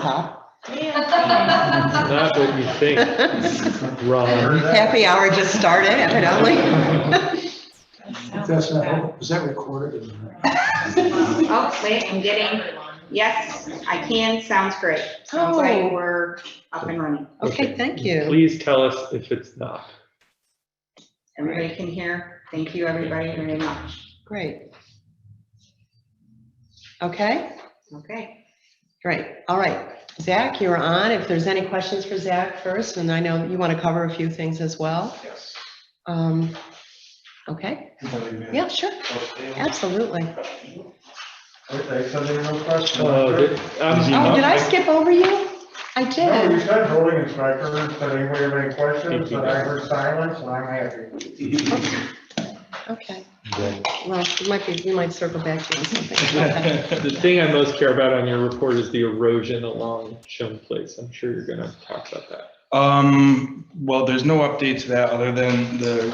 Pop. Not what you think, Ron. Happy hour just started, evidently. That's not, is that recorded? Oh, wait, I'm getting, yes, I can, sounds great. Sounds like Oh. we're up and running. Okay, thank you. Please tell us if it's not. Everybody can hear. Thank you, everybody, very much. Great. Okay, Okay. great. All right. Zach, you're on. If there's any questions for Zach first, and I know you want to cover a few things as well. Yes. Okay, yeah, sure, absolutely. I said there were no questions. Oh, Oh, did I skip over you? I No, you did. said building inspector, said anybody have any questions, and I heard silence, and I'm happy. Okay, well, we might circle back to you on something. Okay. The thing I most care about on your report is the erosion along Shone Place. I'm sure you're gonna talk about that. Well, there's no update to that other than the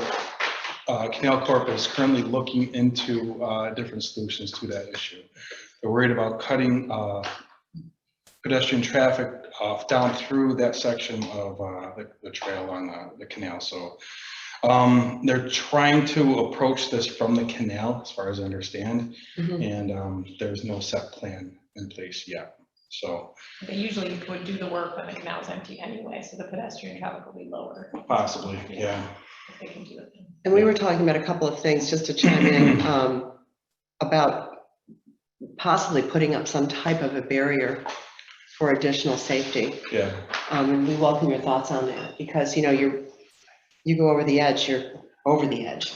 Canal Corp is currently looking into different solutions to that issue. They're worried about cutting pedestrian traffic off down through that section of the trail on the canal. So they're trying to approach this from the canal, as far as I understand, Mhm. and there's no set plan in place yet. So They usually would do the work when the canal's empty anyway, so the pedestrian traffic will be lower. possibly, yeah. If they can do it. And we were talking about a couple of things, just to chime in, about possibly putting up some type of a barrier for additional safety. Yeah. And we welcome your thoughts on that, because, you know, you go over the edge, you're over the edge,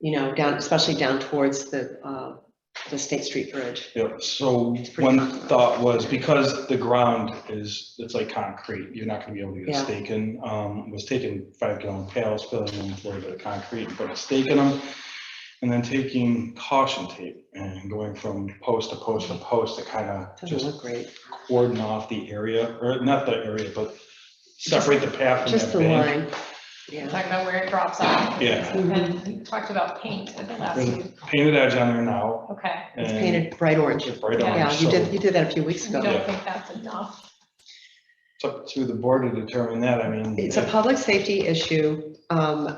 you know, down, especially down towards the State Street Bridge. Yeah, so one thought was because the ground it's like concrete, you're not gonna be able to get a Yeah. stake in. Was taking 5-gallon pails, filling them with a little bit of concrete and putting a stake in them. And then taking caution tape and going from post to post to post to kind of Doesn't just look great. cordon off the area, or not the area, but separate the path from Just that the bank. line. Yeah. Talking about where it drops off. Yeah. And we talked about paint at the last There's meeting. a painted edge on there now. Okay. It's and painted bright orange. it's bright Yeah. Yeah, orange, you so did that a few weeks You ago. don't think that's enough? it's up to the board to determine that. I mean. It's a public safety issue.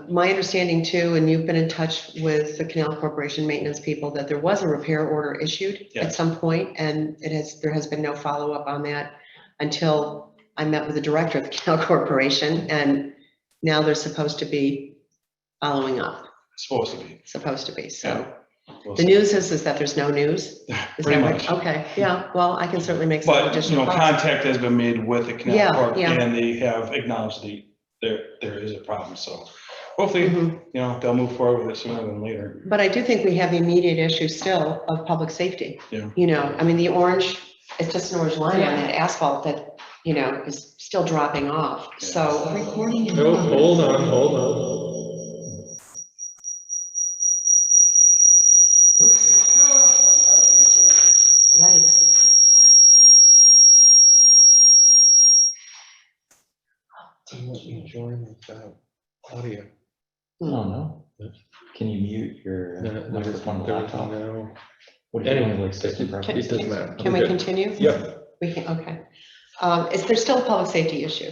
My understanding too, and you've been in touch with the Canal Corporation maintenance people, that there was a repair order issued Yeah. at some point, and there has been no follow-up on that until I met with the director of the Canal Corporation, and now they're supposed to be following up, Supposed to be. So We'll the see. news is that there's no news. Is Pretty that much. right? Okay, yeah, well, I can certainly make some But, you additional know, calls. contact has been made with the Yeah, Canal Corp, yeah. and they have acknowledged there is a problem, so hopefully, Mhm. you know, they'll move forward with it sooner than later. But I do think we have the immediate issue still of public safety. Yeah. You know, I mean, the orange, it's just an orange line on Yeah. that asphalt that, you know, is still dropping off, so. Recording. Oh, hold on. Yikes. Let me join without audio. I don't know. Can you mute your microphone on the laptop? No. What if you Anyway, want to like system it preferences? doesn't matter. Can we Okay. continue? Yep. We can, okay. There's still a public safety issue.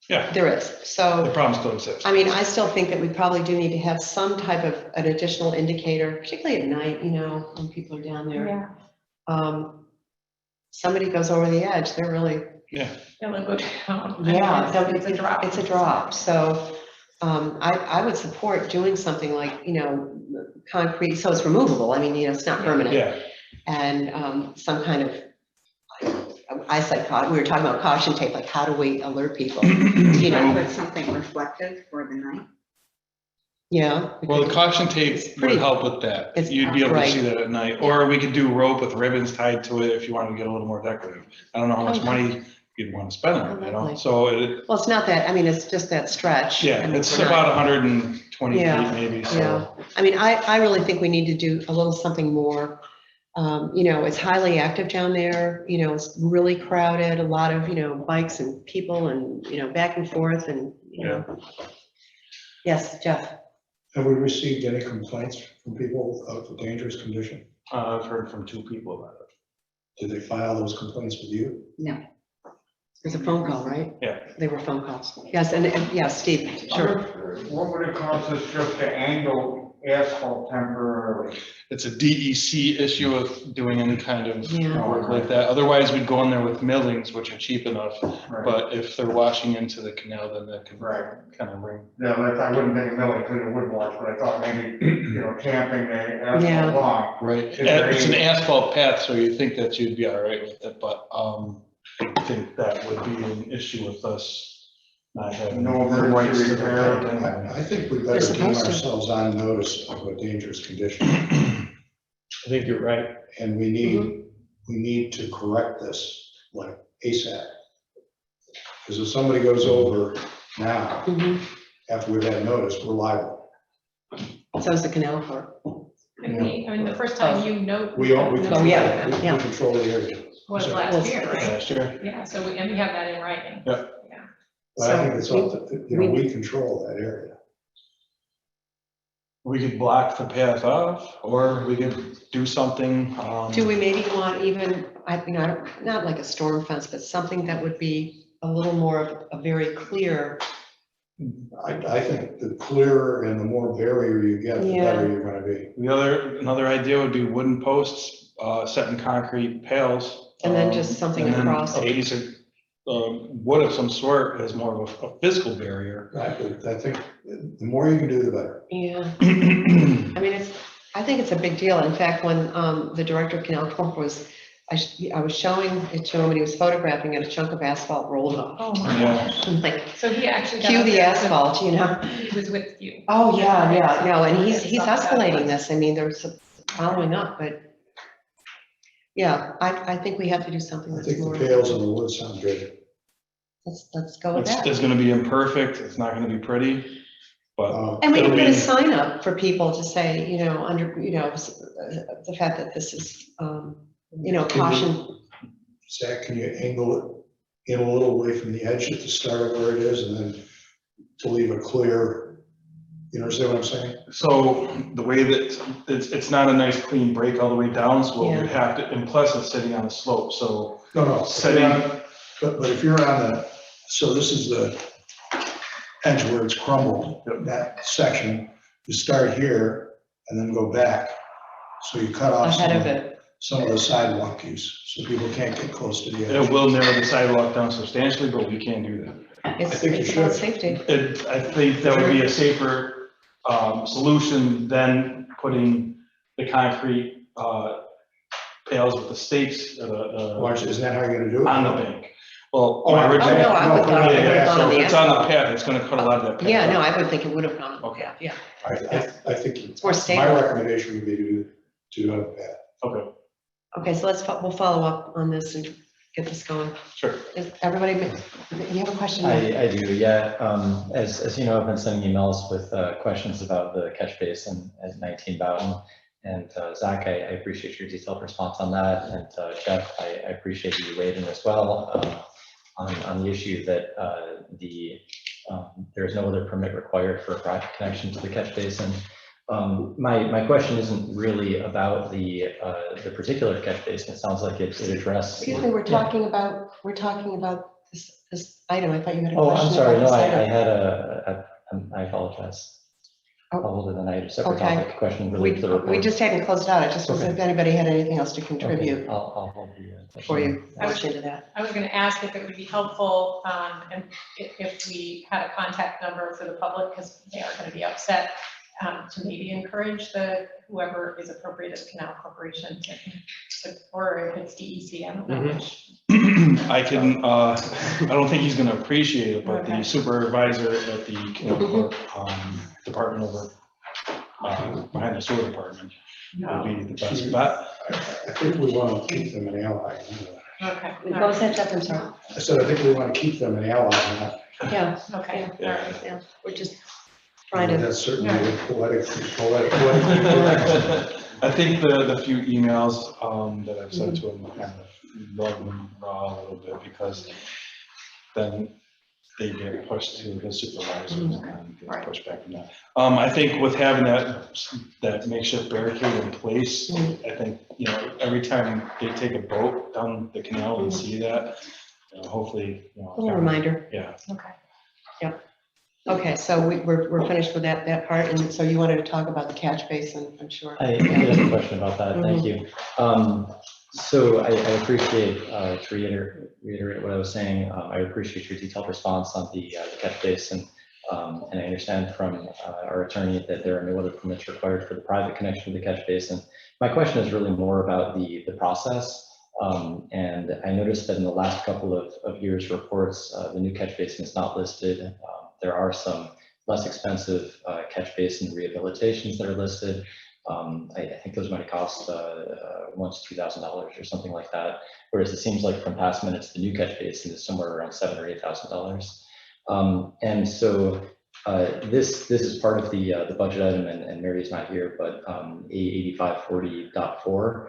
Yeah, There is, the so, problem still exists. I mean, I still think that we probably do need to have some type of an additional indicator, particularly at night, you know, when people are down there. Yeah. Somebody goes over the edge, they're really, It'll go down. yeah, It's a drop. It's a drop, so I would support doing something like, you know, concrete, so it's removable, I mean, you know, it's not permanent. Yeah, And some kind of, I said, we were talking about caution tape, like how do we alert people? You know, Put something reflective for the night. yeah. well, the caution tape It's pretty- would help with that. it's- You'd be able to right. see that at night, or we could do rope with ribbons tied to it if you wanted to get a little more decorative. I don't know how much Okay. money you'd want to spend on it, you know, Lovely. so Well, it's not that, I mean, it's just that stretch. I yeah, mean, it's we're not- about 120 feet Yeah, maybe, so. Yeah, I mean, I really think we need to do a little something more. You know, it's highly active down there, you know, it's really crowded, a lot of, you know, bikes and people and, you know, back and forth and, you know. Yes, Jeff? Have we received any complaints from people of the dangerous condition? I've heard from 2 people about it. Did they file those complaints with you? No. There's a phone call, right? Yeah. They were phone calls. Yes, and yeah, Steve, sure. What would it cost us just to angle asphalt temporarily? It's a DEC issue of doing any kind of Yeah. work like that. Otherwise, we'd go in there with millings, which are cheap enough. Right. But if they're washing into the canal, then that could Right. kind of ring. Yeah, I wouldn't think a milling because it would wash, but I thought maybe, tamping the Yeah. asphalt block. Right. Is there It's an any- asphalt path, so you think that you'd be all right with it, but I think that would be an issue with us not having. No the rights emergency to the repair. thing. I think we They're better keep supposed to. ourselves on notice of a dangerous condition, I think you're right. and we need to correct this like ASAP. Because if somebody goes over now, Mhm. after we've had notice, we're liable. So is the canal court. I mean, the first time you know. We Oh, yeah, we yeah. control the area. Was So- last year, right? Last year. Yeah, so we, and we have that in writing. Yeah. But I think it's So up to, we control that area. We could block the path off, or we could do something. Do we maybe want even, not like a storm fence, but something that would be a little more of a very clear, I think the clearer and the more barrier you get, the Yeah. better you're gonna be. Another idea would be wooden posts, set in concrete pails. and then just something and then across. a piece of wood of some sort as more of a physical barrier. I think the more you can do, the better. Yeah, I mean, I think it's a big deal. In fact, when the director of Canal Corp was, I was showing it to him when he was photographing and a chunk of asphalt rolled off. Oh, my Yeah. gosh. I'm like, So he actually. got cue up the there with- asphalt, you know? He was with you. Oh, yeah, no, and he's Something about escalating that. this. I mean, there's a following up, but yeah, I think we have to do something I that's think the more, pails and the wood sound good. let's go with that. It's gonna be imperfect, it's not gonna be pretty, but And we can it'll put a be- sign up for people to say, the fact that this is, caution. Zach, can you angle it in a little way from the edge at the start of where it is, and then to leave a clear, you understand what I'm saying? So the way that, it's not a nice clean break all the way down, so Yeah. we have to, and plus it's sitting on a slope, so No, setting, but if you're on the, so this is the edge where it's crumbled, that section, you start here and then go back. So you cut off Ahead of it. some of the sidewalk use, so people can't get close to the it edge. will narrow the sidewalk down substantially, but we can't do that. It's think you it's about should. safety. I think that would be a safer solution than putting the concrete pails with the stakes Watch, isn't that how you're gonna do it? on the bank. Well, Oh, my no, original. no, I would thought it Yeah, would have so gone on the It's on the asphalt. path, it's gonna cut a lot of that path. Yeah, no, out. I would think it would have gone, Okay. yeah. I think It's more my stable. recommendation would be to do that. Okay, Okay, so we'll follow up on this and get this going. sure. Is everybody, you have a question? I do, yeah. As you know, I've been sending emails with questions about the catch basin at 19 Bowden. And Zach, I appreciate your detailed response on that. And Jeff, I appreciate you weighed in as well on the issue that there is no other permit required for a project connection to the catch basin. My question isn't really about the particular catch basin. It sounds like it addressed. Excuse me, we're talking about this item. I thought you had a Oh, question. I'm sorry. about No, this I item. had I apologize. Oh. Older than I had a separate Okay. topic question We related to the report. just hadn't closed it out. I just was if anybody had anything else to Okay, contribute I'll hold the. before you I was- launch into that. I was gonna ask if it would be helpful, and if we had a contact number for the public, because they are gonna be upset, to maybe encourage whoever is appropriate at Canal Corporation or if it's DEC, I don't know Mhm. which. I can, I don't think he's gonna appreciate it, but Okay. the supervisor at the Canal Corp, department over, behind the sewer department would be the best bet. I think we want to keep them an ally. Okay, What was that, Jeff? I'm sorry. I said, I think we want to keep them an ally, not. Yeah, okay, all right. yeah. We're just trying to, That's certainly poetically correct. I think the few emails that I've sent to him kind of lug them raw a little bit, because then they get pushed to the supervisors and get pushed back from that. I think with having that makeshift barricade in place, I think, every time they take a boat down the canal and see that, hopefully, A little reminder. yeah. Okay. Okay, so we're finished with that part, and so you wanted to talk about the catch basin, I'm sure. I did have a question about that, thank you. So I appreciate, to reiterate what I was saying, I appreciate your detailed response on the catch basin. And I understand from our attorney that there are no other permits required for the private connection to the catch basin. My question is really more about the process. And I noticed that in the last couple of years' reports, the new catch basin is not listed. There are some less expensive catch basin rehabilitations that are listed. I think those might cost $1,000 to $2,000 or something like that. Whereas it seems like from past minutes, the new catch basin is somewhere around $7,000 or $8,000. And so this is part of the budget item, and Mary's not here, but A8540.4,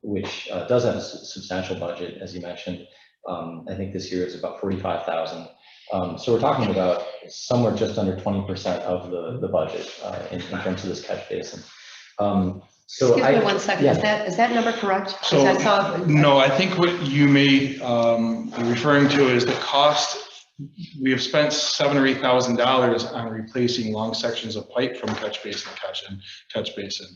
which does have a substantial budget, as you mentioned. I think this year is about 45,000. So we're talking about somewhere just under 20% of the budget in terms of this catch basin. So Excuse me 1 second, yeah. is that number correct? 'Cause So, I saw- no, I think what you may be referring to is the cost. We have spent $7,000 or $8,000 on replacing long sections of pipe from catch basin to catch basin.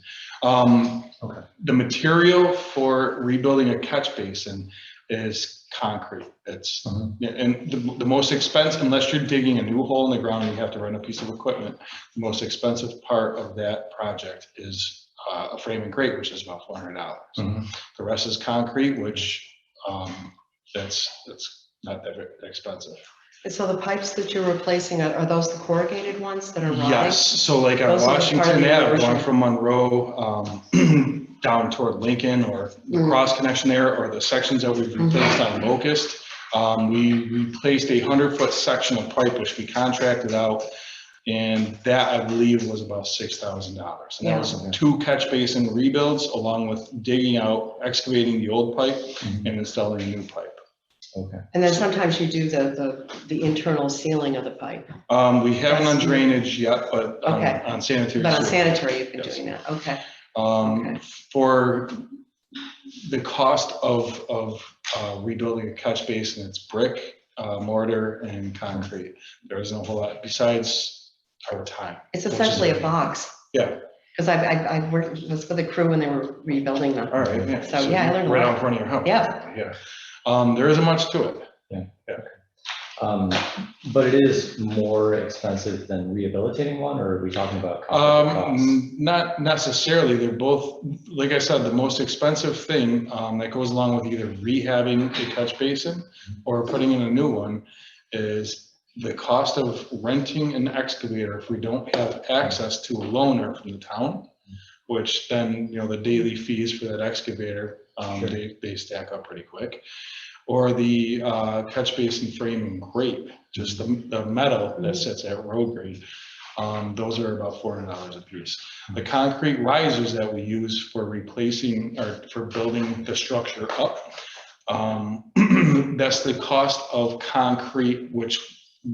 Okay. The material for rebuilding a catch basin is concrete. It's and the most expensive, unless you're digging a new hole in the ground and you have to rent a piece of equipment, the most expensive part of that project is a frame and grate, which is about $400. The rest is concrete, which that's not that expensive. And so the pipes that you're replacing, are those the corrugated ones that are rotting? Yes, so like on Those are part of Washington the Ave, erosion. going from Monroe down toward Lincoln, or the cross connection there, or the sections that we've replaced on Locust. We replaced a 100-foot section of pipe, which we contracted out, and that I believe was about $6,000. And that was 2 catch basin rebuilds, along with digging out, excavating the old pipe and installing a new pipe. Okay. And then sometimes you do the internal sealing of the pipe, We haven't on drainage yet, but Okay. on sanitary. but on sewer. sanitary, you've been Yes. doing that, okay. For the cost of rebuilding a catch basin, it's brick, mortar, and concrete. There isn't a whole lot besides our time. It's essentially a box. Yeah. Because I was with a crew when they were rebuilding them. All right, yeah. So, yeah, I learned a right lot. out in front of your house. Yeah. Yeah. There isn't much to it. But it is more expensive than rehabilitating one, or are we talking about costs? Not necessarily. They're both, like I said, the most expensive thing that goes along with either rehabbing a catch basin or putting in a new one is the cost of renting an excavator if we don't have access to a loaner from the town, which then, the daily fees for that excavator, they stack up pretty quick. Or the catch basin frame and grate, just the metal that sits at road grade. Those are about $400 a piece. The concrete risers that we use for replacing or for building the structure up, that's the cost of concrete, which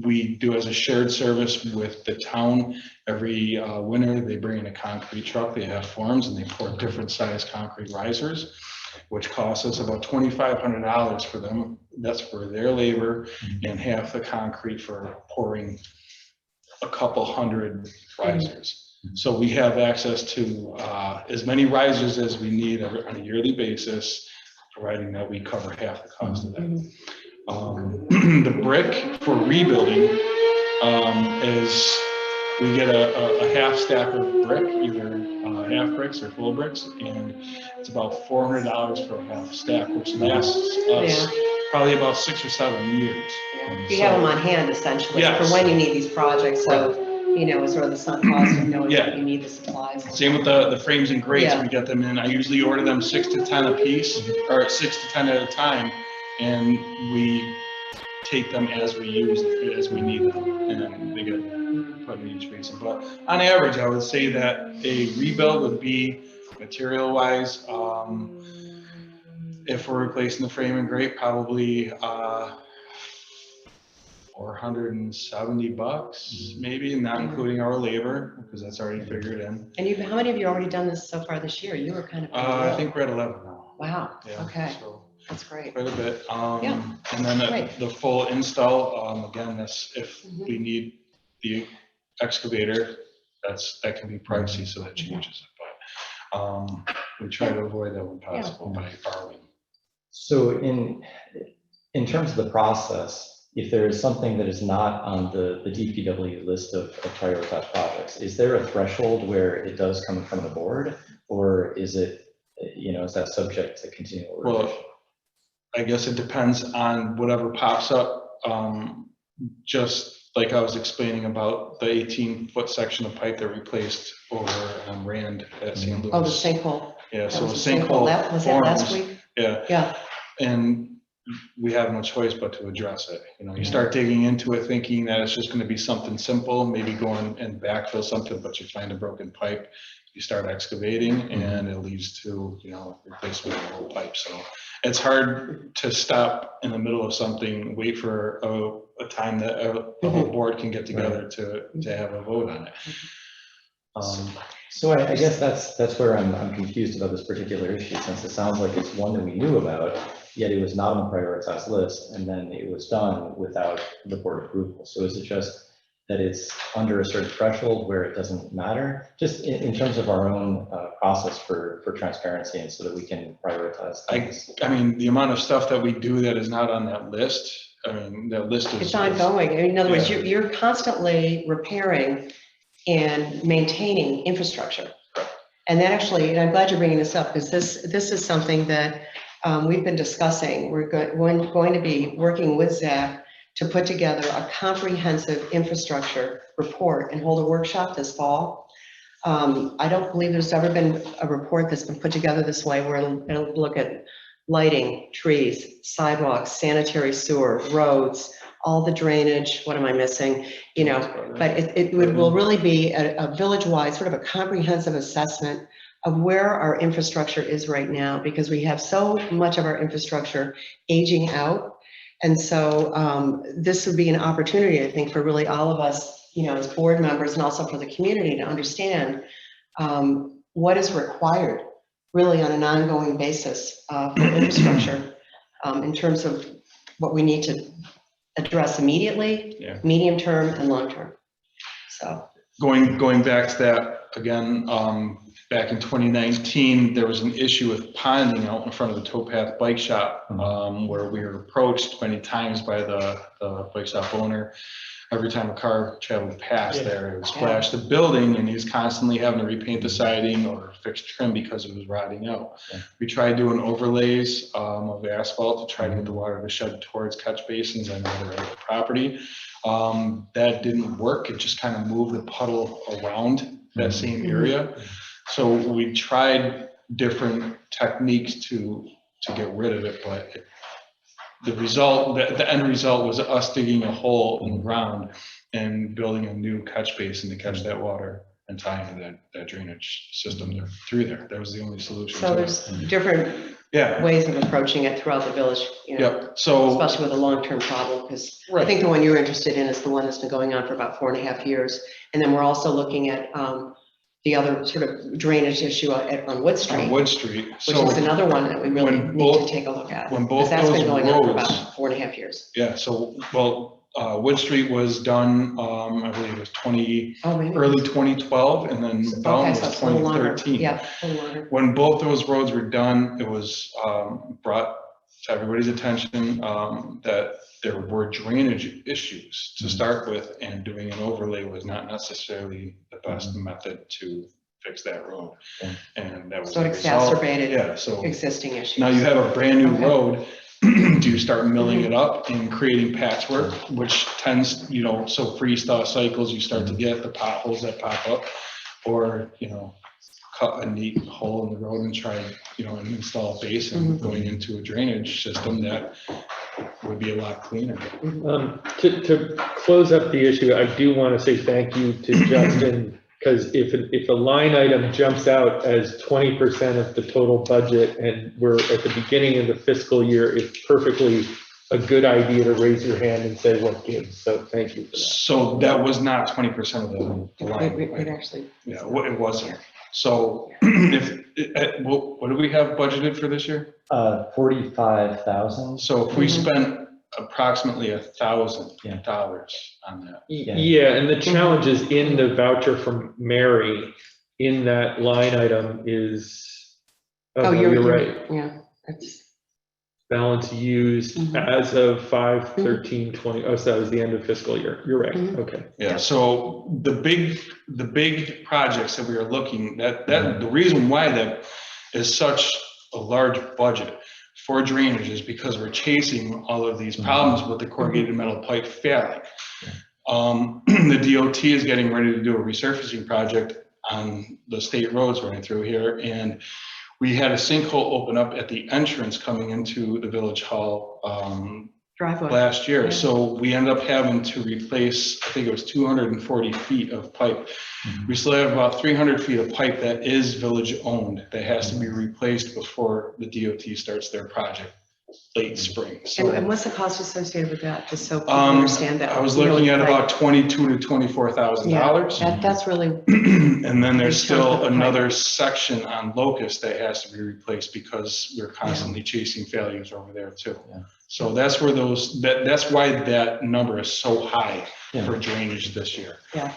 we do as a shared service with the town. Every winter, they bring in a concrete truck, they have forms, and they pour different size concrete risers, which costs us about $2,500 for them. That's for their labor, and half the concrete for pouring a couple hundred risers. So we have access to as many risers as we need on a yearly basis, providing that we cover half the cost of that. The brick for rebuilding is we get a half stack of brick, either half bricks or full bricks, and it's about $400 for a half stack, which lasts us probably about 6 or 7 years. You have them on hand essentially Yes. for when you need these projects, so, it's sort of the sunk cost of knowing that you need the supplies. Same with the frames and grates, we get them in. I usually order them 6 to 10 a piece, or 6 to 10 at a time, and we take them as we use, as we need them, and they get put in each basin. But on average, I would say that a rebuild would be material-wise, if we're replacing the frame and grate, probably $470, maybe, not including our labor, because that's already figured in. And how many of you already done this so far this year? You were kind of. I think we're at 11 now. Wow, Yeah, okay. so That's great. quite a bit. Yeah. And then Great. the full install, again, that's if Mhm. we need the excavator, that can be pricey, so that changes it. But we try to avoid that when possible by borrowing. So in terms of the process, if there is something that is not on the DPW list of prioritized projects, is there a threshold where it does come from the board, or is it, is that subject to continual revision? Well, I guess it depends on whatever pops up. Just like I was explaining about the 18-foot section of pipe that replaced over Rand at St. Louis. Oh, the sinkhole. Yeah, That so was the a sinkhole Was that last forms. week? Yeah, Yeah. and we have no choice but to address it. You start digging into it thinking that it's just going to be something simple, maybe going and backfill something, but you find a broken pipe, you start excavating, and it leads to, replacement of the whole pipe. So it's hard to stop in the middle of something, wait for a time that the whole board can get together to have a vote on it. So I guess that's where I'm confused about this particular issue, since it sounds like it's one that we knew about, yet it was not on the prioritized list, and then it was done without the board approval. So is it just that it's under a certain threshold where it doesn't matter? Just in terms of our own process for transparency, and so that we can prioritize things. I mean, the amount of stuff that we do that is not on that list, that list is. It's ongoing. In other words, you're constantly repairing and maintaining infrastructure. And that actually, and I'm glad you're bringing this up, because this is something that we've been discussing. We're going to be working with Zach to put together a comprehensive infrastructure report and hold a workshop this fall. I don't believe there's ever been a report that's been put together this way, where it'll look at lighting, trees, sidewalks, sanitary sewer, roads, all the drainage, what am I missing? But it will really be a village-wide, sort of a comprehensive assessment of where our infrastructure is right now, because we have so much of our infrastructure aging out. And so this would be an opportunity, I think, for really all of us, as board members, and also for the community to understand what is required really on an ongoing basis for infrastructure in terms of what we need to address immediately, medium term, and long term. So Going back to that again, back in 2019, there was an issue with ponding out in front of the Towpath Bike Shop, where we were approached many times by the bike shop owner. Every time a car traveled past there, it would splash the building, and he's constantly having to repaint the siding or fix trim because it was rotting out. We tried doing overlays of asphalt to try to get the water to shed towards catch basins on the other end of the property. That didn't work. It just kind of moved the puddle around that same area. So we tried different techniques to get rid of it, but the end result was us digging a hole in the ground and building a new catch basin to catch that water and tie into that drainage system through there. That was the only solution. So there's different ways of approaching it throughout the village, So especially with a long-term problem, because I think the one you're interested in is the one that's been going on for about 4.5 years. And then we're also looking at the other sort of drainage issue on Wood Street. On Wood Street. Which is another one that we really need to take a look at. Because that's been going on for about 4.5 years. Yeah, so, Wood Street was done, I believe it was early 2012, and then Bellman was 2013. Yeah, a little longer. When both those roads were done, it was brought to everybody's attention that there were drainage issues to start with, and doing an overlay was not necessarily the best method to fix that road. And that was so it exacerbated existing issues. Now you have a brand new road. Do you start milling it up and creating patchwork, which tends, so freeze-thaw cycles, you start to get the potholes that pop up, or, cut a neat hole in the road and try, and install a basin going into a drainage system that would be a lot cleaner. To close up the issue, I do want to say thank you to Justin, because if a line item jumps out as 20% of the total budget, and we're at the beginning of the fiscal year, it's perfectly a good idea to raise your hand and say what gives. So thank you for that. So that was not 20% of the line. It actually. Yeah, it wasn't. So what do we have budgeted for this year? 45,000. So if we Mhm. spent approximately $1,000 Yeah. on that. Yeah, and the challenge is in the voucher from Mary, in that line item is, Oh, oh, no, you're right. Yeah, that's, Balance used Mhm. as of 5/13/20, oh, so that was the end of fiscal year. You're right, Mhm. okay. Yeah, so the big projects that we are looking, the reason why that is such a large budget for drainage is because we're chasing all of these problems with the corrugated metal pipe failing. The DOT is getting ready to do a resurfacing project on the state roads running through here, and we had a sinkhole open up at the entrance coming into the Village Hall driveway. last year. Yeah. So we ended up having to replace, I think it was 240 feet of pipe. We still have about 300 feet of pipe that is village owned that has to be replaced before the DOT starts their project late spring. So And what's the cost associated with that, just so people Um, understand that? I was You know, looking at like- about $22,000 to $24,000. That's really, And then there's Big chunk of still pipe. another section on Locust that has to be replaced because we're constantly chasing failures over there too. Yeah. So that's where that's why that number is so high Yeah. for drainage this year. Yeah.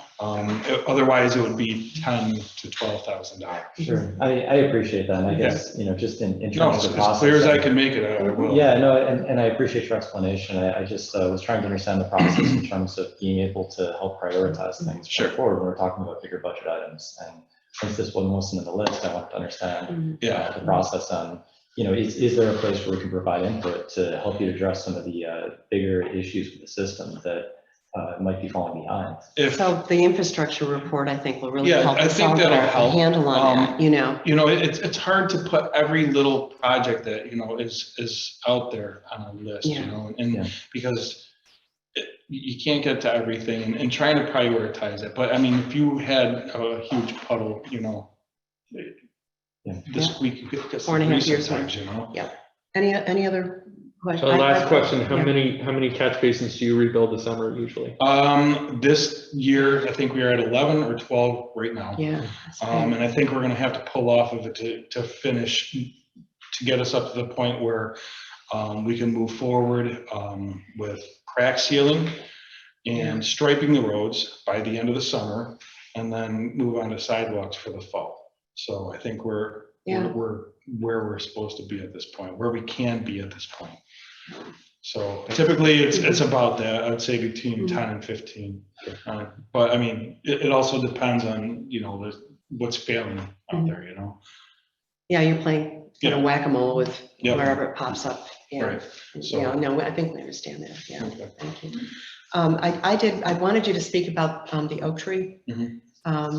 Otherwise it would be $10,000 to $12,000. Sure, I appreciate that, and I guess, just in No, terms as of the process. clear as I can make it, I will. Yeah, no, and I appreciate your explanation. I just was trying to understand the process in terms of being able to help prioritize things Sure. going forward when we're talking about bigger budget items. And since this one wasn't in the list, I wanted to understand Yeah. the process on, is there a place where we can provide input to help you address some of the bigger issues with the system that might be falling behind? If, so the infrastructure report, I think, will really Yeah, help I us think all get that'll a help. handle on that, it's hard to put every little project that, is out there on a list, Yeah. Yeah. and because you can't get to everything and trying to prioritize it. But I mean, if you had a huge puddle, this week you could get some 4.5 grease years sometimes, Any other questions? So last question, how many catch basins do you rebuild a summer usually? This year, I think we are at 11 or 12 right now. Yeah. that's great. And I think we're gonna have to pull off of it to finish, to get us up to the point where we can move forward with crack sealing and striping the roads by the end of the summer, and then move on to sidewalks for the fall. So I think we're where we're supposed to be at this point, where we can be at this point. So typically it's about that, I would say between 10 and 15. But I mean, it also depends on, what's failing out there, Yeah, you're playing whack-a-mole with Yep. wherever it pops up. Yeah. Right. So- Yeah, no, I think we understand that. Yeah, Okay. thank you. I wanted you to speak about the oak tree. Mhm.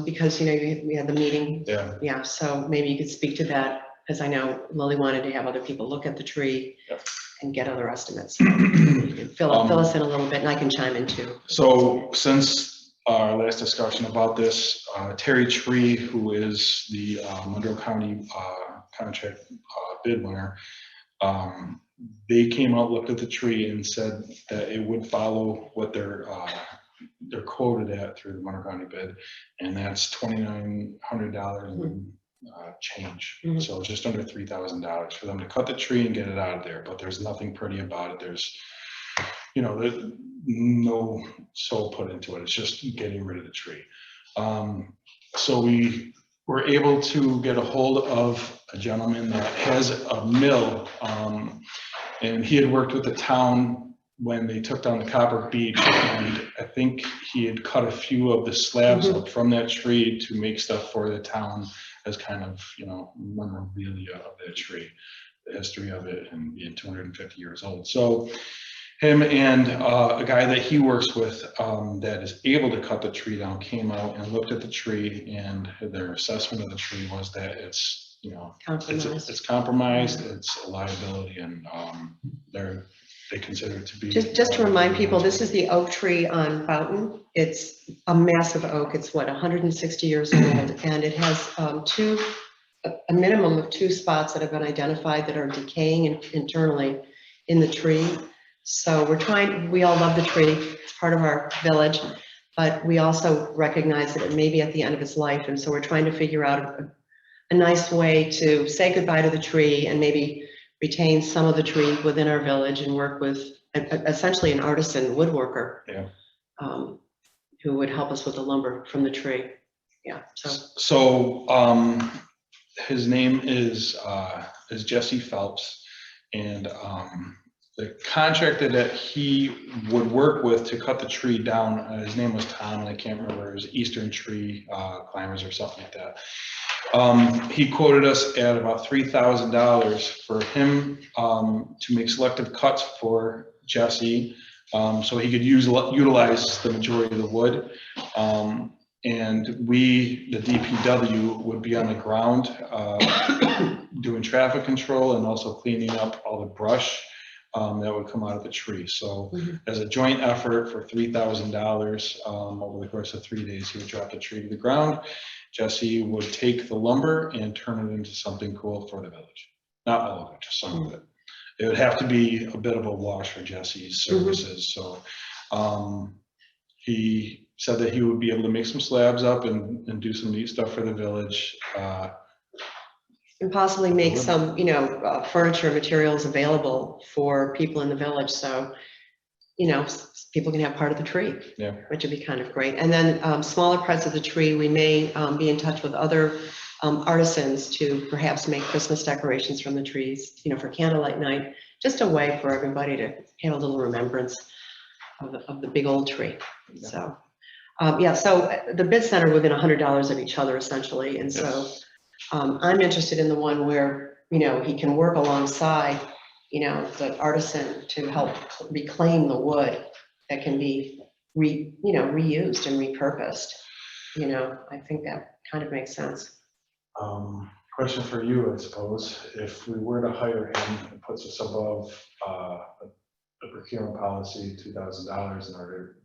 Because, we had the meeting. Yeah. Yeah, so maybe you could speak to that, because I know Lily wanted to have other people look at the tree Yep. and get other estimates. You can fill us in a little bit, and I can chime in too. So since our last discussion about this, Terry Tree, who is the Monroe County contract bid winner, they came out, looked at the tree and said that it would follow what they're quoted at through the Monroe County bid, and that's $2,900 and change. Mhm. So just under $3,000 for them to cut the tree and get it out of there, but there's nothing pretty about it. There's no soul put into it. It's just getting rid of the tree. So we were able to get a hold of a gentleman that has a mill, and he had worked with the town when they took down the Copper Beach, and I think he had cut a few of the slabs up from that tree to make stuff for the town as kind of, memorabilia of that tree, the history of it, and being 250 years old. So him and a guy that he works with that is able to cut the tree down came out and looked at the tree, and their assessment of the tree was that it's, Compromise. it's compromised, it's a liability, and they consider it to be. Just to remind people, this is the oak tree on Fountain. It's a massive oak. It's 160 years old, and it has a minimum of 2 spots that have been identified that are decaying internally in the tree. So we all love the tree. It's part of our village. but we also recognize that it may be at the end of its life, and so we're trying to figure out a nice way to say goodbye to the tree and maybe retain some of the tree within our village and work with essentially an artisan woodworker. Yeah. Who would help us with the lumber from the tree. Yeah, so, So, his name is Jesse Phelps, and, the contractor that he would work with to cut the tree down, his name was Tom, and I can't remember, it was Eastern Tree Climbers or something like that. He quoted us at about $3,000 for him to make selective cuts for Jesse, so he could utilize the majority of the wood. And we, the DPW, would be on the ground doing traffic control and also cleaning up all the brush that would come out of the tree. So as a joint effort for $3,000 over the course of 3 days, he would drop the tree to the ground. Jesse would take the lumber and turn it into something cool for the village. Not all of it, just some of it. It would have to be a bit of a wash for Jesse's services. So he said that he would be able to make some slabs up and do some neat stuff for the village. and possibly make some, furniture materials available for people in the village, so, people can have part of the tree. Yeah. Which would be kind of great. And then smaller parts of the tree, we may be in touch with other artisans to perhaps make Christmas decorations from the trees, for candlelight night, just a way for everybody to have a little remembrance of the big old tree. So, so the bid center within $100 of each other essentially. And so I'm interested in the one where, he can work alongside, the artisan to help reclaim the wood that can be reused and repurposed. I think that kind of makes sense. Question for you, I suppose, if we were to hire him, it puts us above the procurement policy, $2,000 in order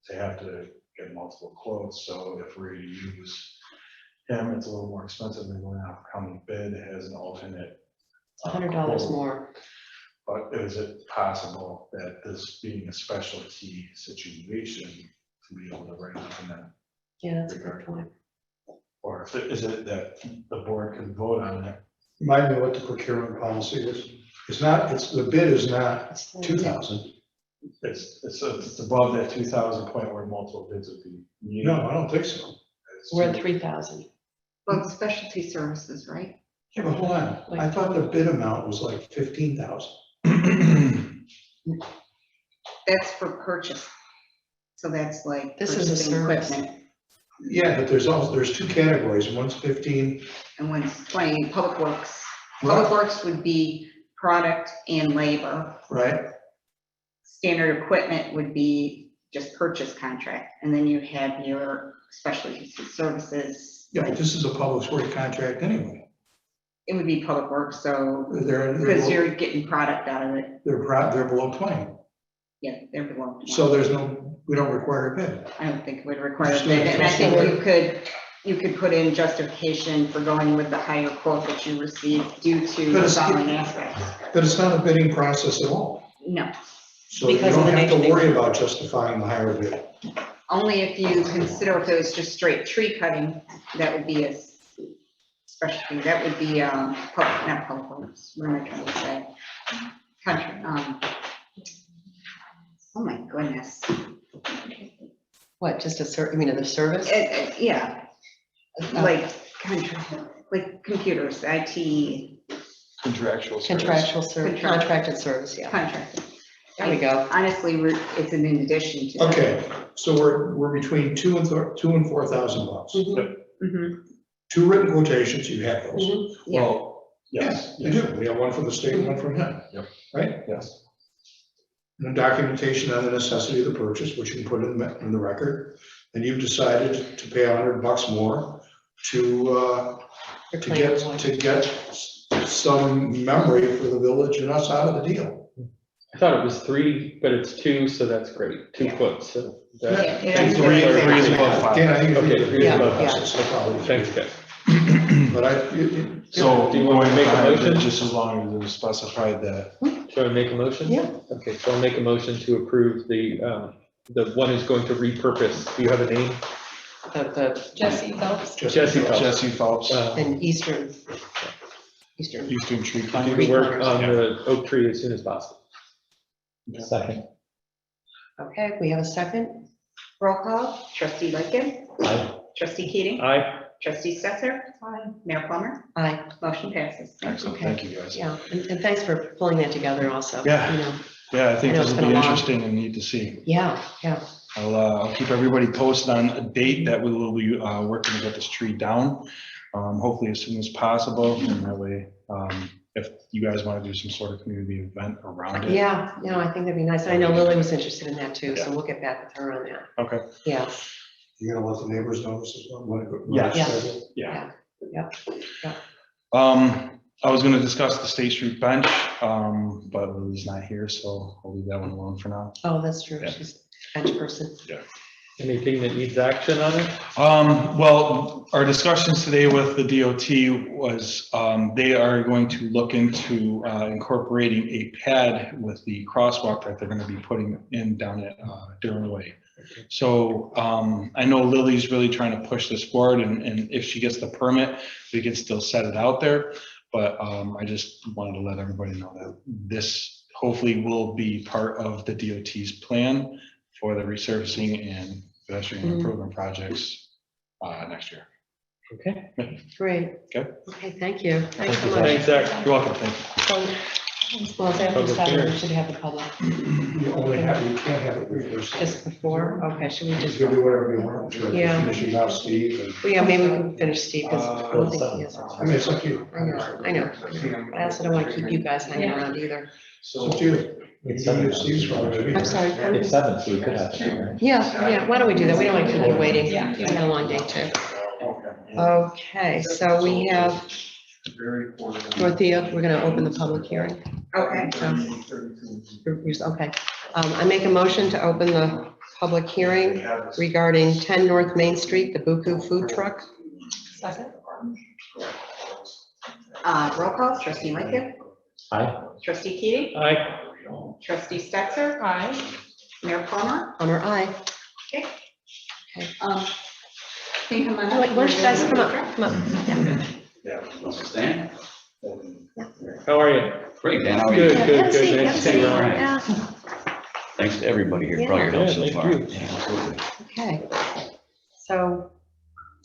to have to get multiple quotes. So if we use him, it's a little more expensive than going out for county bid as an alternate. It's $100 more. But is it possible that this being a specialty situation, to be able to write up in that Yeah, that's a good regard? point. Or is it that the board can vote on it? Remind me what the procurement policy is. The bid is not It's 2,000. It's above that 2,000 point where multiple bids would be needed. No, I don't think so. We're at 3,000. Well, it's specialty services, right? Yeah, but hold on. I thought the bid amount was like 15,000. That's for purchase. So that's like This is a purchasing service. equipment. Yeah, but there's two categories. One's 15. And one's 20, public works. Public works would be product and labor. Right? Standard equipment would be just purchase contract. And then you have your specialty services. Yeah, but this is a public works contract anyway. It would be public works, so, They're because you're getting product out of it. they're below 20. Yeah, they're below. So we don't require a bid. I don't think it would require a bid, and I think you could put in justification for going with the higher quote that you received due to But the it's- following aspects. But it's not a bidding process at all. No, So you Because of don't the have to nature- worry about justifying the higher bid. only if you consider if it was just straight tree cutting, that would be a specialty, that would be, not public works, what am I trying to say? Country, oh my goodness. What, just the service? Yeah, like computers, IT, Contractual service. Contractual service, contracted service, yeah. contract. There we go. Honestly, it's an addition to. Okay, so we're between $2,000 and $4,000. Mhm, Two written quotations, you have those. yeah, Well, yes. You do. We have one from the state and one from him. Yep. Right? Yes. And documentation on the necessity of the purchase, which you can put in the record. And you've decided to pay $100 more to get some memory for the village and us out of the deal. I thought it was 3, but it's 2, so that's great. 2 Yeah. quotes, so. Yeah, that- yeah, thanks for three is clarifying. above 5. Dan, I think Okay, it's three is above five. Thanks, guys. But So Do you want to make a going motion? Just as long as it is specified that Shall I make a motion? Yeah. Okay, so I'll make a motion to approve the the one who's going to repurpose, do you have a name? The Jesse Phelps. Jesse Phelps. Jesse Phelps, and Eastern. Eastern Tree Do Climber. the work on the oak tree as soon as possible. Second. Okay, we have a second. Roll call, trustee Lightgev, Aye. trustee Keating, Aye. trustee Stetser, Mayor Plummer, Aye, motion passes. Excellent, Okay. thank you, guys. yeah, and thanks for pulling that together also. Yeah. You know, Yeah, I think I know this it's will been be a long- interesting and neat to see. yeah, yeah, I'll keep everybody posted on a date that we will be working to get this tree down, hopefully as soon as possible. And that way, if you guys want to do some sort of community event around it. yeah, I think that'd be nice. I know Lily was interested in that too, so we'll get back with her on that. Okay, Yeah, You're gonna let the neighbors know this is when it- when Yeah. it's Yeah. scheduled? yeah. I was gonna discuss the State Street bench, but Lily's not here, so I'll leave that one alone for now. oh, that's true. Yeah. She's a bench person. Anything that needs action on it? Well, our discussions today with the DOT was, they are going to look into incorporating a pad with the crosswalk that they're gonna be putting in down at Durham Way. So I know Lily's really trying to push this forward, and if she gets the permit, we can still set it out there. But I just wanted to let everybody know that this hopefully will be part of the DOT's plan for the resurfacing and pedestrian improvement projects next year. Okay. Great. Okay. Okay, thank you. Thanks so much. Thanks, Zach. You're welcome, thank you. So, well, after Public 7, we hearing. should have the public. You can't have it reversed. Just before? Okay, should we just? You can do whatever you want. Yeah. Finishing off Steve and. Well, yeah, maybe we can finish Steve, because I don't think he has. I mean, it's up to you. I know. But I also don't want to keep you guys hanging around either. It's up to you. You can do Steve's probably. I'm sorry. It's 7, so we could have it, right? Yeah, why don't we do that? We don't want to keep you waiting. Yeah, you had a long day too. Okay, so we have Dorothea, we're going to open the public hearing. Okay, Okay. I make a motion to open the public hearing regarding 10 North Main Street, the Buku Food Truck. Second. roll call, trustee Lightgev, Aye. trustee Keating, Aye. trustee Stetser, Aye. Mayor Plummer. Honor, aye. Can you come on Oh, up? wait, why don't you guys come up? Come up. Stan? How are you? Great, Dan, how are you? Good, Yeah, good, have a seat, good. have Nice a to see seat. you. Yeah, Thanks to everybody here for all your Yeah, help so thank far. you. Yeah, absolutely. okay. So,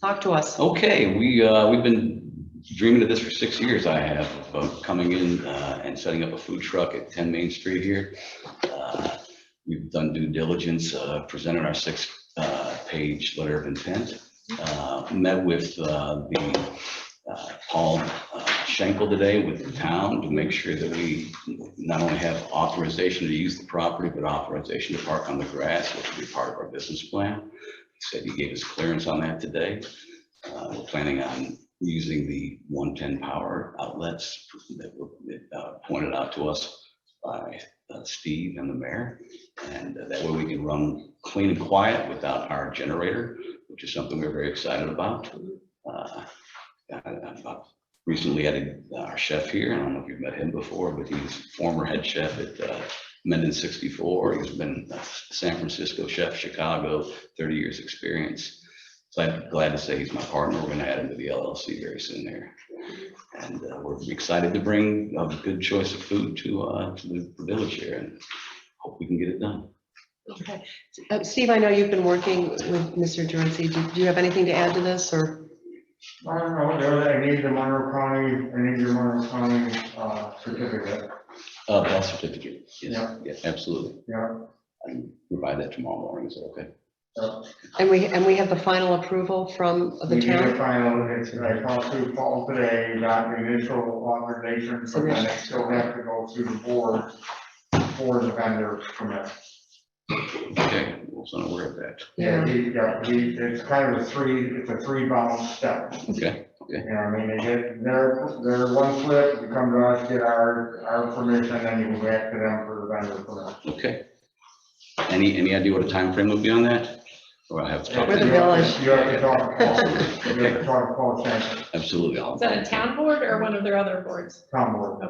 talk to us. Okay, we've been dreaming of this for 6 years, I have, of coming in and setting up a food truck at 10 Main Street here. We've done due diligence, presented our 6-page letter of intent, met with the Paul Schenkel today with the town to make sure that we not only have authorization to use the property, but authorization to park on the grass, which will be part of our business plan. He said he gave us clearance on that today. We're planning on using the 110 power outlets that were pointed out to us by Steve and the mayor. And that way we can run clean and quiet without our generator, which is something we're very excited about. I recently had our chef here. I don't know if you've met him before, but he's former head chef at Menden 64. He's been a San Francisco chef, Chicago, 30 years experience. So I'm glad to say he's my partner. We're going to add him to the LLC very soon there. And we're excited to bring a good choice of food to the village here and hope we can get it done. Okay. Steve, I know you've been working with Mr. Durency. Do you have anything to add to this, or? I don't know, I need the Monroe County certificate. That certificate, yes, Yeah. yeah, absolutely. Yeah. I can provide that tomorrow morning, is that okay? And we have the final approval from the We did a town? final, I talked to Paul today, got the initial authorization, but then it still have to go through the board for the vendor permit. Okay, I wasn't aware of that. Yeah. It's kind of it's a three-bound step. Okay, You know, I mean, they get their one flip, you come to us, get our permission, then you go back to them for the vendor permit. okay. Any idea what a time frame would be on that? Or I have to talk We're to the you? village. You have to talk to Paul, you have to talk to Paul Shanks, Absolutely. Is that a town board or one of their other boards? town board.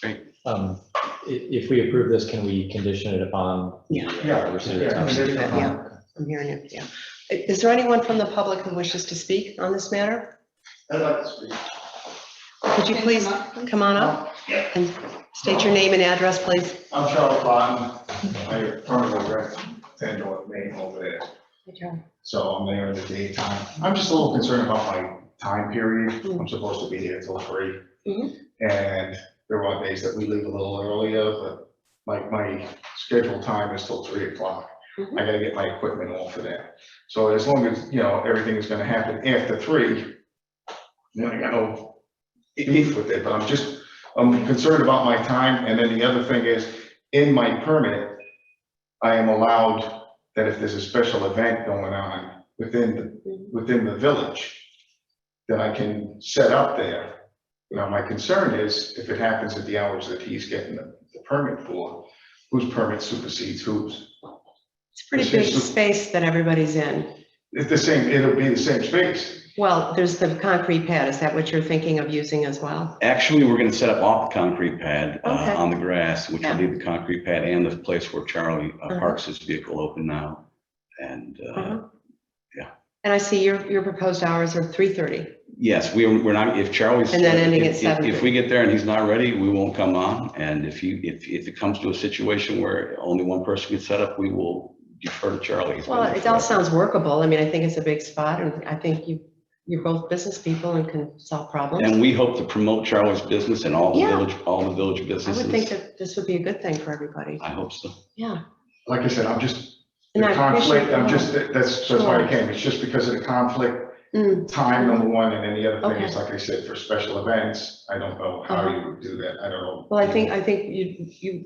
Okay. Um, if we approve this, can we condition it upon? the, Yeah. receipt of Yeah. town? Yeah. I'm hearing you, yeah. Is there anyone from the public who wishes to speak on this matter? I'd like to speak. Could you please come on up and state your name and address, please? I'm Charles Botton. I currently rent Fanduel Maine over there. So I'm there in the daytime. I'm just a little concerned about my time period. I'm supposed to be here till 3. Mhm. And there are days that we leave a little earlier, but my scheduled time is till 3 o'clock. Mhm. I gotta get my equipment off of that. So as long as, everything is gonna happen after 3, I got no beef with it, but I'm concerned about my time. And then the other thing is, in my permit, I am allowed that if there's a special event going on within the village, that I can set up there. My concern is if it happens at the hours that he's getting the permit for, whose permit supersedes whose? It's a pretty big space that everybody's in. It'll be the same space. Well, there's the concrete pad. Is that what you're thinking of using as well? Actually, we're gonna set up off the concrete pad Okay. on the grass, which will Yeah. be the concrete pad and the place where Charlie Uh-huh. parks his vehicle open now. And, Uh-huh. And I see your proposed hours are 3:30. yes, we're not, if Charlie's. And then ending at if- 7:30. If we get there and he's not ready, we won't come on. And if it comes to a situation where only one person gets set up, we will defer to Charlie. He's been Well, there it all forever. sounds workable. I mean, I think it's a big spot, and I think you're both business people and can solve problems. And we hope to promote Charlie's business and all the Yeah. village I businesses. would think that this would be a good thing for everybody. I hope so. Yeah. Like I said, I'm just, And the I appreciate conflict, that's why I came. It's just because of the conflict, Mm, time, number one, and then the other thing is, Okay. like I said, for special events, I don't know how Uh-huh. you would do that. I don't know. Well, I think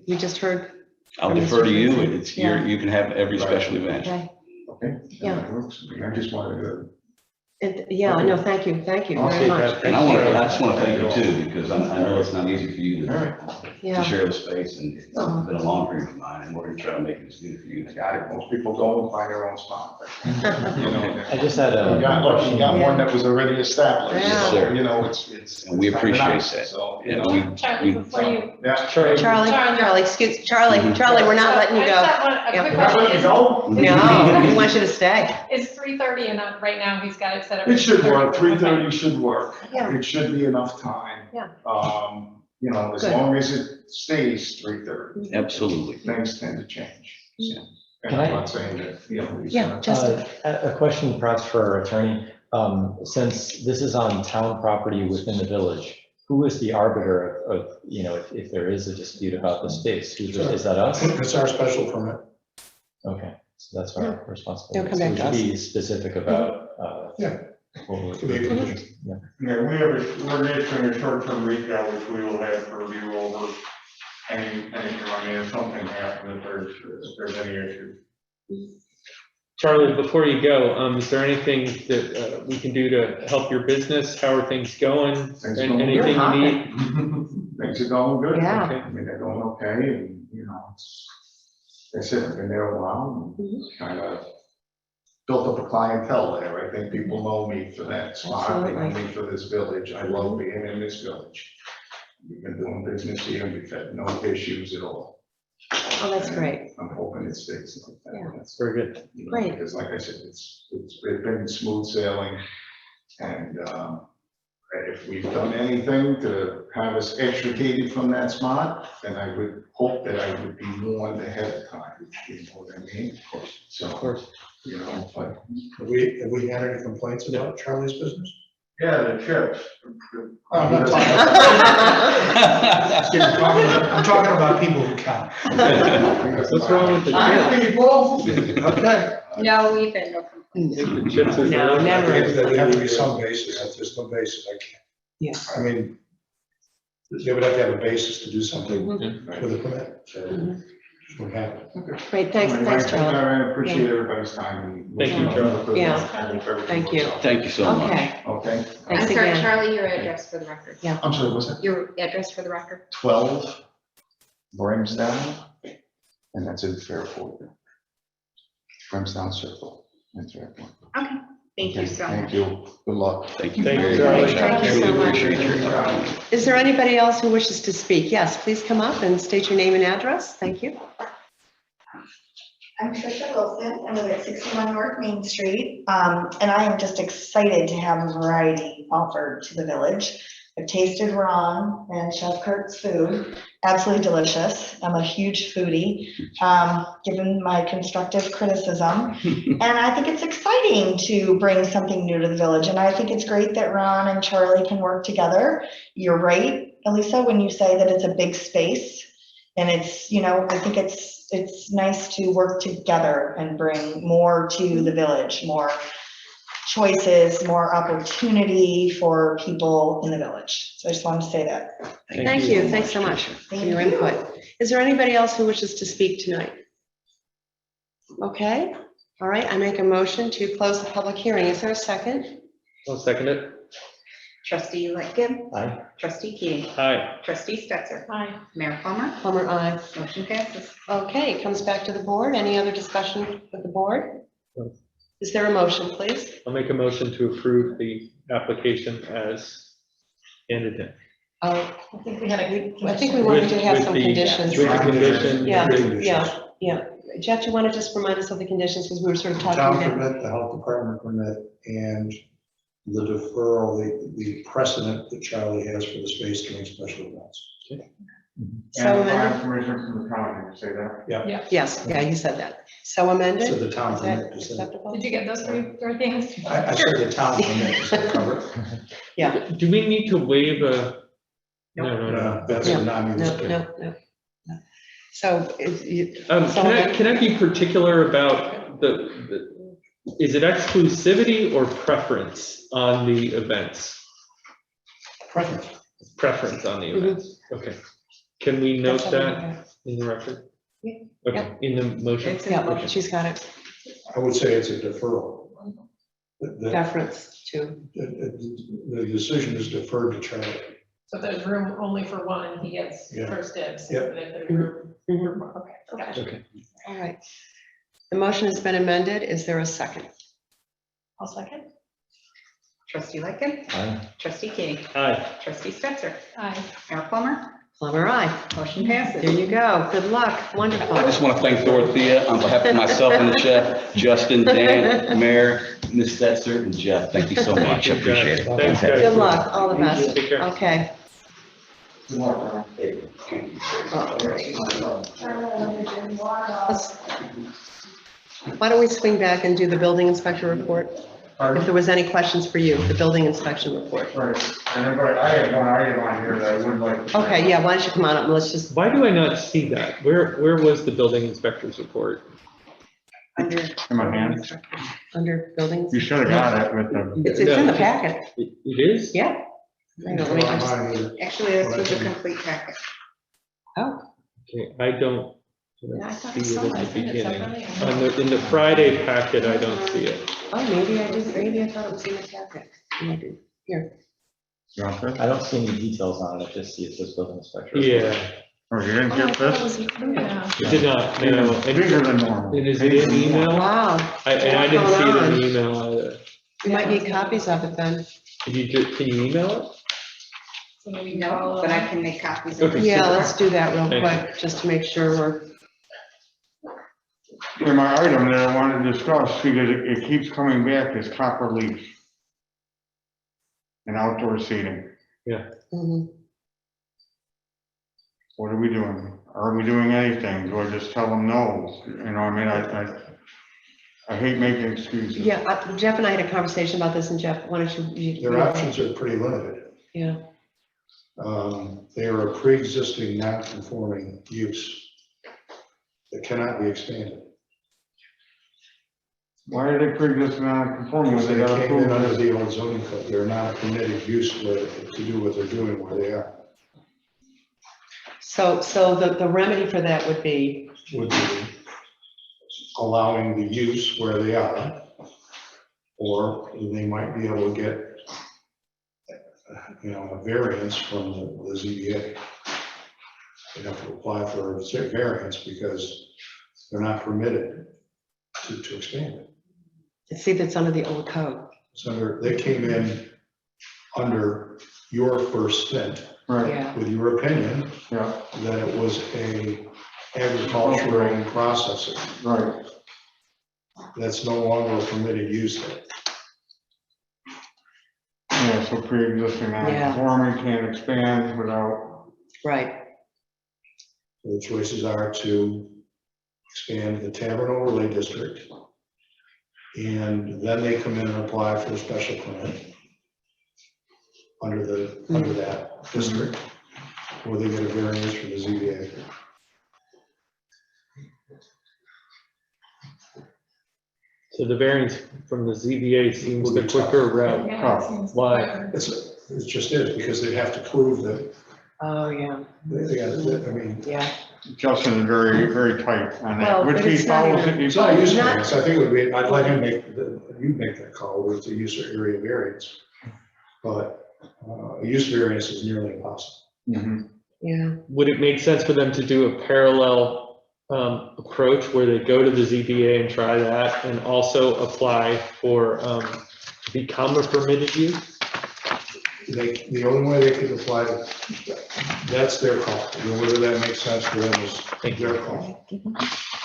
we just heard, I'll From defer to Mr. you. Johnson. It's you can have every Right. special event. okay, Okay. Yeah. That works. I just wanted to. and, yeah, no, thank you I'll very say much. that. And I just want to thank you too, because I know it's not easy for you to Yeah, share the space, and it's been a long dream of mine, and we're gonna try to make this good for you. Got it. Most people go and find their own spot. I just had a. You got lucky, you got one that was already established. Yeah. so, Sir. it's. And we it's kinda appreciate nice, that. So, Yeah, Charlie, we- before you. Yeah. Charlie, Charlie, we're not letting you I go. just have a Yeah. quick Not letting question. you go? No, we want you to stay. Is 3:30 and right now he's got it set up? It should work. 3:30 Okay. should work. Yeah. It should be enough time. Yeah. As Good. long as it stays 3:30, Absolutely. things tend to change. Yeah. And Can I'm I- not saying that, he's Yeah, gonna- just, A question perhaps for our attorney. Since this is on town property within the village, who is the arbiter of, if there is a dispute about the space? Is that us? It's our special permit. Okay, so that's our responsibility. They'll come back to So we us. should be specific about. Yeah. what we're- Could be a condition. Yeah. Yeah, we're issuing a short-term retail, which we will have for review over anything, if something happens, if there's any issue. Charlie, before you go, is there anything that we can do to help your business? How are things going? Things are And going anything good. you need? Things are going good. Yeah. Okay. I mean, they're going okay, and, they said I've been there a while, and kind of built up a clientele there. I think people know me for that spot, they know Absolutely. me for this village. I love being in this village. We've been doing business here, and we've had no issues at all. oh, that's great. I'm hoping it stays like that. Yeah. That's, Very good. Great. Because like I said, it's been smooth sailing, and if we've done anything to have us extricated from that spot, then I would hope that I would be warned ahead of time, you know what I mean? Of course. So, Of course. but, Have we had any complaints about Charlie's business? yeah, the chips. I'm not talking I'm talking about people who count. What's wrong with the chips? Okay. No, we've been, no I think the chips is. No, never. There would have to be some basis. If there's no basis, I can't. Yeah. I mean, they would have to have a basis to do something Mhm. with a permit. So Mhm. just what happened. Great, thanks, Charlie. I appreciate everybody's time. and Thank you, Charlie. Yeah. Everything Thank you. works out. Thank you so much. Okay, Okay, I'm thanks sorry, again. Charlie, your address for the record. Yeah. I'm sorry, what's that? Your address for the record. 12 Brimsdown, and that's in Fairfield. Brimsdown Circle. That's right. Thank you so Thank much. you. Good luck. Thank you Thank you, very much. Charlie. I Thank you so truly much. appreciate your time. Is there anybody else who wishes to speak? Yes, please come up and state your name and address. Thank you. I'm Trisha Wilson. I live at 61 North Main Street, and I am just excited to have a variety offered to the village. I've tasted Ron and Chef Kurt's food, absolutely delicious. I'm a huge foodie, given my constructive criticism. And I think it's exciting to bring something new to the village, and I think it's great that Ron and Charlie can work together. You're right, Elisa, when you say that it's a big space, and it's, I think it's nice to work together and bring more to the village, more choices, more opportunity for people in the village. So I just wanted to say that. Thank you. Thanks so much for your input. Is there anybody else who wishes to speak tonight? Okay, all right, I make a motion to close the public hearing. Is there a second? I'll second it. Trustee Lightgib, Aye. trustee Keating, Hi. trustee Stetser, Hi. Mayor Plummer, Plummer, aye. motion passes. Okay, it comes back to the board. Any other discussion with the board? No. Is there a motion, please? I'll make a motion to approve the application as handed in. I I think we had a. think we wanted to have With some the- conditions. With the condition. Yeah. Jeff, do you want to just remind us of the conditions, because we were sort of talking Town about. permit, the health department permit, and the deferral, the precedent that Charlie has for the space during special events. So amended? Permission from the county, say that? Yes, yeah, you said that. So So amended? the town Is that permit, does that- acceptable? Did you get those three things? I said the town permit, does that cover it? Yeah. Do we need to waive a? No. No, that's No, a non-municipal. No. So, Can I be particular about is it exclusivity or preference on the events? Preference. Preference on the Mhm. events, okay. Can we note That's that in the record? Yeah. Okay, in the motion? It's in the yeah, motion. she's got it. I would say it's a deferral. The Deference to, the decision is deferred to Charlie. So if there's room only for one, he gets Yeah. first dibs. Yeah. And if there's room for more, okay, gotcha. Okay. all right. The motion has been amended. Is there a second? I'll second. Trustee Lightgib, Aye. trustee Keating, Aye. trustee Stetser, Aye. Mayor Plummer, Plummer, aye. motion There passes. you go. Good luck. Wonderful. I just want to thank Dorothea on behalf of myself and the chef, Justin, Dan, Mayor, Ms. Stetser, and Jeff. Thank you so much. I appreciate it. Thanks, guys. Good luck. All the best. Take care. Okay. Good luck, Ron. Let's- Why don't we swing back and do the building inspector report? If there was any questions for you, the building inspection report. Right, and then, but I have one item on here that I would like. to- Okay, yeah, why don't you come on up and let's just, Why do I not see that? Where was the building inspector's report? under, In my hand. under buildings. You should have got it with the. It's in the packet. It is? Yeah. Hang on, let me just- Actually, this was a complete packet. Oh, Okay, I don't Yeah, I thought I see saw it that. at the beginning. Separately. In the Friday packet, I don't see it. oh, maybe I did, maybe I thought it was in the packet. Maybe I did. Here. You want this? I don't see any details on it, I just see it says building inspector. Yeah, Oh, you didn't Oh, I get thought it this? was included. Yeah. it did not, no. Bigger than normal. And is it in email? Wow, And I didn't see it in What's the email either. you might need copies of it then. Can you email it? So maybe No, call, but I can make copies of Okay. it. Yeah, let's do that real Thank you. quick, just to make sure we're, Yeah, my item that I wanted to discuss, because it keeps coming back, is copper leaf and outdoor seating. mhm. What are we doing? Are we doing anything? Do I just tell them no? You know, I mean, I hate making excuses. Yeah, Jeff and I had a conversation about this, and Jeff, why don't you? Their options are pretty limited. Yeah, They are a pre-existing non-conforming use that cannot be expanded. Why are they pre-existing non-conforming? Because They they got came in under approved. the old zoning code, they're not a permitted use to do what they're doing where they are. so the remedy for that would be, Would be allowing the use where they are, or they might be able to get, a variance from the ZBA. They have to apply for a variance because they're not permitted to expand it. see, that's under the old code. they came in under your first stint Right, Yeah, with your opinion yeah, that it was a agricultural processing. right. That's no longer a permitted use there. Yeah, so pre-existing non-conforming can't expand without, right. The choices are to expand the tavern overlay district. And then they come in and apply for a special permit under that district, or they get a variance from the ZBA. So the variance from the ZBA seems the quicker route. Yeah, it seems Why? quicker. It just is, because they'd have to prove that, Oh, yeah, I mean, yeah. Justin is very, very tight on Well, that, which but he it's not follows even- it. it's not a use Not- variance, I think it would be, I'd let him you make that call, where it's a use or area variance. But a use variance is nearly impossible. Mhm. Yeah, Would it make sense for them to do a parallel approach where they go to the ZBA and try that and also apply for to become a permitted use? The only way they could apply, that's their call, whether that makes sense for them is their call.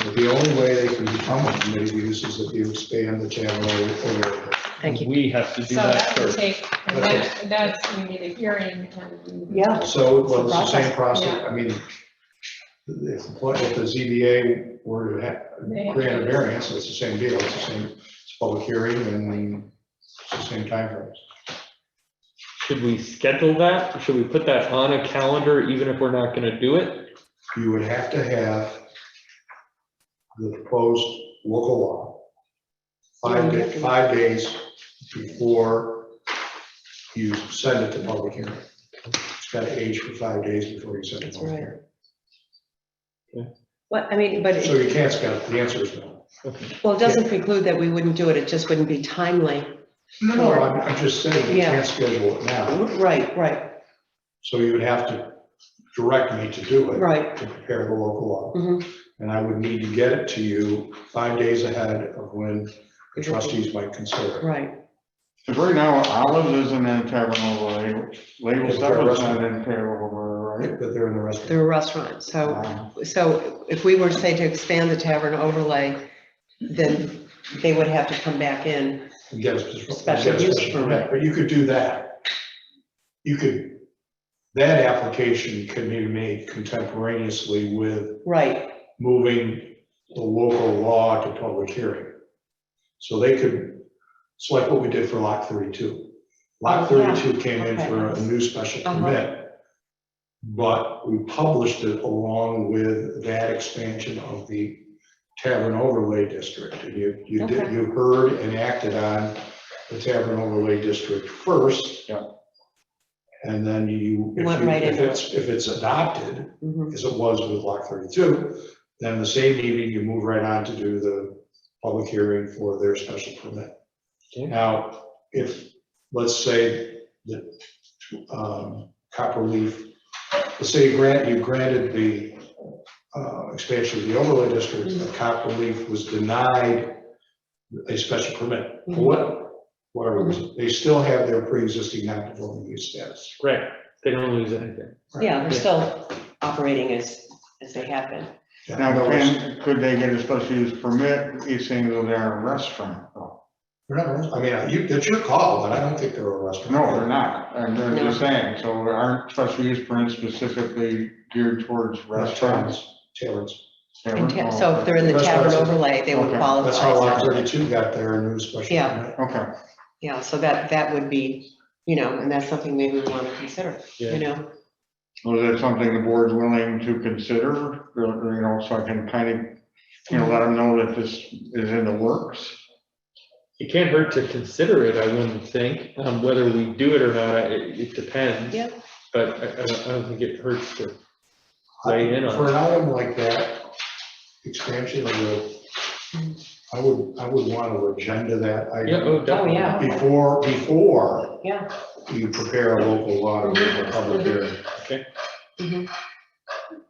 But the only way they can become a permitted use is if you expand the channel over. thank you. We have to do So that that would first. take, and that's, we need a hearing and. Yeah. So, well, it's the same Process, process, yeah. I mean, if the ZBA were to grant a variance, it's the same deal, it's the same, it's public hearing and it's the same timeframes. Should we schedule that? Should we put that on a calendar even if we're not gonna do it? You would have to have the proposed local law 5 days before you send it to public hearing. It's got to age for 5 days before you send it to That's public right. hearing. What, I mean, but, So you can't schedule, the answer is no. well, it doesn't preclude that we wouldn't do it, it just wouldn't be timely. No, I'm just saying, you Yeah. can't schedule it now. Right. So you would have to direct me to do it. Right. To prepare the local law. Mhm. And I would need to get it to you 5 days ahead of when the trustees might consider it. Right, Because right now, Olives isn't in tavern overlay, Label It's a Seven's not restaurant. in tavern overlay, right? But they're in the restaurant. they're a restaurant, so if we were to say to expand the tavern overlay, then they would have to come back in. And get a Special use permit. But you could do that. That application can be made contemporaneously with Right, moving the local law to public hearing. So they could, it's like what we did for Lot 32. Lot Oh, yeah. 32 came in for a new special permit, but we published it along with that expansion of the tavern overlay district. And you heard and acted on the tavern overlay district first. Yeah. And then Went right into if it's adopted, mhm, as it was with Block 32, then the same evening you move right on to do the public hearing for their special permit. Okay. Now, if, let's say that Copperleaf, let's say you granted the expansion of the overlay district, but Copperleaf was denied a special permit, for whatever reason, they still have their pre-existing non-conforming use status. Right, they don't lose anything. yeah, they're still operating as they have been. Now, could they get a special use permit, you saying that they're a restaurant? though? They're not, I mean, it's your call, but I don't think they're a restaurant. No, they're not, and they're just saying, so aren't special use permits specifically geared towards restaurants? Taverns. And so if they're in the tavern overlay, they would Okay, qualify. That's how Lot as that. 32 got their new special Yeah. permit. Okay, Yeah, so that would be, and that's something maybe we want to consider, Yeah. was that something the board's willing to consider, so I can kind of, let them know that this is in the works? It can't hurt to consider it, I wouldn't think. Whether we do it or not, it depends. Yeah. But I don't think it hurts to weigh in For on an it. item like that, expansion of the, I would want to agenda that Yeah, item oh, definitely. yeah. before Yeah. you prepare a local law to move a public hearing. Okay. Mhm.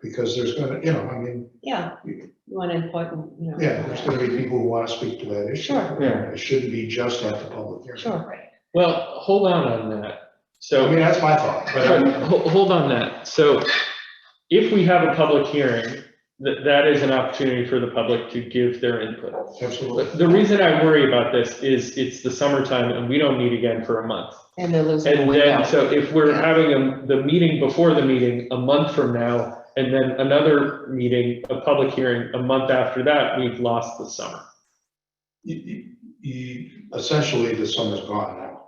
because there's gonna, you know, I mean, Yeah, you want input and, you know. yeah, there's gonna be people who wanna speak to that issue. Sure. Yeah. It shouldn't be just at the public hearing. Sure. Well, hold on that. I So. mean, that's my thought, but Hold on that. So if we have a public hearing, that is an opportunity for the public to give their input. absolutely. But the reason I worry about this is it's the summertime and we don't meet again for a month. And they're losing a And window. then, so if we're Yeah. having the meeting before the meeting a month from now, and then another meeting, a public hearing a month after that, we've lost the summer. Essentially, the summer's gone now.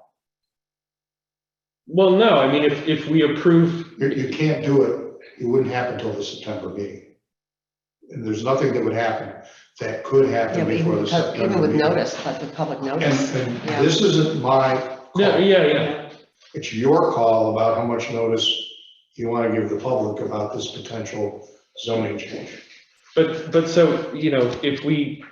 Well, no, I mean, if we approve, You can't do it, it wouldn't happen until the September meeting. And there's nothing that would happen that could Yeah, happen but before the September even with meeting. notice, like the public notice. And Yeah. this isn't my no, call. yeah. It's your call about how much notice you want to give the public about this potential zoning change. But so, you know, if we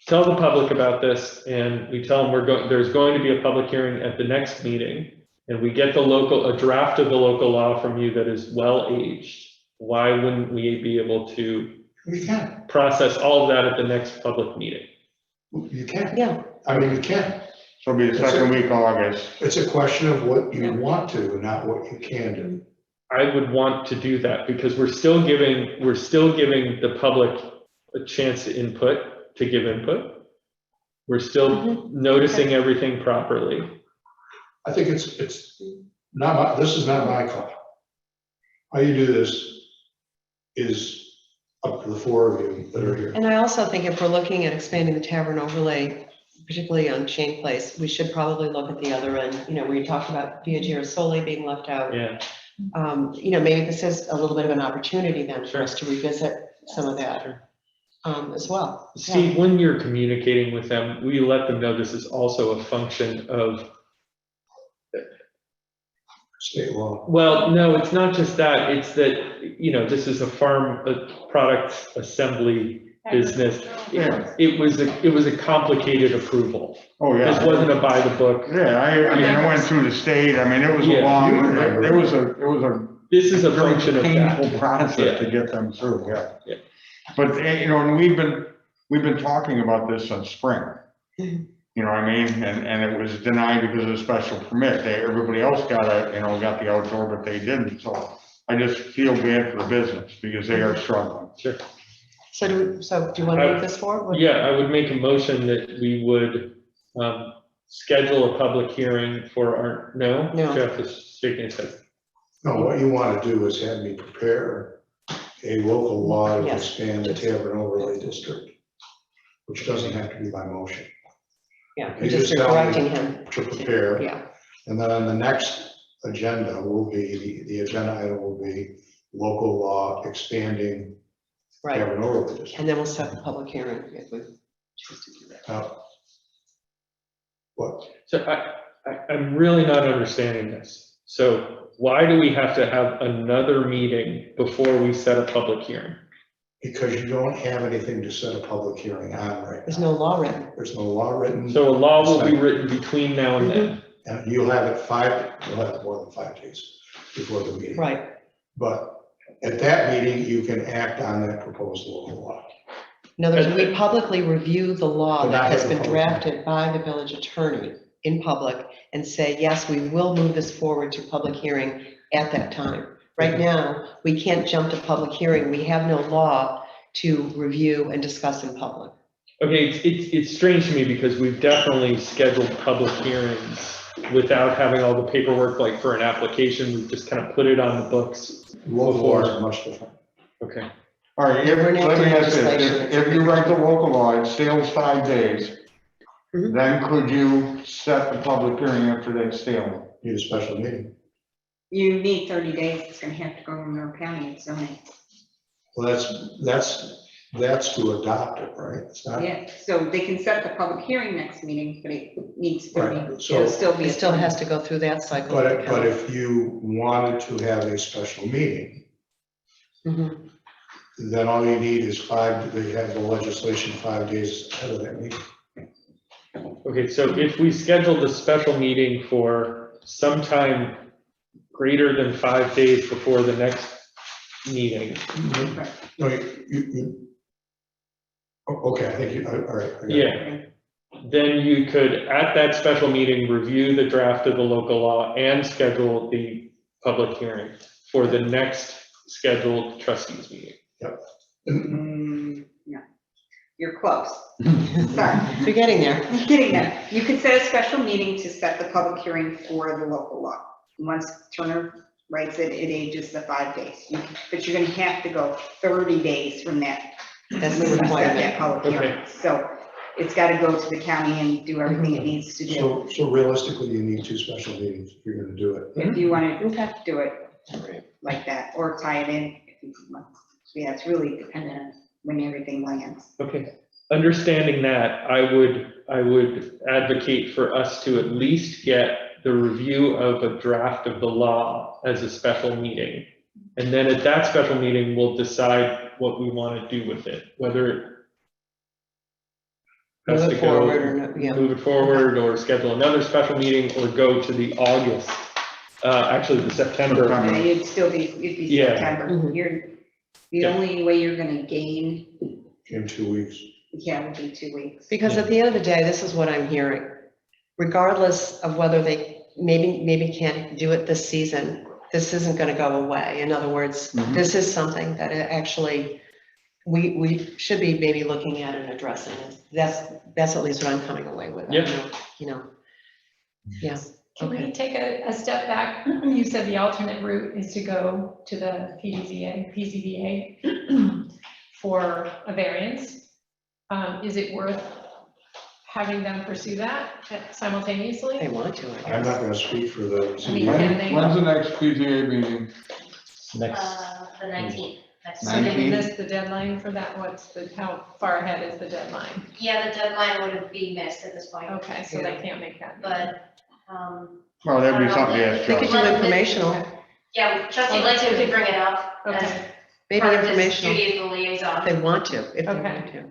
tell the public about this and we tell them there's going to be a public hearing at the next meeting, and we get a draft of the local law from you that is well-aged, why wouldn't we be able to You can, process all of that at the next public meeting? you can. Yeah, I mean, you can. So it'll be the second week of August. It's a question of what you want to, not what you can do. I would want to do that because we're still giving the public a chance to give input. We're still noticing everything properly. I think it's not, this is not my call. How you do this is up to the four of you that are here. and I also think if we're looking at expanding the tavern overlay, particularly on Shane Place, we should probably look at the other end. You know, we talked about Via Girasoli being left out. Yeah. You know, maybe this is a little bit of an opportunity then for Sure. us to revisit some of that as well. See, when you're communicating with them, we let them know this is also a function of, State law. well, no, it's not just that, it's that, you know, this is a product assembly business. Yeah. It was a complicated approval. Oh, This yeah. wasn't a by the book. Yeah, I mean, I went through the state, I mean, it was a Yeah. long, You remember. it was a This is a very function of that. painful process Yeah. to get them through, yeah. Yeah. But, you know, and we've been talking about this since spring. You know what I mean? And it was denied because of the special permit. Everybody else got the outdoor, but they didn't. So I just feel bad for the business because they are struggling. Sure. So do you want to move this forward? Yeah, I would make a motion that we would schedule a public hearing for our, no? No. Jeff is shaking his head. No, what you want to do is have me prepare a local law to Yes. expand the tavern overlay district, which doesn't have to be by motion, Yeah, You just just tell me. directing him. to prepare. Yeah, And then on the next agenda will be, the agenda item will be local law expanding right. tavern overlay district. And then we'll set the public hearing if we choose to do that. What? So I'm really not understanding this. So why do we have to have another meeting before we set a public hearing? Because you don't have anything to set a public hearing on right There's now. no law written. There's no law written. So a law will be written between now and then. And you'll have it more than 5 days before the meeting. Right. But at that meeting, you can act on that proposed local law. In other words, we publicly review the law But that not has have the been public hearing. drafted by the village attorney in public and say, yes, we will move this forward to public hearing at that time. Right now, we can't jump to public hearing. We have no law to review and discuss in public. Okay, it's strange to me because we've definitely scheduled public hearings without having all the paperwork, like for an application, we just kind of put it on the books. Local laws are much different. Okay. All right, We're let enacting me ask this, legislation. if you write the local law, it stays 5 days, Mhm. then could you set the public hearing after that stalemate? Need a special meeting. You need 30 days, it's gonna have to go in Monroe County, it's zoning. Well, that's to adopt it, right? It's not. Yeah, so they can set the public hearing next meeting, but it needs 30, Right, so- it'll still be. It a still has to go through that cycle. But if you wanted to have a special meeting, Mhm. then all you need is they have the legislation 5 days ahead of that meeting. Okay, so if we scheduled a special meeting for sometime greater than 5 days before the next meeting. No, okay, I think all right. I got it. Yeah. Then you could, at that special meeting, review the draft of the local law and schedule the public hearing for the next scheduled trustees meeting. No, you're close. Sorry. So you're getting there. I'm getting there. You could set a special meeting to set the public hearing for the local law. Once Turner writes it, it ages the 5 days. But you're gonna have to go 30 days from that. That's the when you set requirement. that public hearing. So it's gotta go to the county and do everything it needs to do. So realistically, you need 2 special meetings if you're gonna do it. If you wanna Okay. do it like that, or tie it in. if you want. Yeah, it's really dependent on when everything lands. Okay, understanding that, I would advocate for us to at least get the review of a draft of the law as a special meeting. And then at that special meeting, we'll decide what we want to do with it, whether it has Move to it go, forward or not, yeah. move it forward, or schedule another special meeting, or go to the August, actually the September. Yeah, it'd still be, it'd be Yeah. September. Mhm. The Yeah. only way you're gonna gain, In 2 weeks. yeah, would be 2 weeks. Because at the end of the day, this is what I'm hearing. Regardless of whether they maybe can't do it this season, this isn't gonna go away. In other words, this is something that it actually, we should be maybe looking at and addressing. That's at least what I'm coming away with. I don't know, you know. Yeah, Can we okay. take a step back? You said the alternate route is to go to the PZBA for a variance. Is it worth having them pursue that simultaneously? They want to, I I'm guess. not gonna speak for the. I mean, can they- When's the next PTA meeting? Next, The 19th. Next So they 19th? missed the deadline for that? How far ahead is the deadline? Yeah, the deadline would be missed at this point, Okay, so they can't make that. but, Well, that'd be something to ask We could Joe. do informational, yeah, trustee Lightfoot could bring it up as Okay, maybe part of his informational, duty as the if liaison. they want to, if they Okay. want to.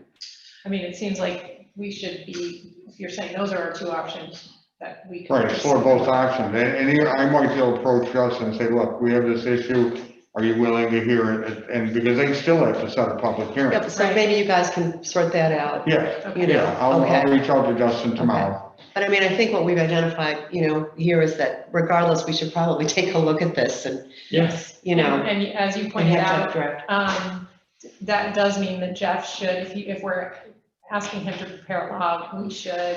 I mean, it seems like we should be, if you're saying those are our two options, that we could. Right, explore both options, and I might still approach Justin and say, look, we have this issue, are you willing to hear it? And because they still have to set a public hearing. Yep, so maybe you guys can sort that out, Yeah, you know, yeah, I'll okay. reach out to Justin tomorrow. But I mean, I think what we've identified, you know, here is that regardless, we should probably take a look at this and, Yes. you know. And as you and pointed have out, that draft. that does mean that Jeff should, if we're asking him to prepare a law, we should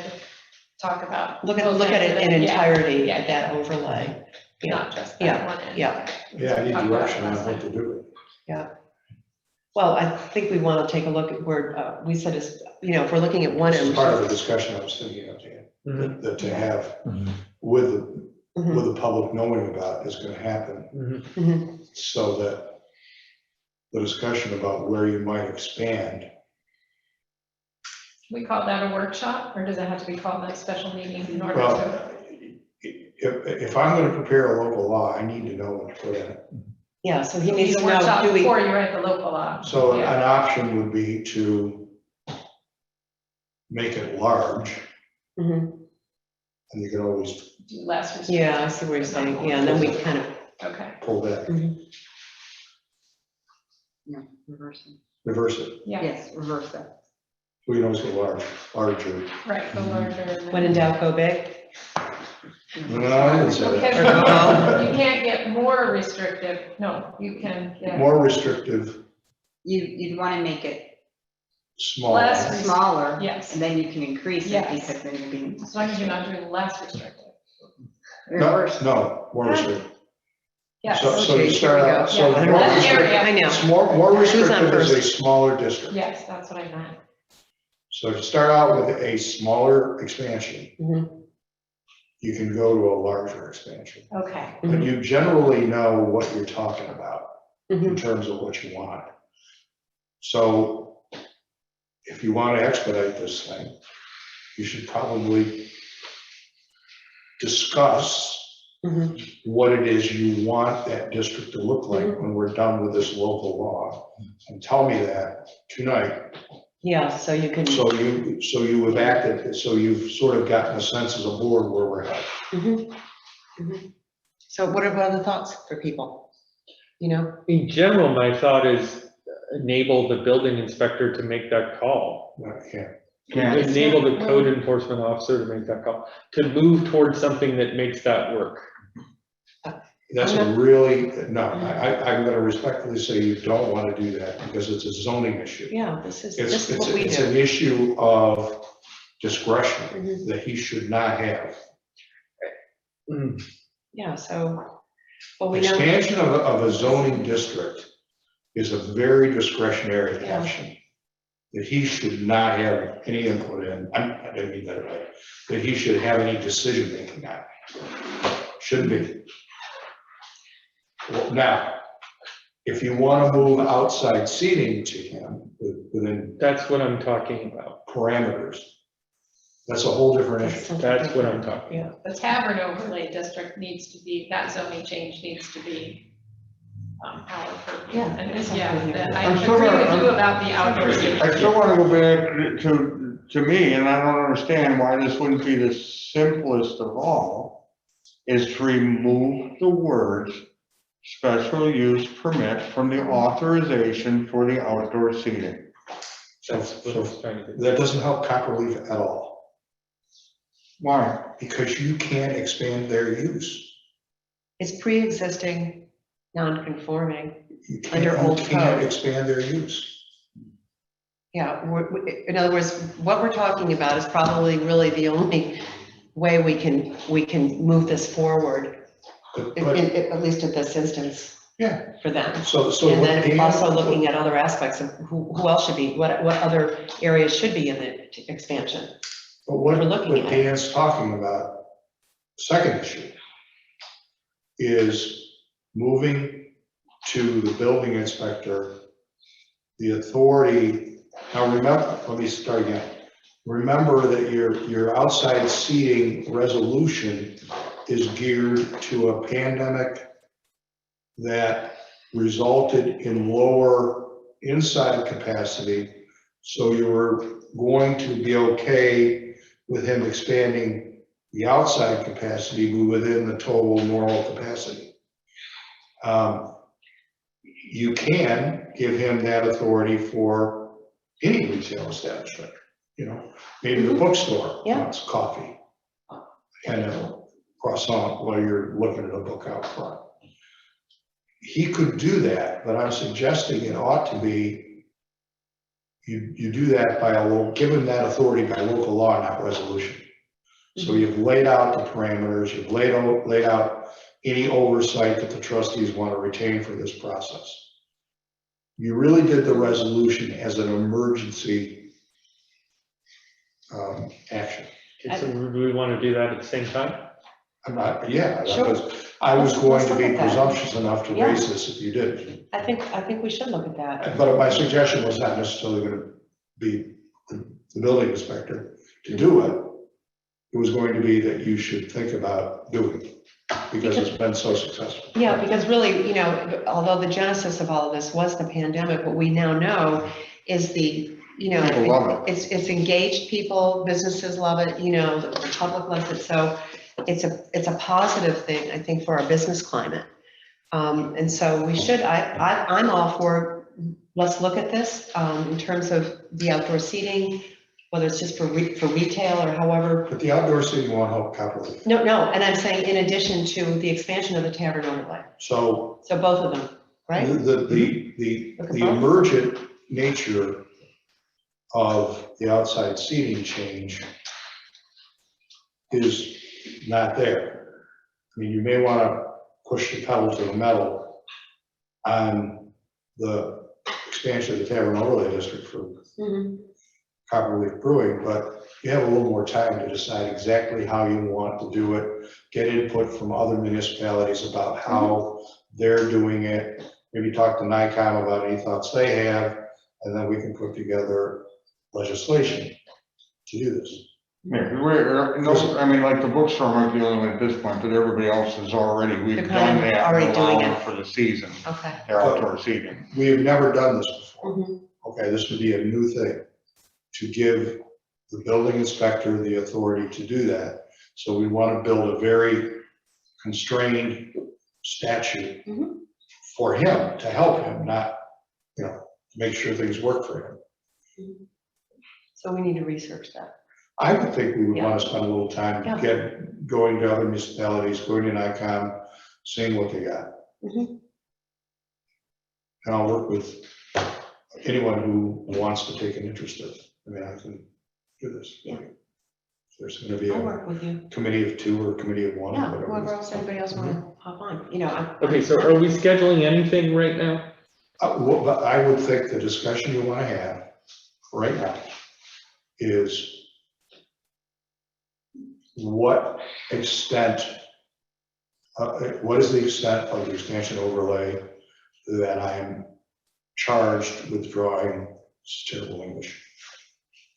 talk about. Look at it in Yeah, entirety, yeah. at that overlay. Yeah, Not just Yeah, that one end. yeah. Yeah, I need direction on what to do. Well, I think we want to take a look at where, we said is, you know, if we're looking at one This is end. part of the discussion I was thinking of, Dan, Mhm, that to have Mhm. with Mhm, the public knowing about is gonna happen, mhm. mhm. so that the discussion about where you might expand. We call that a workshop, or does it have to be called a special meeting in order to? Well, if I'm gonna prepare a local law, I need to know what to put in it. Yeah, so he Need needs a to know, workshop do we, before you write the local law. So an Yeah. option would be to make it large, Mhm. and you can always Do less restrictive. Yeah, I see what you're saying, yeah, and then we kind of, Okay, pull that, No, reverse it. reverse it. yeah, Yes, reverse it. We can always go larger. right, the larger. and then- when in doubt, go big. No, I didn't say Okay, that. so you can't get more restrictive, no, you can get More restrictive, You'd wanna make it smaller. Less. smaller, yes, and then you can increase it, Yes. because then you're being as long as you're not doing less restrictive. No, reversed. no, more restrictive. Yes, So you Okay, start here we out, go. so Yeah. the more Less restrictive, area. I know, more Who's on restrictive is a first? smaller district. yes, that's what I meant. So if you start out with a smaller expansion, Mhm. you can go to a larger expansion. Okay, But you generally know what you're talking about in Mhm. terms of what you want. So if you want to expedite this thing, you should probably discuss Mhm. what it is you want that district to look like when we're done with this local law. And tell me that tonight. Yeah, so you can. So you have acted, so you've sort of gotten a sense as a board where we're at. Mhm. Mhm. So what are the thoughts for people? you know? In general, my thought is enable the building inspector to make that call. No, you can't. Yeah. Enable the code enforcement officer to make that call, to move towards something that makes that work. That's a really, no, I'm gonna respectfully say you don't wanna do that because it's a zoning issue. Yeah, this is It's what we it's do. an issue of discretion Mhm. that he should not have. Yeah, so, well, we know. Expansion of a zoning district is a very discretionary Yeah. action that he should not have any input in. I didn't mean that right, that he should have any decision-making on. Shouldn't be. Well, now, if you want to move outside seating to him within That's what I'm talking about. parameters, that's a whole different That's issue. something That's what different. I'm talking Yeah. The tavern overlay district needs to be, that zoning change needs to be our purview. Yeah, And it's yeah, something that- different. I I'm still agree gonna- with you about the outdoor I seating. still want to go back to me, and I don't understand why this wouldn't be the simplest of all, is to remove the words special use permit from the authorization for the outdoor seating. That's what I was trying to do. That doesn't help Copperleaf at all, Why? because you can't expand their use. It's pre-existing, non-conforming. You Under can't, you old can't code. expand their use. Yeah, in other words, what we're talking about is probably really the only way we can move this forward, But, at least at this instance, yeah, for them. so And what then Dan- also looking at other aspects of who else should be, what other areas should be in the expansion. But what, we're looking what at. Dan's talking about, second issue, is moving to the building inspector the authority. Now remember, let me start again. Remember that your outside seating resolution is geared to a pandemic that resulted in lower inside capacity. So you were going to be okay with him expanding the outside capacity within the total normal capacity. You can give him that authority for any retail establishment, you know, maybe the bookstore Yeah. wants coffee and a croissant while you're looking at a book out front. He could do that, but I'm suggesting it ought to be, you do that by given that authority by local law, not resolution. So you've laid out the parameters, you've laid out any oversight that the trustees want to retain for this process. You really did the resolution as an emergency action. So do we want to do that at the same time? I'm not, yeah, Sure. I was Let's going to look be at that. presumptuous enough to Yeah. raise this if you did. I think we should look at that. But my suggestion was not necessarily going to be the building inspector to do it. It was going to be that you should think about doing it because it's been so successful. Yeah, because really, although the genesis of all of this was the pandemic, what we now know is People love it's engaged people, businesses love it, the public loves it. So it's a positive thing, I think, for our business climate. And so we should, I'm all for, let's look at this in terms of the outdoor seating, whether it's just for retail or however. But the outdoor seating won't help Copperleaf. No, and I'm saying in addition to the expansion of the tavern overlay. So So both of them, right? the Look at both. emergent nature of the outside seating change is not there. I mean, you may want to push the pedal to the metal on the expansion of the tavern overlay district for Mhm. Copperleaf Brewing, but you have a little more time to decide exactly how you want to do it, get input from other municipalities about how they're doing it, maybe talk to NICOM about any thoughts they have, and then we can put together legislation to do this. Yeah, 'cause no, I mean, like the bookstore might be the only one at this point, but everybody else is already, we've They're done kind of that. already and doing allowed it. For the season, Okay. their outdoor seating. We have never done this before. Mhm. Okay, this would be a new thing, to give the building inspector the authority to do that. So we want to build a very constrained statute Mhm. for him, to help him, not, make sure things work for him. So we need to research that. I would think we would want to spend a little time Yeah. going to other municipalities, going to NICOM, seeing what they got. Mhm. And I'll work with anyone who wants to take an interest in it. I mean, I can do this. Yeah. If there's gonna be I'll a work with you. committee of two or a committee of one, Yeah, whatever. whoever else, anybody else want to hop on, I'm. Okay, so are we scheduling anything right now? But I would think the discussion you want to have right now is what extent, what is the extent of the expansion overlay that I am charged with drawing, it's terrible English,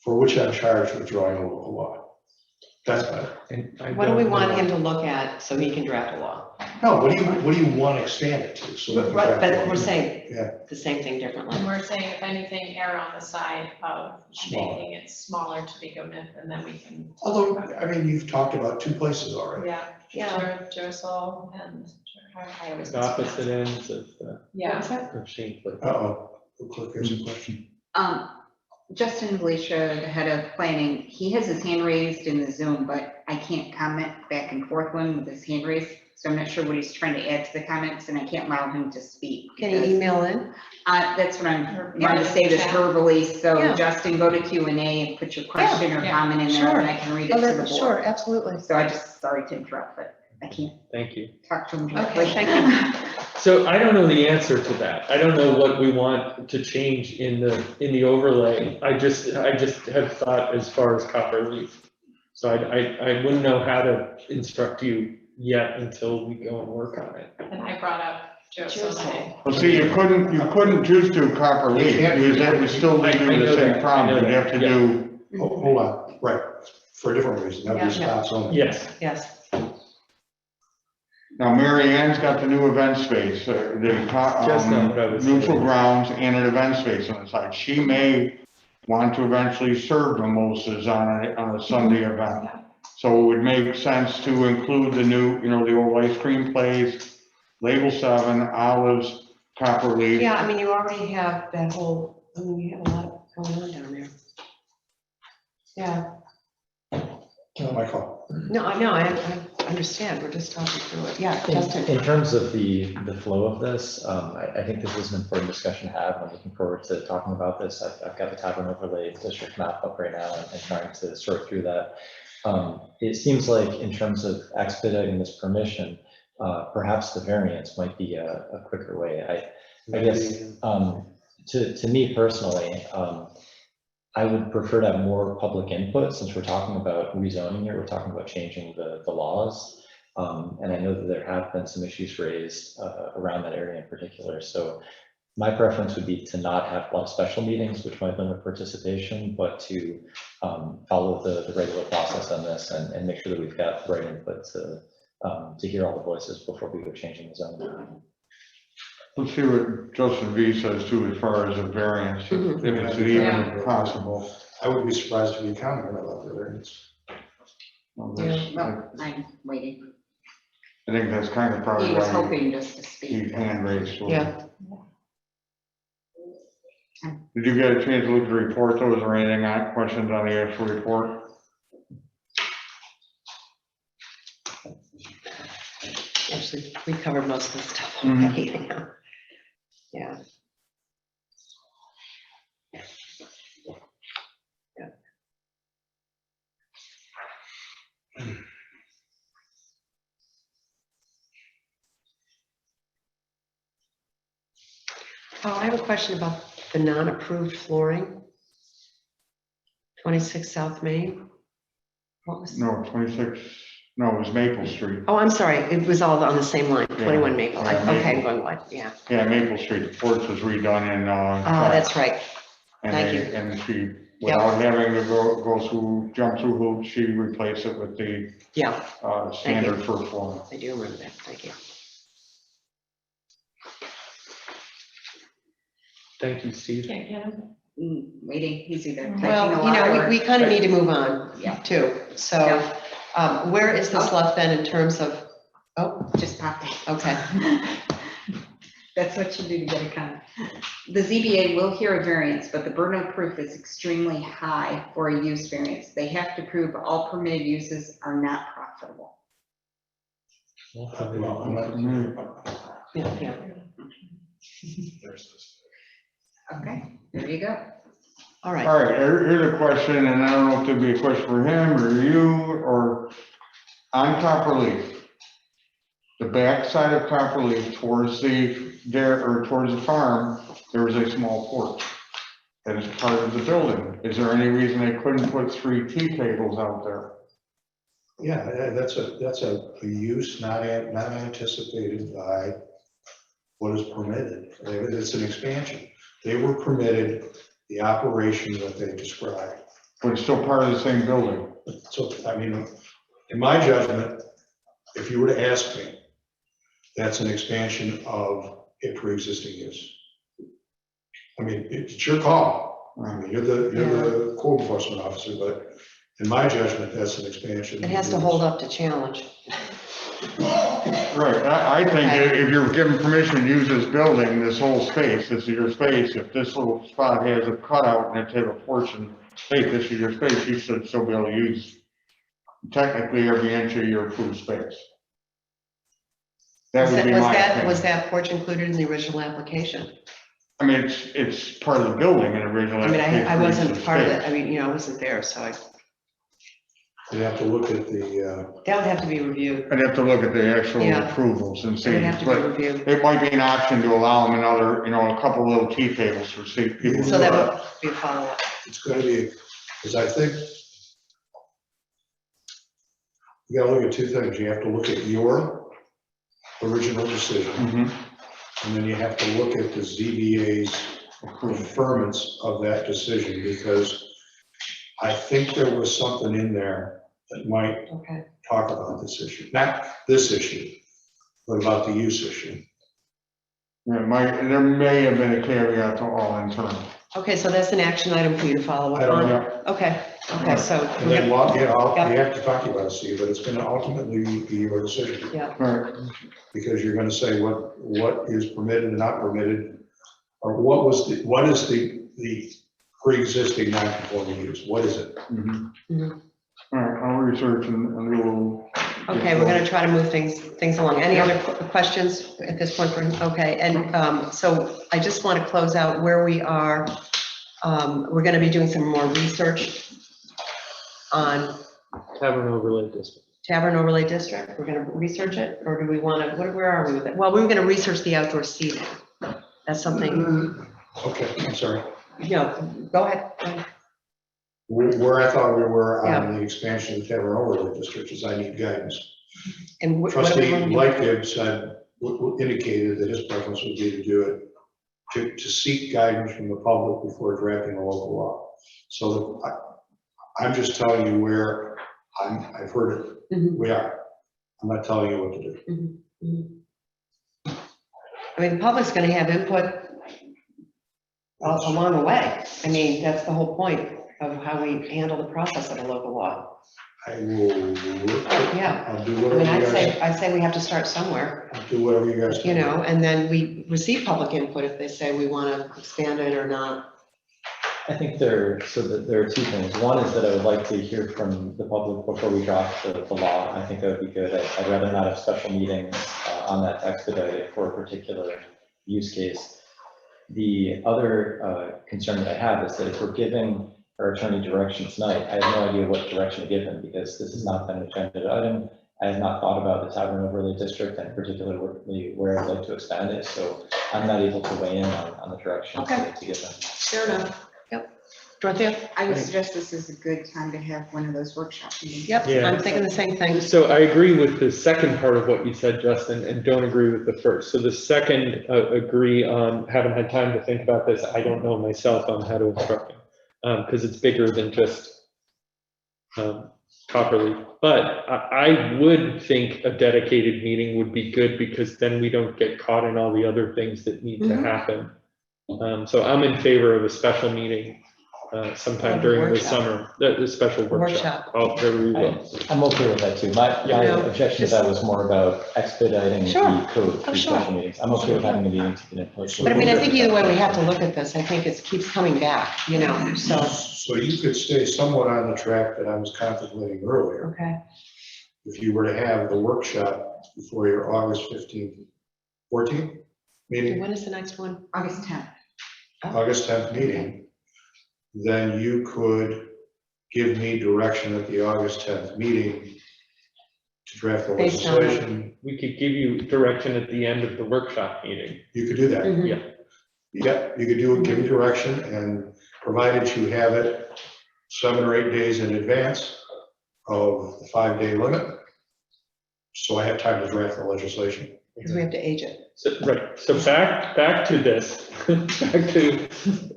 for which I'm charged with drawing a local law. That's better. And I What do we don't want know. him to look at so he can draft a law? No, what do you want to expand it to? So that we Right, draft a but law? we're saying Yeah. the same thing differently. And we're saying, if anything, err on the side of Smaller. making it smaller to begin with, and then we can. Although, I mean, you've talked about two places already. Yeah, Yeah. Jersey and, I always. The opposite ends of Yeah. Shameful. Uh-oh, the clerk has a question. Justin Gleisha, the head of planning, he has his hand raised in the Zoom, but I can't comment back and forth with him with his hand raised. So I'm not sure what he's trying to add to the comments, and I can't allow him to speak. Can you email in? That's what I'm Yeah, trying to say this chat. verbally, so Yeah. Justin, go to Q&A and put your question or Yeah. comment in there, Sure. and I can read it to the board. Sure, absolutely. So I just, sorry to interrupt, but I can't Thank you. talk to him Okay, directly. thank you. So I don't know the answer to that. I don't know what we want to change in the overlay. I just have thought as far as copper leaf. So I wouldn't know how to instruct you yet until we go and work on it. And I brought up Jersey. Well, see, you couldn't choose to copper leaf, because that would still leave you the same problem, you'd have to do. Oh, hold on, right, for a different reason, that was Yeah. spots only. Yes, Yes. Now, Mary Ann's got the new event space, Just not what I was neutral saying. grounds and an event space on the side. She may want to eventually serve mimosas on a Sunday event. So it would make sense to include the new, the old ice cream place, Label 7, Olives, Copper Leaf. Yeah, I mean, you already have that whole, you have a lot going on down there. Yeah, Not my call. no, I understand, we're just talking through it. Yeah, Justin. In terms of the flow of this, I think this is an important discussion to have. I'm looking forward to talking about this. I've got the Tavern Overlay District map up right now and trying to sort through that. It seems like in terms of expediting this permission, perhaps the variance might be a quicker way. I guess, to me personally, I would prefer to have more public input since we're talking about rezoning here. We're talking about changing the laws. And I know that there have been some issues raised around that area in particular. So my preference would be to not have a lot of special meetings, which might limit participation, but to follow the regular process on this and make sure that we've got the right input to hear all the voices before we go changing the zone. Let's see what Justin V says too, as far as a variance, if it's even possible. I would be surprised if you counted about the variance. Well, that's- Well, I'm waiting. I think that's kind of probably He was why hoping just to he speak. hand raised. Yeah. Did you get a chance to look at the report, though? Is there anything on, questions on the actual report? Actually, we covered most of the stuff Mhm. already. Yeah. Oh, I have a question about the non-approved flooring. 26 South Main. What was? No, 26, no, it was Maple Street. Oh, I'm sorry, it was all on the same line, 21 Maple. Yeah, Okay, I'm Maple. going what, yeah. Yeah, Maple Street, the porch was redone in, Oh, that's right. and thank they- you. And she, without having to go through, jump through hoops, she replaced it with the, Yeah, standard for flooring. I do remember that, thank you. thank you, Steve. Can't get him. Waiting, he's either typing Well, a lot or. we kind of need to move on Yeah. too. So where is this left then in terms of, oh, Just popped in. okay. That's what you do to get a comment. The ZBA will hear a variance, but the burden of proof is extremely high for a use variance. They have to prove all permitted uses are not profitable. Well, I'm not- Yeah, yeah. there's this. Okay, there you go. All right. All right, here's a question, and I don't know if there'd be a question for him or you, or on Copper Leaf. The back side of Copper Leaf towards towards the farm, there was a small porch that is part of the building. Is there any reason they couldn't put 3 tea tables out there? Yeah, that's a use not anticipated by what is permitted. It's an expansion. They were permitted the operation that they described. But it's still part of the same building. So, I mean, in my judgment, if you were to ask me, that's an expansion of a pre-existing use. I mean, it's your call. I mean, you're the code enforcement officer, but in my judgment, that's an expansion. It has to hold up to challenge. Right, I think if you're given permission to use this building, this whole space, this is your space, if this little spot has a cutout and it's a portion, hey, this is your space, you should still be able to use technically every inch of your approved space. That would be my opinion. Was that porch included in the original application? I mean, it's part of the building in original. I mean, I wasn't application part of it. space. I mean, you know, I wasn't there, so You have to look at the, that would have to be reviewed. I'd have to look at the actual Yeah. approvals and It see, would have to be but reviewed. it might be an option to allow them another, a couple little tea tables for people. So that would be a follow-up. it's going to be, because I think you gotta look at 2 things. You have to look at your original decision, Mhm. and then you have to look at the ZBA's affirmance of that decision, because I think there was something in there that might Okay. talk about this issue, not this issue, but about the use issue. Yeah, there may have been a caveat to all internal. Okay, so that's an action item for you to follow I up don't on? know. Okay, so, And then, well, yeah, Yeah. we have to talk about it, Steve, but it's gonna ultimately be your decision, yeah, Right, because you're gonna say what is permitted and not permitted, or what is the pre-existing non-conforming use, what is it? mhm. Mhm. All right, I'll research and do a little. okay, we're gonna try to move things along. Any other questions at this point? Okay, and so I just want to close out where we are. We're gonna be doing some more research on Tavern overlay district. Tavern Overlay District. We're gonna research it, or do we want to, where are we with it? Well, we were gonna research the outdoor seating. That's something, Okay, I'm sorry. go ahead. Where I thought we were on the expansion of the Tavern Overlay District is I need guidance. And what do Trustee we want to do? Lightgib said, indicated that his preference would be to do it, to seek guidance from the public before drafting a local law. So I'm just telling you where I've heard it, Mhm. we are. I'm not telling you what to do. I mean, the public's gonna have input along the way. I mean, that's the whole point of how we handle the process of a local law. I will, Yeah, I'll do I whatever mean, you guys, I'd say we have to start somewhere, I'll do whatever you guys. you know, and then we receive public input if they say we wanna expand it or not. I think there are 2 things. One is that I would like to hear from the public before we draft the law. I think that would be good. I'd rather not have special meetings on that expedited for a particular use case. The other concern that I have is that if we're giving our attorney direction tonight, I have no idea what direction to give him, because this has not been an agenda item. I have not thought about the Tavern Overlay District and particularly where I'd like to expand it, so I'm not able to weigh in on the direction Okay. to give him. Fair enough. Yep. Dorothea? I would suggest this is a good time to have one of those workshop meetings. Yep, Yeah. I'm thinking the same thing. So I agree with the second part of what you said, Justin, and don't agree with the first. So the second, agree on, haven't had time to think about this. I don't know myself on how to instruct him, because it's bigger than just Copperleaf. But I would think a dedicated meeting would be good, because then we don't get caught in all the other things that need to Mhm. happen. So I'm in favor of a special meeting sometime during the Workshop. summer, the special workshop. Workshop. Oh, there we go. I'm okay with that too. My Yeah. objection to that was more about expediting Sure. the code Oh, through sure. special meetings. I'm okay with having a meeting to get input. But I mean, I think either way, we have to look at this. I think it keeps coming back, you know, so, So you could stay somewhat on the track that I was contemplating earlier. okay. If you were to have the workshop before your August 15th, 14th meeting, When is the next one? August 10th. August 10th meeting, then you could give me direction at the August 10th meeting to draft the Based on- legislation. We could give you direction at the end of the workshop meeting. You could do that. Mhm. Yeah. Yep, you could do, give me direction, and provided you have it 7 or 8 days in advance of the 5-day limit, so I have time to draft the legislation. Because we have to age it. So, right, so back to this,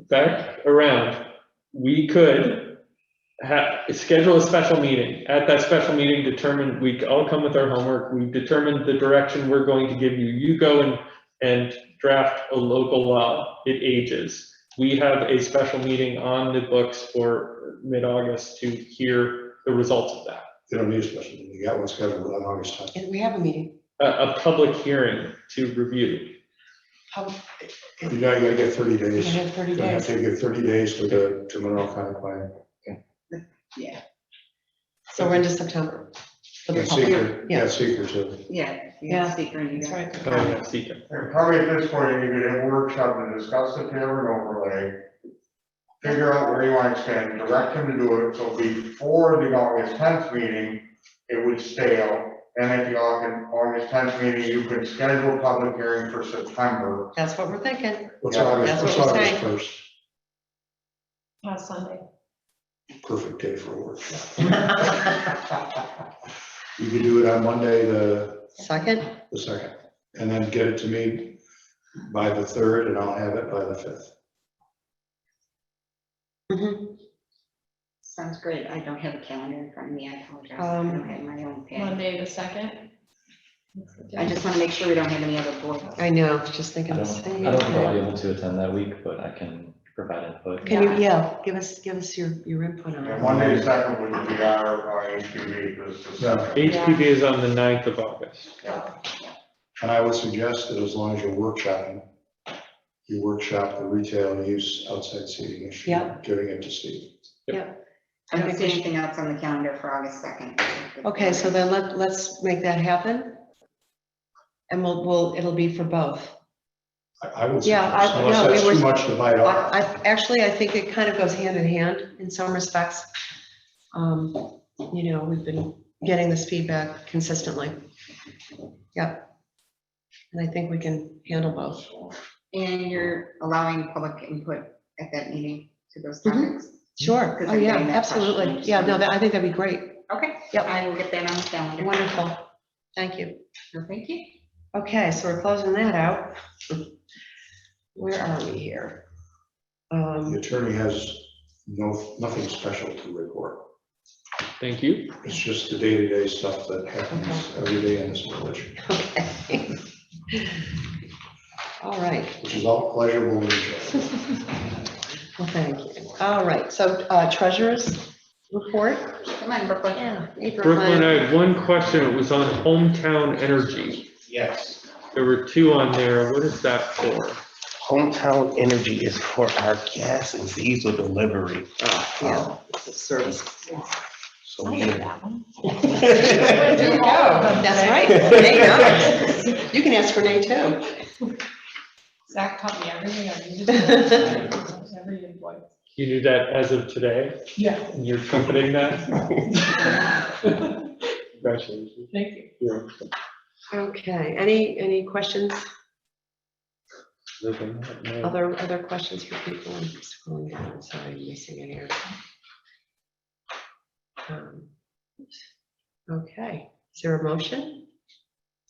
back around, we could schedule a special meeting. At that special meeting, we all come with our homework, we determined the direction we're going to give you. You go and draft a local law, it ages. We have a special meeting on the books for mid-August to hear the results of that. You don't need a special meeting, you got one scheduled on August 10th. And we have a meeting. A public hearing to review. How, You know, you gotta get 30 we days. have 30 You're gonna have days. to give 30 days to Monroe County Planning. So we're into September. For the And public. seeker, Yeah. yeah, seeker too. Yeah. Yeah, Secret, you That's guys. right. Oh, yeah, seeker. And probably at this point, you could have a workshop and discuss the Taylor overlay. Figure out where you want to extend, direct him to do it, so before the August 10th meeting, it would stale. And at the August 10th meeting, you could schedule a public hearing for September. That's what we're thinking. What's Yeah, August, that's what's what we're August saying. 1st? Sunday. Perfect day for a workshop. You could do it on Monday, the Second? 2nd, and then get it to me by the 3rd, and I'll have it by the 5th. Mhm. Sounds great. I don't have a calendar in front of me. I apologize. I Um, don't have my own pen. Monday, the 2nd. I just want to make sure we don't have any other board. I know, just thinking I the don't same. I don't think I'll be able to attend that week, but I can provide input. Can you, yeah, give us your input on And it. Monday, the 2nd would be our HPV, because the Yeah. 2nd. HPV is on the 9th of August. And I would suggest that as long as you're workshopping, you workshop the retail use outside seating issue, Yep. giving it to Steve. I don't think see we should- anything else on the calendar for August 2nd. Okay, so then let's make that happen. And it'll be for both. I would Yeah, suggest, yeah, unless we that's were- too much to bite off. Actually, I think it kind of goes hand in hand in some respects. You know, we've been getting this feedback consistently. Yep. And I think we can handle both. And you're allowing public input at that meeting to those Mhm. topics? Sure. Because Oh, I'm yeah, getting that absolutely. question. Yeah, no, I think that'd be great. Okay. Yep. I will get that on the calendar. Wonderful. Thank you. Well, thank you. Okay, so we're closing that out. Where are we here? The attorney has nothing special to report. Thank you. It's just the day-to-day stuff that happens every day in this village, Okay. All right. which is all pleasurable and enjoyable. Well, thank you. All right, so treasurer's report? Come on, Brooklyn. Yeah. Brooklyn, I had one question. It was on hometown energy. Yes. There were two on there. What is that for? Hometown Energy is for our gas and diesel delivery. Yeah, it's a service. So we, There you go. That's right. There you go. You can ask Renee too. Zach taught me everything I needed to know. Every invoice. You knew that as of today? Yeah. And you're trumpeting that? Congratulations. Thank you. You're- Okay, any questions? other than that, no. Other questions for people? I'm scrolling down, sorry, I'm missing it here. Okay, is there a motion?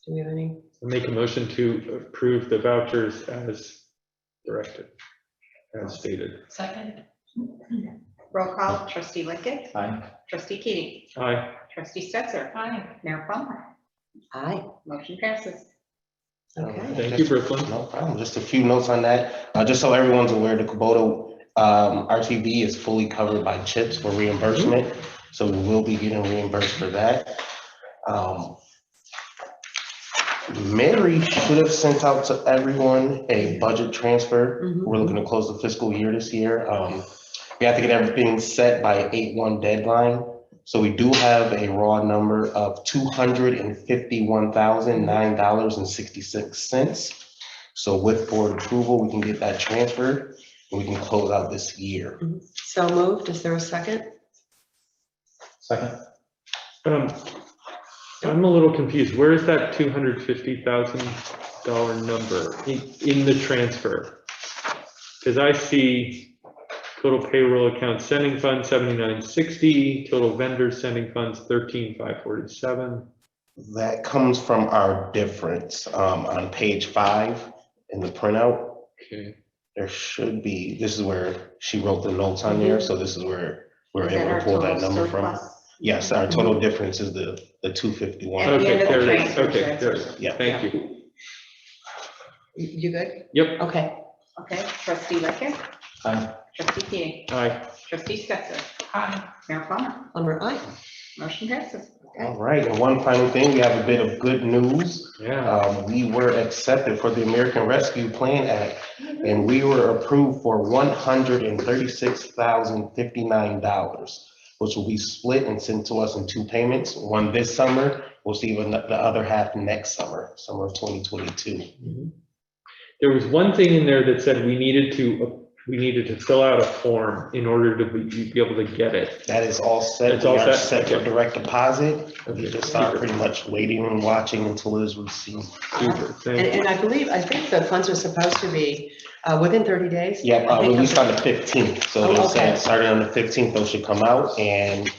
Do we have any? I'll make a motion to approve the vouchers as directed, as stated. Second. Roll call, trustee Lickett, Aye. trustee Keating, Aye. trustee Stetser, Hi. Mayor Plummer. Aye. Motion passes. Okay. Thank you, Brooklyn. no problem, just a few notes on that. Just so everyone's aware, the Kubota RTV is fully covered by CHIPS for reimbursement, so we will be getting reimbursed for that. Mary should have sent out to everyone a budget transfer. We're looking to close the fiscal year this year. We have to get everything set by 8/1 deadline. So we do have a raw number of $251,009.66. So with board approval, we can get that transferred and we can close out this year. So moved. Is there a second? Second. I'm a little confused. Where is that $250,000 number in the transfer? Because I see total payroll account sending funds 7960, total vendor sending funds 13,547. That comes from our difference on page 5 in the printout. Okay. There should be, this is where she wrote the notes on there, so this is where we're Is that able our to pull that total number from. surplus? Yes, our total difference is the 251. At the end Okay, of the there it is. transfer, Okay, that's there it. it is. Yeah. Thank you. You good? Yep. Okay. Okay, trustee Lickett, Aye. trustee Keating, Aye. trustee Stetser, Aye. Mayor Plummer, Plummer, aye. motion passes. All right, and one final thing, we have a bit of good news. Yeah. We were accepted for the American Rescue Plan Act, and we were approved for $136,059, which will be split and sent to us in 2 payments. One this summer, we'll see the other half next summer, summer of 2022. There was one thing in there that said we needed to fill out a form in order to be able to get it. That is all set. It's all We are set? set for direct deposit. We Okay, just are super. pretty much waiting and watching until it is received. Super, thank you. And I think the funds are supposed to be within 30 days. Yep, I think released on the 15th, so Oh, they're okay. saying starting on the 15th, those should come out, and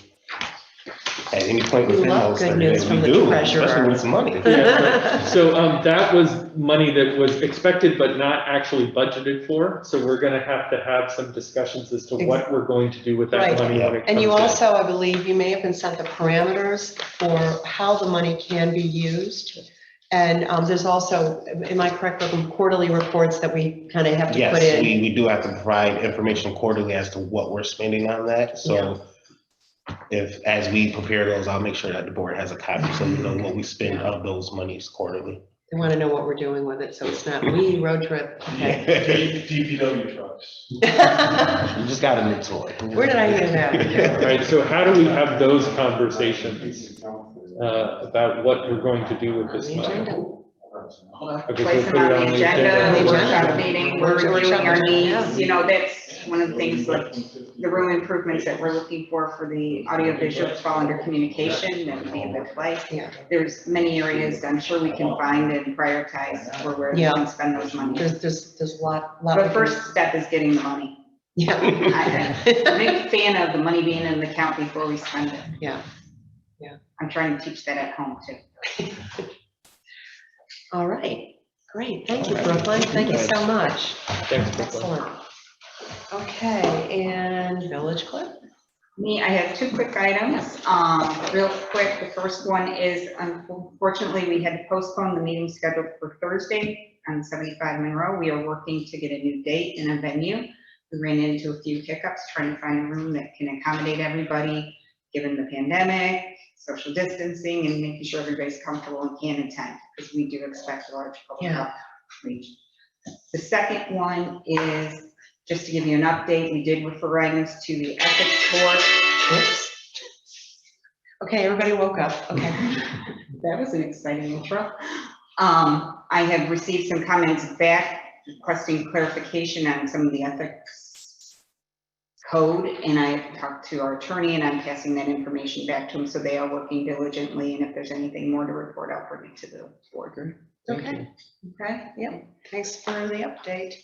at any point We within love those good 30 news days, from we the do, treasurer. especially with some money. Yeah, so that was money that was expected but not actually budgeted for. So we're gonna have to have some discussions as to what we're going to do with that Right. money when it comes in. And you also, I believe, you may have been sent the parameters for how the money can be used. And there's also, am I correct, with the quarterly reports that we kind of have to Yes, put in? we do have to provide information quarterly as to what we're spending on that, so as we prepare those, I'll make sure that the board has a copy, so we know what we spend of those monies quarterly. They want to know what we're doing with it, so it's not we road trip, okay? DPW trucks. You just got a new toy. Where did I hear that? All right, so how do we have those conversations about what we're going to do with this The money? agenda. Okay, so Place put them it on the agenda, On the workshop agenda. meeting, we're Workshop reviewing our meeting, yeah. needs, that's one of the things, like, the room improvements that we're looking for the audio visuals fall under communication, that would be a good place. Yeah. There's many areas I'm sure we can find and prioritize where we Yeah. can spend those money. There's a lot. we The can- first step is getting the money. Yeah. I'm a big fan of the money being in the account before we spend it. Yeah. Yeah. I'm trying to teach that at home too. All right, great, thank you, Brooklyn, thank you so much. Thanks, Brooklyn. Excellent. Okay, and village clerk? Me, I have 2 quick items. Real quick, the first one is, unfortunately, we had to postpone the meeting scheduled for Thursday on 75 Monroe. We are working to get a new date and a venue. We ran into a few hiccups trying to find a room that can accommodate everybody, given the pandemic, social distancing, and making sure everybody's comfortable and can attend, because we do expect a large public outreach. The second one is, just to give you an update, we did refer items to the ethics board. Whoops. Okay, everybody woke up, okay. That was an exciting intro. I have received some comments back requesting clarification on some of the ethics code, and I talked to our attorney, and I'm passing that information back to them, so they are working diligently, and if there's anything more to report, I'll bring it to the board. Okay, Okay? yep, thanks for the update.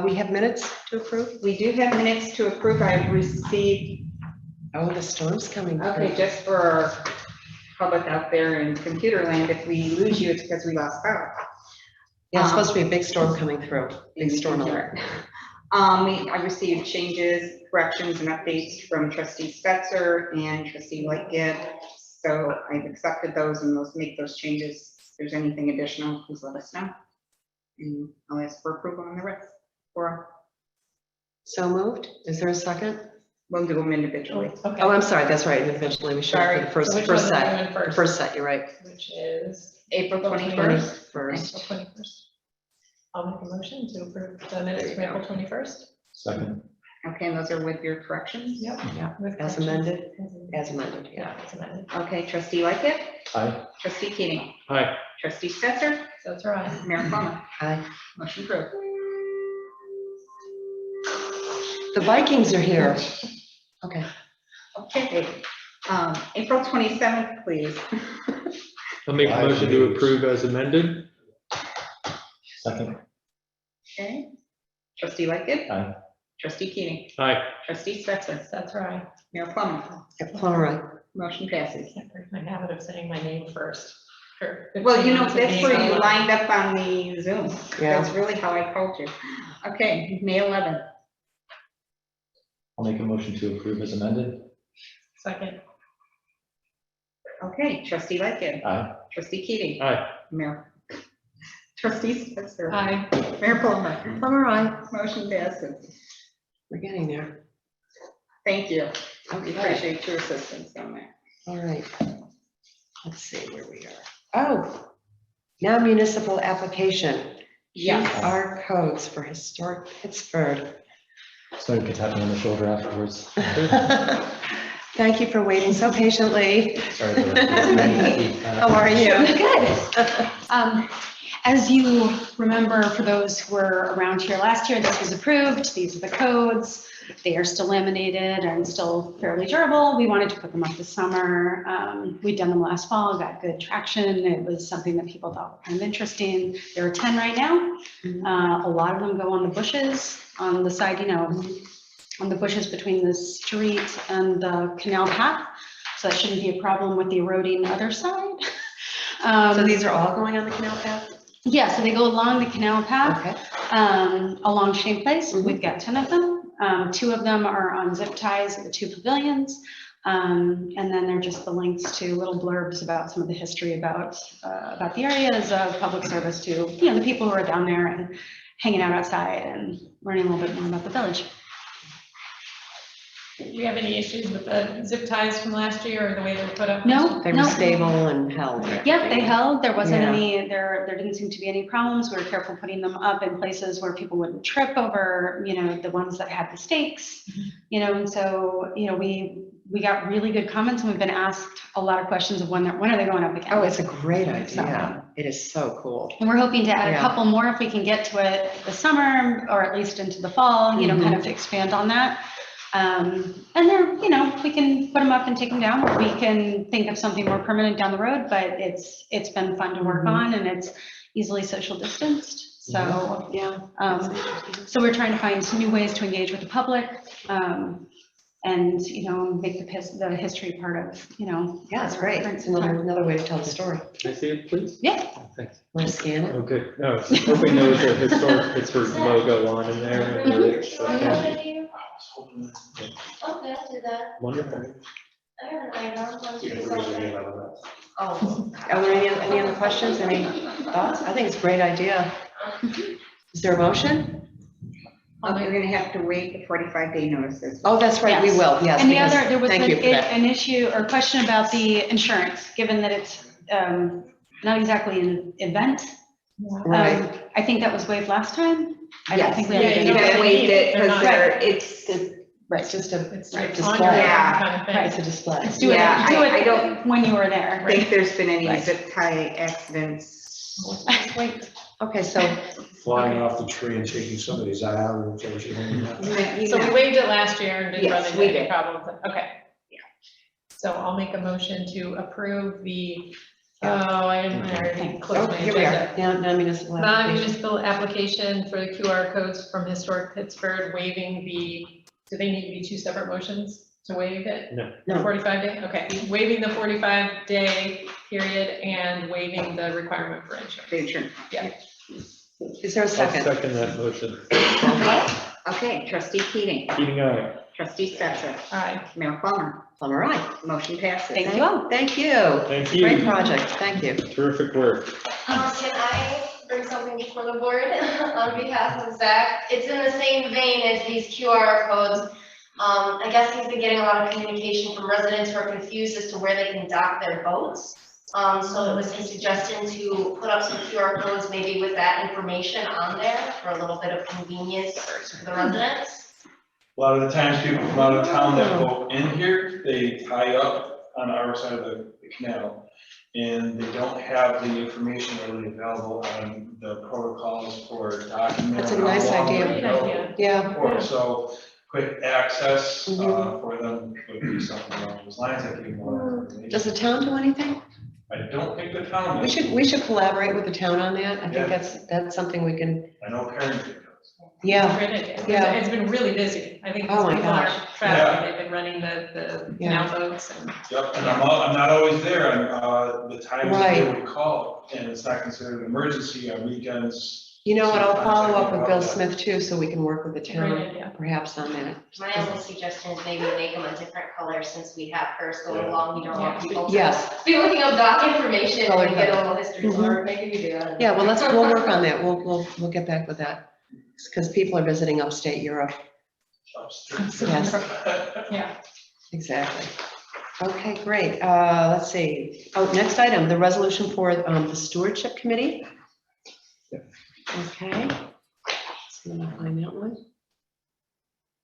We have minutes to approve? We do have minutes to approve. I have received. Oh, the storm's coming. Okay, just for our public out there in computer land, if we lose you, it's because we lost power. Yeah, it's supposed to be a big storm coming through, big storm alert. I received changes, corrections, and updates from trustee Stetser and trustee Lightgib. So I've accepted those, and those make those changes. If there's anything additional, please let us know. And I'll ask for approval on the rest. So moved. Is there a second? We'll do them individually. Okay. Oh, I'm sorry, that's right, individually, we should, Sorry. for the first, So which first one are we set, doing the first? first set, you're right. Which is April 21st. 21st. April 21st. I'll make a motion to approve the minutes from April 21st. Second. Okay, and those are with your corrections? Yep. Yeah, With as corrections. amended, as amended, yeah. Yeah, it's amended. Okay, trustee Lightgev, Aye. trustee Keating, Hi, trustee Stetser, So that's right. Mayor Plummer. Aye. Motion approved. The Vikings are here. Okay. Okay, April 27th, please. I'll make a motion to approve as amended. Second. Okay, trustee Lightgev. Aye. Trustee Keating, Hi, trustee Stetser, That's right. Mayor Plummer. All right. Motion passes. Can't break my habit of saying my name first. Sure. Well, you know, It's a that's name where you alone. lined up on the Zoom. Yeah. That's really how I called you. Okay, May 11th. I'll make a motion to approve as amended. Second. Okay, trustee Lightgev, Aye. trustee Keating, hi. Mayor. Trustee Stetser. Aye. Mayor Plummer. Plummer, aye. Motion passes. We're getting there. Thank you. We Okay. appreciate your assistance on that. All right. Let's see where we are. Oh, now municipal application. Yes. QR codes for historic Pittsburgh. So you can tap me on the shoulder afterwards. Thank you for waiting so patiently. Sorry. for- How are you? Good. As you remember, for those who were around here last year, this was approved. These are the codes. They are still laminated and still fairly durable. We wanted to put them up this summer. We'd done them last fall, got good traction. It was something that people thought were kind of interesting. There are 10 right now. A lot of them go on the bushes on the side, you know, on the bushes between the street and the canal path. So that shouldn't be a problem with the eroding other side. So these are all going on the canal path? Yeah, so they go along the canal path, Okay. along Shane Place. Mhm. We've got 10 of them. 2 of them are on zip ties at the 2 pavilions. And then they're just the links to little blurbs about some of the history about the area as a public service to, you know, the people who are down there and hanging out outside and learning a little bit more about the village. Do we have any issues with the zip ties from last year or the way they were put up? No, They were no. stable and held. Yep, they held. There wasn't Yeah. any, there didn't seem to be any problems. We were careful putting them up in places where people wouldn't trip over, you know, the ones that had the stakes, you know, and so, you know, we got really good comments and we've been asked a lot of questions of when are they going up again? Oh, it's a great idea. So- It is so cool. And we're hoping to add a Yeah. couple more if we can get to it this summer or at least into the fall, you know, kind of to expand on that. And they're, you know, we can put them up and take them down. We can think of something more permanent down the road, but it's been fun to work on and it's easily social distanced. So, Yeah. so we're trying to find some new ways to engage with the public. And, you know, make the history part of, you know. Yeah, it's great. It's another way to tell the story. Can I see it, please? Yeah. Thanks. Want to scan it? Oh, good. No, I was hoping there was a historic Pittsburgh logo on in there. and it's, Oh, yeah, yeah, what do you- Okay, I'll do that. Wonderful. I have an item. One, two, You can three, raise your four. hand out of that. Oh. Are there any other questions, any thoughts? I think it's a great idea. Is there a motion? You're gonna have to wait the 45-day notices. Oh, that's right, we Yes. will, yes. And the because- other, there was Thank you for that. an issue or question about the insurance, given that it's not exactly an event. Right. I think that was waived last time. I don't Yes, think we Yeah, have you to don't do they that. waived it because Right. it's, Right. It's just a, It's Right, it's display. on your Yeah. kind of thing. Right. it's a display. Let's do Yeah, it, I don't when you were there. think there's been any Right. zip tie accidents. Wait, okay, so, Flying off the tree and taking somebody's eye out or whatever. So we waived it last year and didn't run Yes, into we any did. problems. Okay. Yeah. So I'll make a motion to approve the, I already oh, closed my here we agenda. are, non-municipal application. Non-municipal application for the QR codes from Historic Pittsburgh, waiving do they need to be 2 separate motions to waive it? No. 45 day, okay, waiving the 45-day period and waiving the requirement for insurance. The insurance. Is there a I'll second? second that motion. Okay, trustee Keating, Keating, aye. trustee Stetser, Aye. Mayor Plummer, Plummer, aye. motion passes. Thank you all. Thank you. Thank Great you. project, thank you. Terrific work. Can I to bring something before the board on behalf of Zach. It's in the same vein as these QR codes. I guess he's been getting a lot of communication from residents who are confused as to where they can dock their boats. So it was his suggestion to put up some QR codes, maybe with that information on there for a little bit of convenience for the residents. A lot of the times people from out of town that go in here, they tie up on our side of the canal. And they don't have the information really available on the protocols for docking. That's a nice idea. Great idea. Yeah. So quick access for them would be something along those lines. I think more information. Does the town do anything? I don't think the town. We does. should collaborate with the town on that. I Yeah. think that's something we can, I know Carrington does. yeah, Great idea. Yeah. It's been really busy. I think Oh my people are gosh. traveling, they've been running the Yeah. canal boats and. Yep, and I'm not always there on, the times that they Right. would call, and it's not considered an emergency on weekends. you know what, I'll Sometimes follow I up can with Bill help that. Smith too, so we can work with the Great town idea. perhaps on that. My only suggestion is maybe make them a different color since we have first going Yeah. along. You don't want people to Yes. be looking up doc information Color and get a code. little history, so Mhm. we're making you do that. Yeah, well, we'll work on that. We'll get back with that. Because people are visiting upstate Europe. Yes. Yeah. Exactly. Okay, great. Let's see. Oh, next item, the resolution for the stewardship committee. Okay. So let me find that one.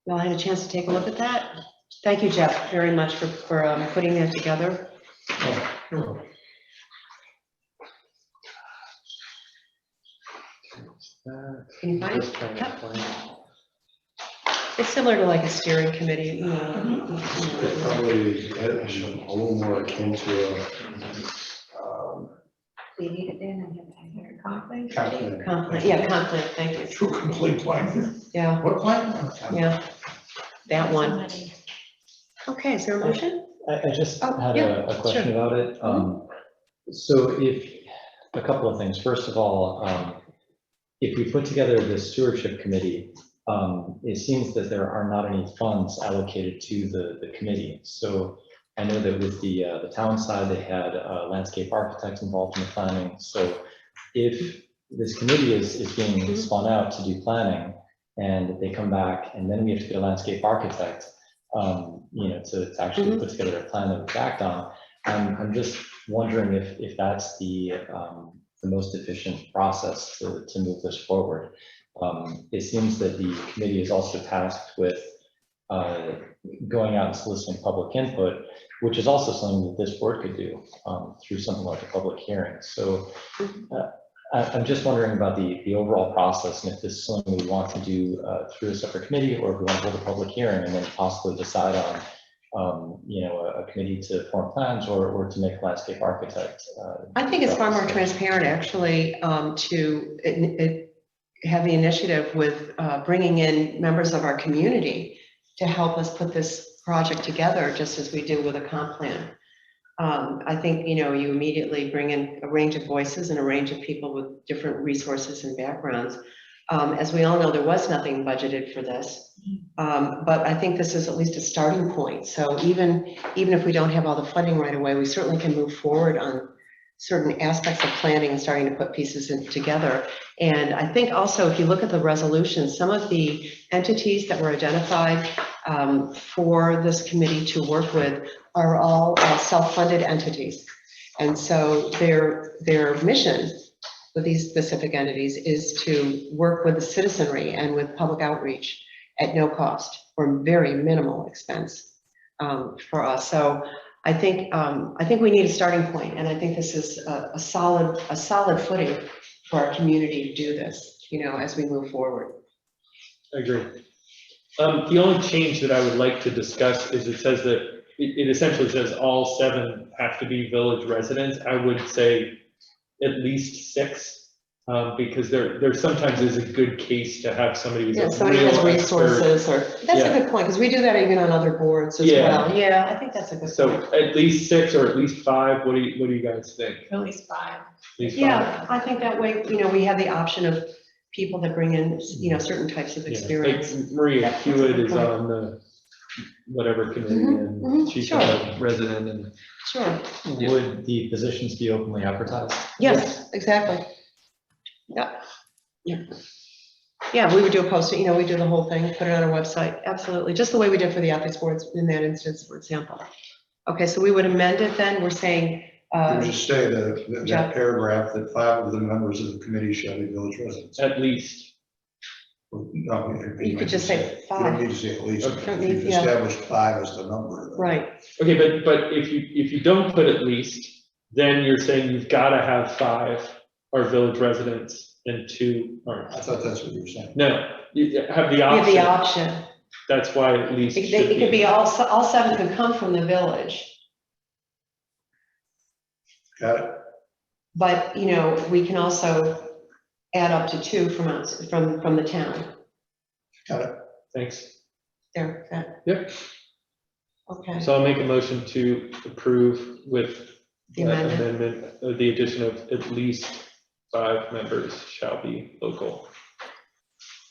Well, I had a chance to take a look at that. Thank you, Jeff, very much for putting that together. Can you find it? Just trying to find it. It's similar to like a steering committee, you know. It's probably a little more akin to a We need it in and have it here. complaint. Yeah, conflict, thank you. True complaint plan. Yeah, What plan? yeah, that one. Okay, is there a motion? I just Oh, had yeah, a question about it. So a couple of things. First of all, if we put together this stewardship committee, it seems that there are not any funds allocated to the committee. So I know that with the town side, they had landscape architects involved in the planning. So if this committee is being spun out to do planning and they come back and then we have to get a landscape architect, to actually put together a plan that we act on, I'm just wondering if that's the most efficient process to move this forward. It seems that the committee is also tasked with going out and soliciting public input, which is also something that this board could do through something like a public hearing. So I'm just wondering about the overall process and if this is something we want to do through a separate committee, or if we want to hold a public hearing and then possibly decide on a committee to form plans or to make a landscape architect. I think it's far more transparent, actually, to have the initiative with bringing in members of our community to help us put this project together, just as we do with a comp plan. I think, you immediately bring in a range of voices and a range of people with different resources and backgrounds. As we all know, there was nothing budgeted for this, but I think this is at least a starting point. So even if we don't have all the funding right away, we certainly can move forward on certain aspects of planning and starting to put pieces together. And I think also, if you look at the resolution, some of the entities that were identified for this committee to work with are all self-funded entities. And so their mission with these specific entities is to work with the citizenry and with public outreach at no cost or very minimal expense for us. So I think we need a starting point, and I think this is a solid footing for our community to do this, as we move forward. I agree. The only change that I would like to discuss is it says that it essentially says all 7 have to be village residents. I would say at least 6, because there sometimes is a good case to have somebody who's a Somebody real has resources, expert. that's a good point, because we do that even on other boards as well. Yeah, I think that's a good So point. at least 6 or at least 5. What do you guys think? At least 5. At least 5? Yeah, I think that way, we have the option of people that bring in, certain types of Yeah, experience. like Maria That's a Hewitt good is point. on the whatever committee, Mhm, and she's sure. a resident, and Sure, Would the positions be openly advertised? yes, exactly. Yeah, we would do a post, you know, we do the whole thing, put it on our website, absolutely, just the way we did for the ethics boards in that instance, for example. Okay, so we would amend it then, we're saying, You would just say that Jeff. paragraph, that 5 of the members of the committee shall be village residents. At least. No, You could just say You 5. don't need to say at least. Okay. Don't need- You've yeah. established 5 as the number. Right, Okay, but if you don't put at least, then you're saying you've got to have 5 are village residents and 2 aren't. I thought that's what you were saying. No, you have the we have the option. option. That's why at least It should could be all 7 could come from the village, Got it? but, you know, we can also add up to 2 from us, from the town. Got it? Thanks. There, that, Yep. okay. So I'll make a motion to approve with The that amendment. amendment, the addition of at least 5 members shall be local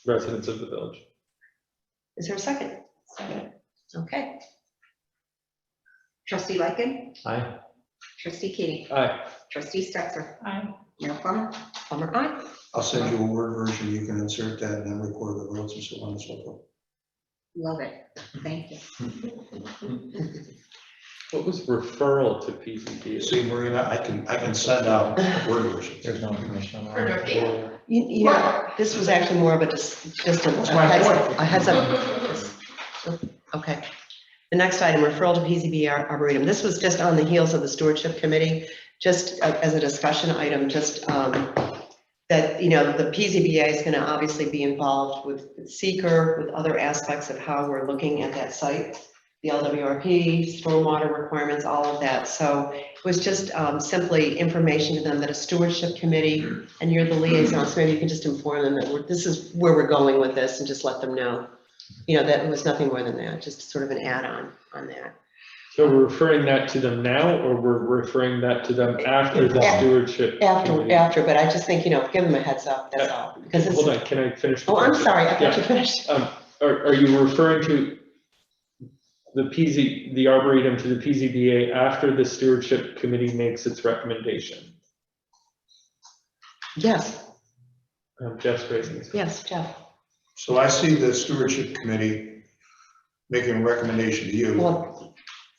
residents of the village. Is there a second? Second. Okay, Trustee Lightgev, Aye. trustee Keating, Aye. trustee Stetser, Aye. Mayor Plummer. Plummer, aye. I'll send you a Word version. You can insert that and then record the votes and so on and so forth. Love it. Thank you. What was referral to PCD? See, Marina, I can send out Word versions. There's no information on For that. Dorothy? You know, this was actually more of a, just a That's my heads up. Okay. The next item, referral to PZB Arboretum. This was just on the heels of the stewardship committee, just as a discussion item, just that, you know, the PZBA is going to obviously be involved with seeker, with other aspects of how we're looking at that site, the LWRP, stormwater requirements, all of that. So it was just simply information to them that a stewardship committee, and you're the liaison, so maybe you can just inform them that this is where we're going with this and just let them know. You know, that it was nothing more than that, just sort of an add-on on that. So we're referring that to them now, or we're referring that to them after the stewardship? committee? After, but I just think, you know, give them a heads up, that's all, because it's. Hold on, can I finish? the Oh, I'm question? sorry, I thought Yeah. you finished. Are you referring to the Arboretum to the PZBA after the stewardship committee makes its recommendation? Yes, Jeff's raising his hand. yes, Jeff. So I see the stewardship committee making a recommendation to you. Well,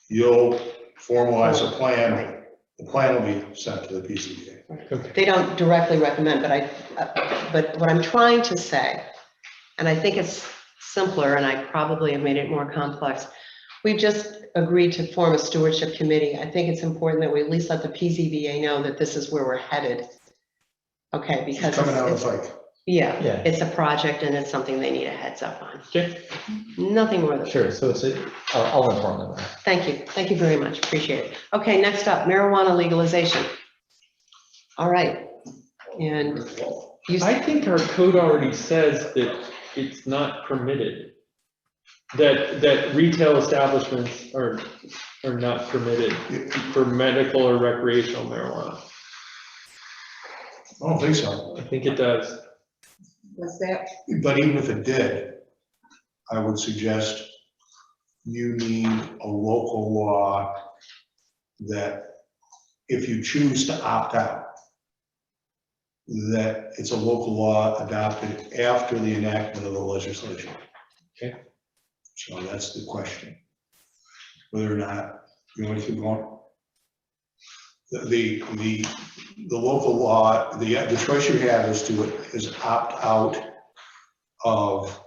You'll formalize a plan. The plan will be sent to the PCBA. Okay. they don't directly recommend, but what I'm trying to say, and I think it's simpler, and I probably have made it more complex. We just agreed to form a stewardship committee. I think it's important that we at least let the PZBA know that this is where we're headed. Okay, because Coming down the it's, pike. yeah, Yeah. it's a project and it's something they need a heads up on. Okay. Nothing more than that. Sure, so I'll inform them. Thank you very much, appreciate it. Okay, next up, marijuana legalization. All right, and you, I think our code already says that it's not permitted. That retail establishments are not permitted for medical or recreational marijuana. I don't think so. I think it does. Was that, But even if it did, I would suggest you need a local law that if you choose to opt out, that it's a local law adopted after the enactment of the legislation. Okay. So that's the question. Whether or not, you want to keep going? The local law, the choice you have is opt out of,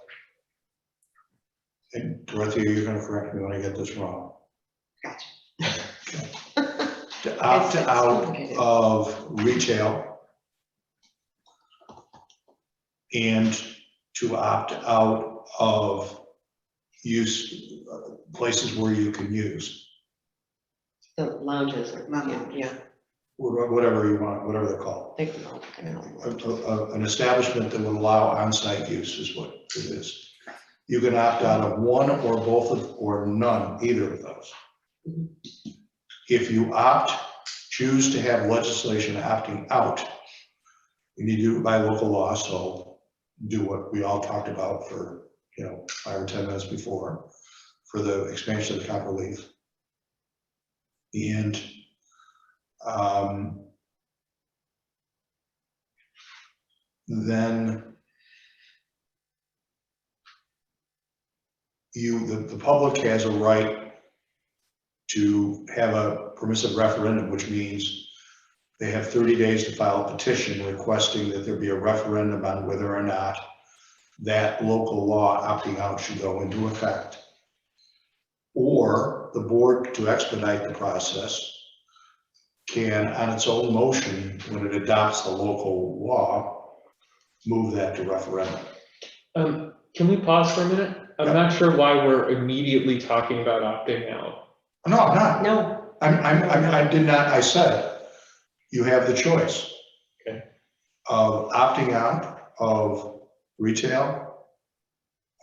and Dorothea, you're gonna correct me when I get this wrong. gotcha. To opt It's out complicated. of retail and to opt out of places where you can use, the lounges, or, yeah, whatever you want, whatever they're called. they can all, you know. An establishment that would allow on-site use is what it is. You can opt out of one or both of, or none, either of those. Mhm. If you choose to have legislation opting out, you need to do it by local law, so do what we all talked about for, 5 or 10 minutes before, for the expansion of the copper leaf. And then the public has a right to have a permissive referendum, which means they have 30 days to file a petition requesting that there be a referendum on whether or not that local law opting out should go into effect. Or the board, to expedite the process, can, on its own motion, when it adopts the local law, move that to referendum. Can we pause for a minute? I'm Yeah. not sure why we're immediately talking about opting out. No, I'm not. No, I did not, I said, you have the choice. Okay. Of opting out of retail,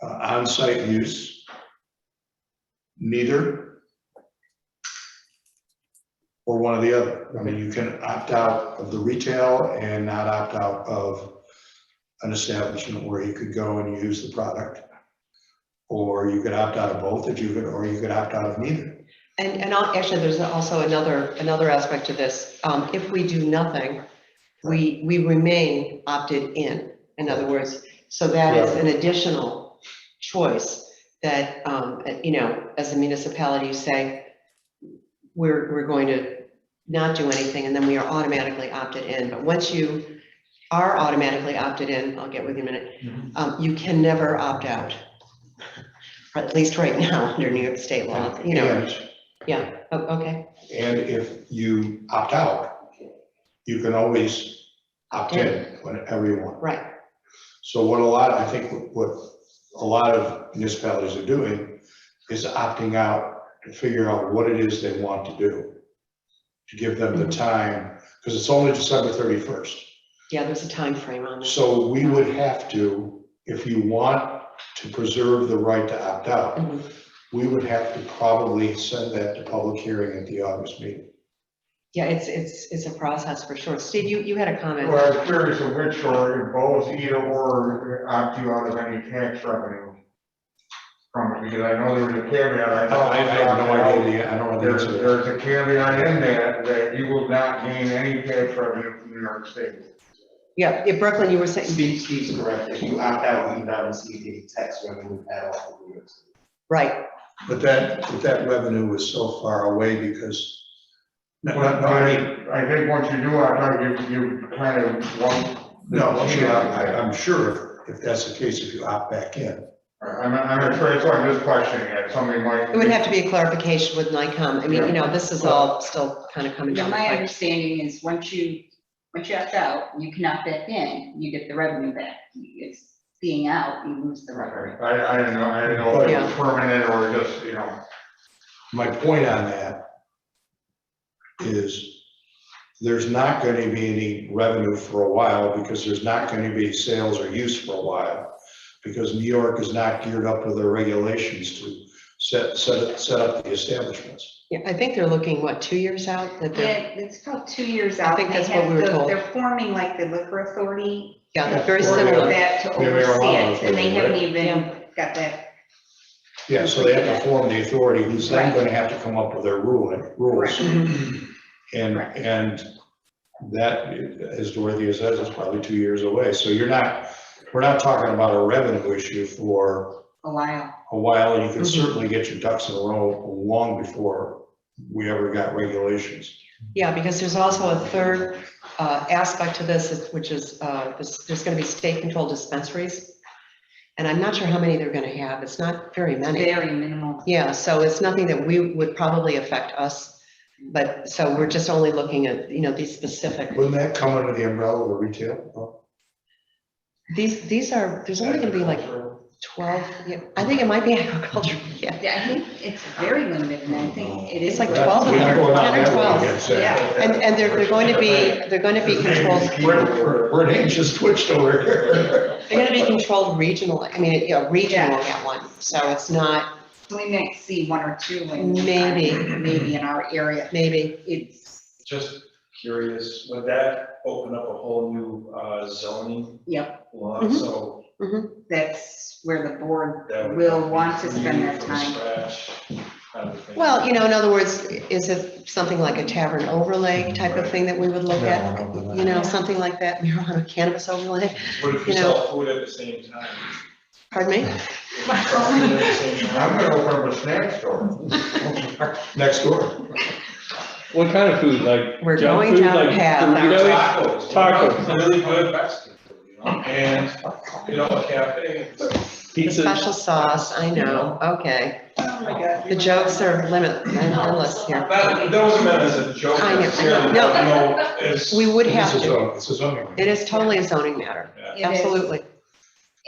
on-site use, neither, or one or the other. I mean, you can opt out of the retail and not opt out of an establishment where you could go and use the product. Or you could opt out of both, or you could opt out of neither. and actually, there's also another aspect to this. If we do nothing, we remain opted in. In other words, so that is an additional choice that, you know, as a municipality, you say, we're going to not do anything, and then we are automatically opted in. But once you are automatically opted in, I'll get with you in a minute, you can never opt out. At least right now, under New York state law, you know. And- Yeah, okay. And if you opt out, you can always opt in whenever you want. Right. So I think what a lot of municipalities are doing is opting out to figure out what it is they want to do. To give them the time, because it's only December 31st. Yeah, there's a time frame on this. So we would have to, if you want to preserve the right to opt out, we would have to probably send that to public hearing at the August meeting. Yeah, it's a process for sure. Steve, you had a comment. Well, I was curious of which or both, either or opt you out of any tax revenue from it, because I know there was a caveat. I have no idea. I don't know the There's answer. there's a caveat in that you will not gain any tax revenue from New York State. Yeah, Brooklyn, you were saying. Steve's correct. If you opt out, you do not receive any tax revenue at all. Right. But that revenue is so far away because. Well, I think once you do opt out, you kind of want. No, I'm sure if that's the case, if you opt back in. I'm not sure, it's on this question yet, somebody might. It would have to be a clarification with NICOM. I mean, you know, this is all still kind of coming Yeah, down. the my pipe. understanding is once you opt out, you can opt back in, you get the revenue back. It's being out, you lose the revenue. I didn't know if it was permanent or just, you know. My point on that is there's not going to be any revenue for a while because there's not going to be sales or use for a while. Because New York is not geared up with their regulations to set up the establishments. Yeah, I think they're looking, what, 2 years out? That Yeah, they're, it's about 2 years I out. think They that's what have we were the- told. They're forming like the liquor authority. yeah, they're very Or similar. That to Yeah, they are oversee allowed it, and they to, haven't right? even got that. Yeah, so they have to form the authority who's then going to have to come up with their rules. And that, as Dorothea says, is probably 2 years away. So we're not talking about a revenue issue for A while. a while, and you can certainly get your ducks in a row long before we ever got regulations. Yeah, because there's also a third aspect to this, which is there's going to be state-controlled dispensaries. And I'm not sure how many they're going to have. It's not very many. Very minimal. Yeah, so it's nothing that we would probably affect us. But so we're just only looking at, you know, these specific. Wouldn't that come under the umbrella of the retail? These are, there's only going to be like 12, yeah, I think it might be agriculture, yeah. Yeah, I think it's very limited, and I think it is. It's like 12 of them, 10 or 12. Yeah. And they're going to be controlled. We're an anxious twitched over here. They're going to be controlled regionally. I mean, you know, regional at one, so it's not. We might see one or two. in- Maybe in our area. Maybe. It's, Just curious, would that open up a whole new zoning yep, law? Mhm. So that's where the board that would will be want to spend reviewed that from time. scratch. kind of thing. Well, you know, in other words, is it something like a tavern overlay type of thing that we would look at? You know, something like that, marijuana cannabis overlay? What if we you know. sell food at the same time? Pardon me? I'm gonna open up a snack store. Next door. What kind of food, like We're junk going food, down a like path. burritos? Tacos. Really good Mexican food, you know, and, you know, a cafe. The Pizza. special sauce, I know, okay. The jokes are endless here. That wasn't meant as a joke I know. necessarily, No. but, you know, it's. We would have It's a to. zone- It's a zoning. It is totally a zoning matter, It is. absolutely.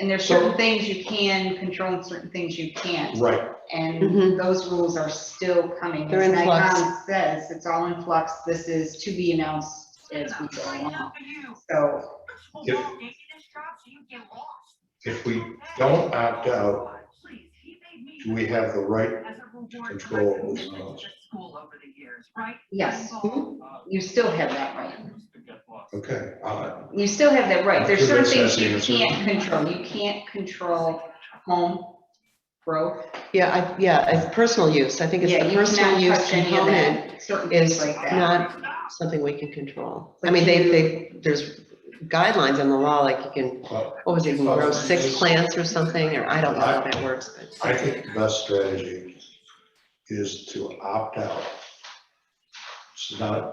And there's certain things you can control and certain things you can't. Right. And Mhm. those rules are still coming. They're in As flux. Nikon says, it's all in flux. This is to be announced as we go along. So, If we don't opt out, do we have the right to control over the zones? yes, you still have that right. Okay, You still have that right. There's certain That's things you the answer. can't control. You can't control home growth. Yeah, as personal use, I think it's Yeah, the you personal cannot use touch any of component that, certain things is like that. not something we can control. I But mean, you- there's guidelines in the law, like you can, what was it, you can grow 6 plants or something, or I don't know how that works, but. I think the best strategy is to opt out. It's not a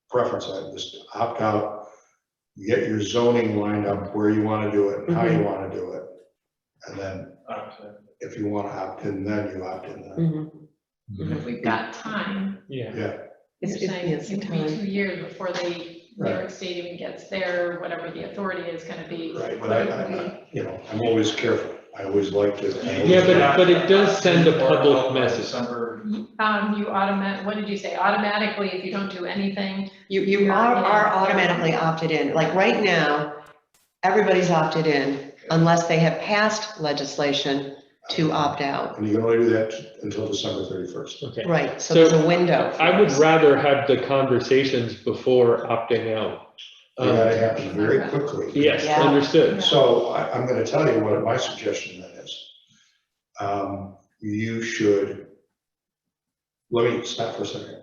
preference, I just opt out, get your zoning lined up where you want to do it and how you want to do it. And then if you want to opt in, then you opt in then. Mhm. If we've got time, Yeah. Yeah, you're saying it's it could be 2 years before New York State even gets there, whatever the authority is gonna be. right, but you know, I'm always careful. I always like to. Yeah, but it does send a public message. December. You what did you say, automatically, if you don't do anything? You are automatically opted in, like right now, everybody's opted in unless they have passed legislation to opt out. And you can only do that until December 31st. Okay. Right, so there's a window. for I would us. rather have the conversations before opting out. Yeah, it happens very quickly. Yes, Yeah. understood. So I'm going to tell you what my suggestion then is. You should, let me stop for a second.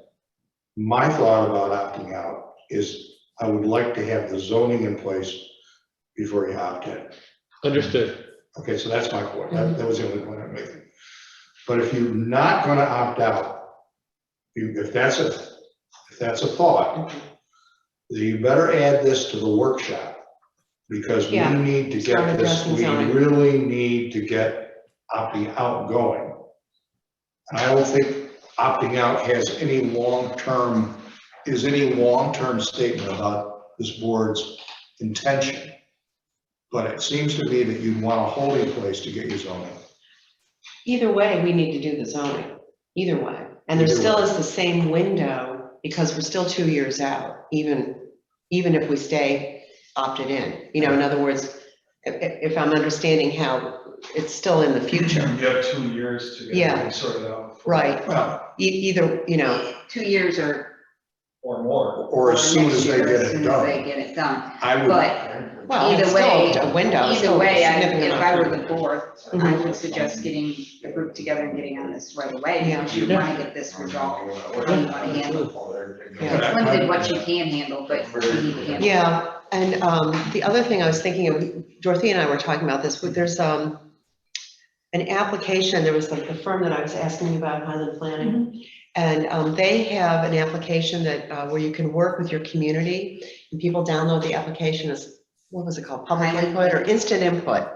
My thought about opting out is I would like to have the zoning in place before you opt in. Understood. Okay, so that's my point. That was the only point I'm making. But if you're not going to opt out, if that's a thought, then you better add this to the workshop. Because we Yeah. need to Start get this, addressing we zoning. really need to get opting out going. And I don't think opting out has any long-term statement about this board's intention. But it seems to me that you'd want a holding place to get your zoning. Either way, we need to do the zoning, either way. And there Either still way. is the same window because we're still 2 years out, even if we stay opted in. You know, in other words, if I'm understanding how it's still in the future. You have 2 years to get Yeah. everything sorted out. Right, Well, either, you know, 2 years Or more. or as soon as they next year, get as it soon as they done. get it done. I would. well, Either it's still way- a window. it's Either still a way, significant if I were amount. the board, I would suggest getting a group together and getting on this right away. Yeah. Because you want to get this resolved. What do you want to handle? Yeah. It's limited what you can handle, but you need to handle. Yeah, and the other thing I was thinking of, Dorothy and I were talking about this, there's an application, there was the firm that I was asking you about, Highland Planning, and they have an application that, where you can work with your community, and people download the application as, what was it called, public Highland input or instant input.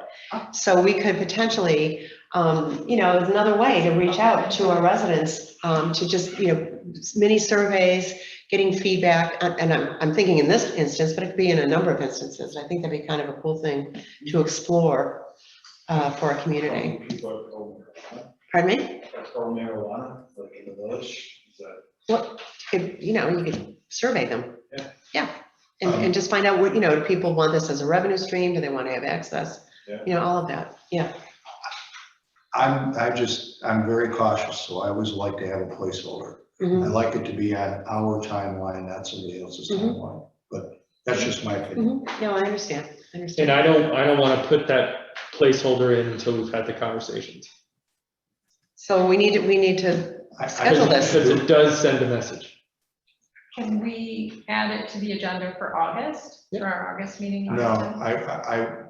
So we could potentially, you know, it's another way to reach out to our residents, to just, you know, mini surveys, getting feedback, and I'm thinking in this instance, but it could be in a number of instances. I think that'd be kind of a cool thing to explore for our community. Pardon me? Or marijuana, like in the village, is that? Well, you know, you could survey them. Yeah. Yeah, and just find out what, you know, do people want this as a revenue stream? Do they want to have access? Yeah. You know, all of that, yeah. I'm very cautious, so I always like to have a placeholder. Mhm. I like it to be on our timeline, not somebody else's Mhm. timeline, but that's just my opinion. No, I understand, I understand. And I don't want to put that placeholder in until we've had the conversations. So we need to I schedule think this. Because it does send a message. Can we add it to the agenda for August, for our August meeting? No, August 10th,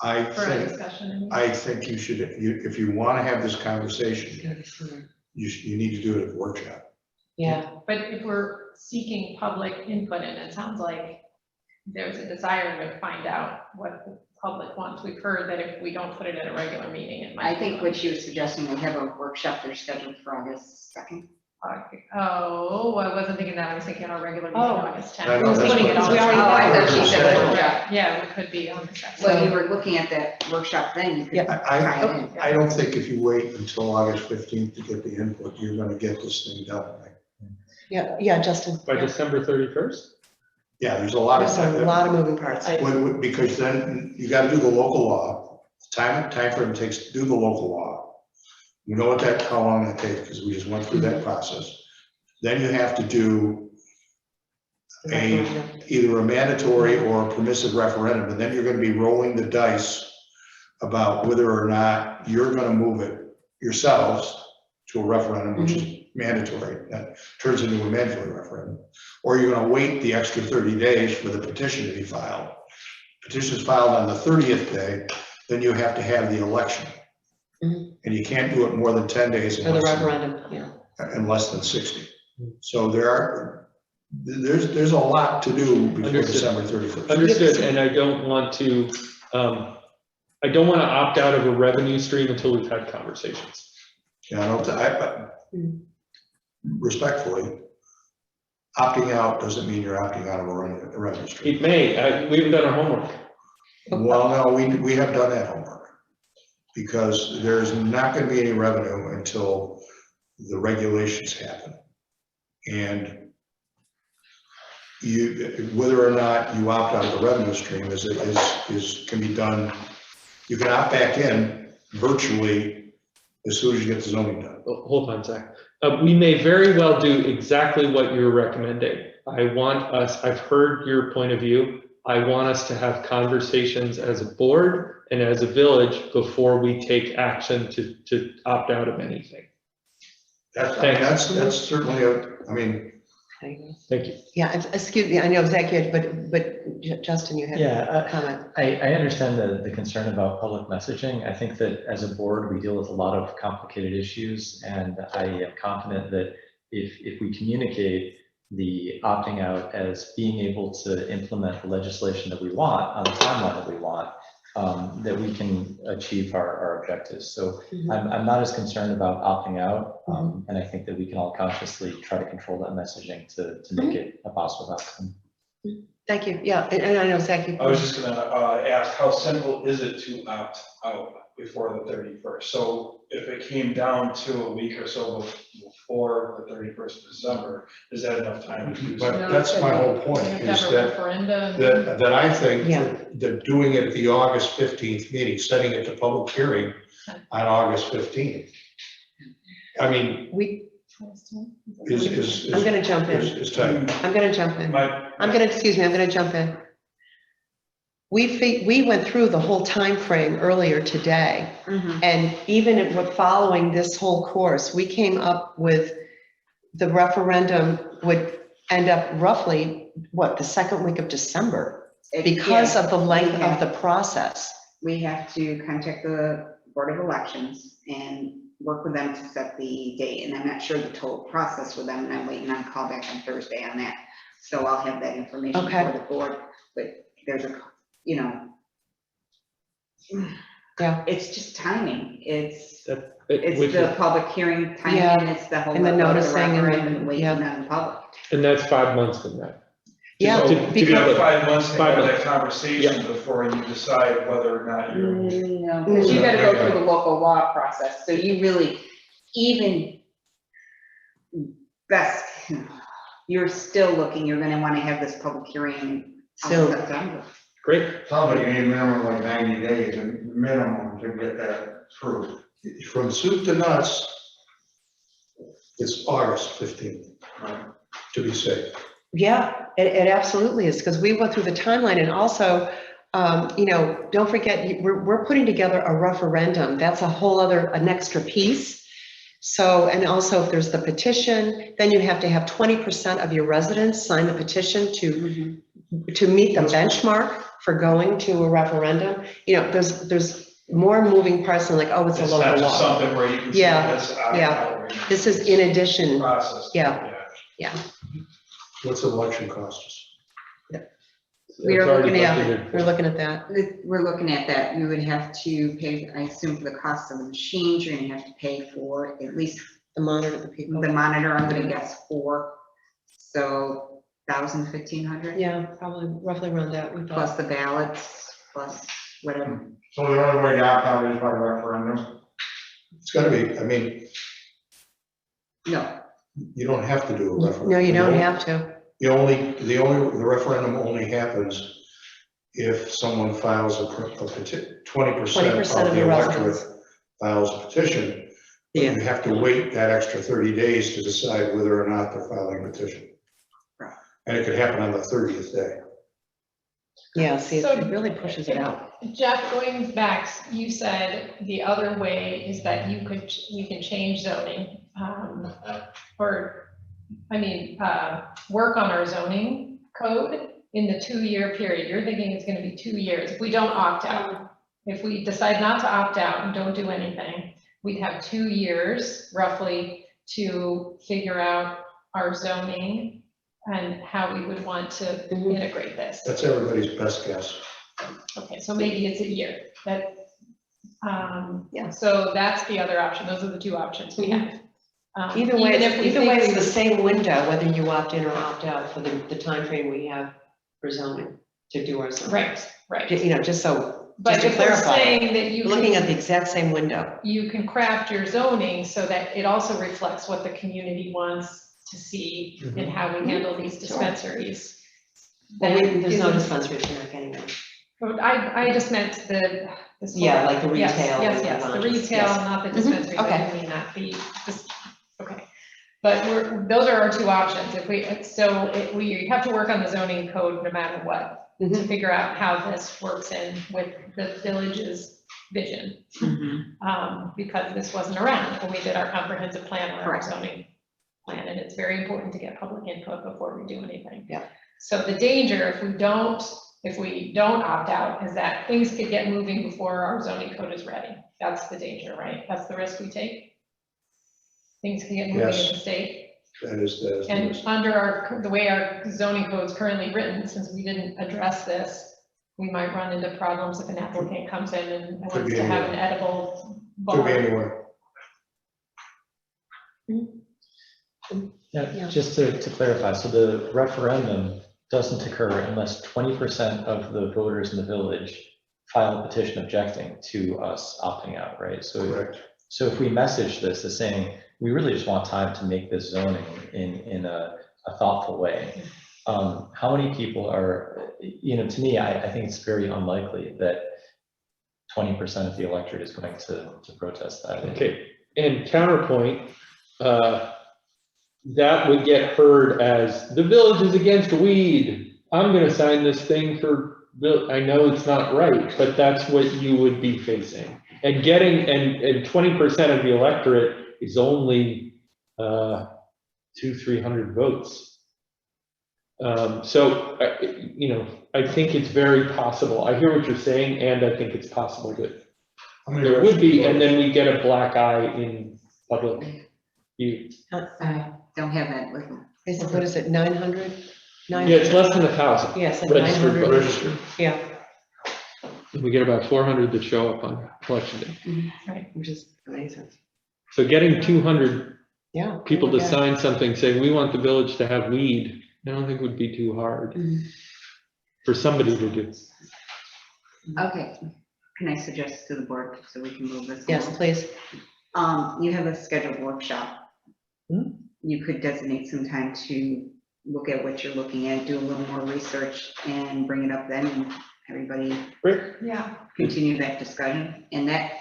I For a think, discussion. I think you should, if you want to have this conversation, you need to do it at the workshop. Yeah, But if we're seeking public input, and it sounds like there's a desire to find out what the public wants, we've heard that if we don't put it at a regular meeting, it might. I think what she was suggesting, we have a workshop that's scheduled for August 2nd. Oh, I wasn't thinking that, I was thinking our regular meeting, Oh. August 10th. I know, that's Putting what- it on. we already Oh, I have thought she said workshop. Yeah, it could be on the 2nd. Well, you were looking at that workshop then, you could Yeah. tie it in. I don't think if you wait until August 15th to get the input, you're going to get this thing done. yeah, Justin. By December 31st? Yeah, there's a lot of. There's a lot of moving parts. Because then you got to do the local law, time frame it takes to do the local law. You know how long that takes, because we just went through that process. Then you have to do either a mandatory or a permissive referendum, and then you're going to be rolling the dice about whether or not you're going to move it yourselves to a referendum, which is mandatory, that turns into a mandatory referendum, or you're going to wait the extra 30 days for the petition to be filed. Petition is filed on the 30th day, then you have to have the election. And you can't do it more than 10 days. For the referendum, yeah. And less than 60. So there's a lot to do before Understood. December 31st. Understood, and I don't want to opt out of a revenue stream until we've had conversations. Yeah, respectfully, opting out doesn't mean you're opting out of a revenue stream. It may, we haven't done our homework. Well, no, we have done that homework, because there's not going to be any revenue until the regulations happen. And whether or not you opt out of the revenue stream can be done. You can opt back in virtually as soon as you get the zoning done. Hold on, Zach. We may very well do exactly what you're recommending. I've heard your point of view. I want us to have conversations as a board and as a village before we take action to opt out of anything. That's certainly Thank you. Yeah, excuse me, I know Zach, but Justin, you had Yeah, a comment. I understand the concern about public messaging. I think that as a board, we deal with a lot of complicated issues, and I am confident that if we communicate the opting out as being able to implement the legislation that we want on the timeline that we want, that we can achieve our objectives. So I'm not as concerned about opting out, and I think that we can all consciously try to control that messaging to make it a possible outcome. Thank you, yeah, and I know Zach, you. I was just gonna ask, how simple is it to opt out before the 31st? So if it came down to a week or so before the 31st of December, is that enough time to do so? But that's my whole point, We have to is have a that referendum. that I think Yeah. that doing it at the August 15th meeting, setting it to public hearing on August 15th. I mean, is I'm gonna jump in. is tight. I'm gonna jump in. I'm gonna jump in. We went through the whole time frame earlier today, and even following this whole course, we came up with the referendum would end up roughly, the second week of December, because of the length of the process. We have to contact the Board of Elections and work with them to set the date, and I'm not sure the total process with them, and I'm waiting on a call back on Thursday on that. So I'll have that information for the board, but there's yeah, it's just timing. It's with the public hearing timing, Yeah. it's the whole. And the noticing and referendum, waiting yeah. on the public. And that's 5 months from now. Yeah, So you because- have 5 months to 5 have that months. conversation before you decide whether or not you're. No, because you gotta go through the local law process, so you really, even best, you're still looking, you're gonna wanna have this public hearing in So- September. Great. Probably need minimum like 90 days, a minimum to get that through. From soup to nuts, it's August 15th, to be safe. Yeah, it absolutely is, because we went through the timeline, and also, don't forget, we're putting together a referendum. That's a whole other, an extra piece. So, and also if there's the petition, then you have to have 20% of your residents sign the petition to meet the benchmark for going to a referendum. You know, there's more moving parts than like, oh, it's a It's local not just law. something where you can see Yeah, this. yeah. This is in addition. Process. Yeah. Yeah. What's the election cost us? We are It's already looking at budgeted. We're looking at that. We're looking at that. You would have to pay, I assume, for the cost of the machines, you're gonna have to pay for at least The monitor, the people. the monitor, I'm gonna guess 4. So 1,000, 1,500? Yeah, probably roughly around that. We Plus thought. the ballots, plus whatever. So the only way to opt out is by referendum? It's gotta be, I mean, No, you don't have to do a referendum. No, you don't have to. The referendum only happens if someone files a petition, 20% of the electorate residents. files a petition. But Yeah. you have to wait that extra 30 days to decide whether or not they're filing a petition. Right. And it could happen on the 30th day. Yeah, see, So- it really pushes it out. Jeff, going back, you said the other way is that we can change zoning, work on our zoning code in the 2-year period. You're thinking it's gonna be 2 years. If we don't opt out, if we decide not to opt out and don't do anything, we'd have 2 years roughly to figure out our zoning and how we would want to integrate this. That's everybody's best guess. Okay, so maybe it's a year, yeah, so that's the other option, those are the 2 options we have. Either way, Even if we think it's we the would- same window, whether you opt in or opt out for the timeframe we have for zoning, to do our zoning. Right, You know, just so, but just to if we're clarify. saying that you We're looking can, at the exact same window. you can craft your zoning so that it also reflects what the community wants to see in how we handle these dispensaries. Well, then there's no isn't- dispensaries, we're not getting them. I just meant the. Yeah, like the Yes, retail Yes, and yes, the the lounges, retail, yes. not the Mhm, dispensary, I okay. didn't mean that, okay. But those are our 2 options, we have to work on the zoning code no matter what, to figure out how this works in with the village's vision. Because this wasn't around when we did our comprehensive plan or our zoning plan, and it's very important to get public input before we do anything. Yeah. So the danger, if we don't opt out, is that things could get moving before our zoning code is ready. That's the danger, right? That's the risk we take. Things can get moving in Yes. the state. That is the And risk. under the way our zoning code is currently written, since we didn't address this, we might run into problems if an applicant comes in and Could wants be to have an anywhere. edible Could be bar. anywhere. Yeah, just to clarify, so the referendum doesn't occur unless 20% of the voters in the village file a petition objecting to us opting out, right? So if we message this as saying, we really just want time to make this zoning in a thoughtful way, how many people are, to me, I think it's very unlikely that 20% of the electorate is going to protest that. Okay, and counterpoint, that would get heard as, the village is against weed. I'm gonna sign this thing for, I know it's not right, but that's what you would be facing. And getting, and 20% of the electorate is only 200-300 votes. So, I think it's very possible. I hear what you're saying, and I think it's possible that there would be, and then we get a black eye in public view. I don't have that with me. What is it, 900? Yeah, it's less than 1,000. Yes, like registered 900. voters. Yeah. We get about 400 that show up on election day. Right, which is amazing. So getting 200 Yeah. people to yeah. sign something saying, we want the village to have weed, I don't think would be too hard for somebody to do. Okay, can I suggest to the board so we can move this? Yes, along? please. You have a scheduled workshop. You could designate some time to look at what you're looking at, do a little more research and bring it up then, and everybody Yeah. continue that discussion. And that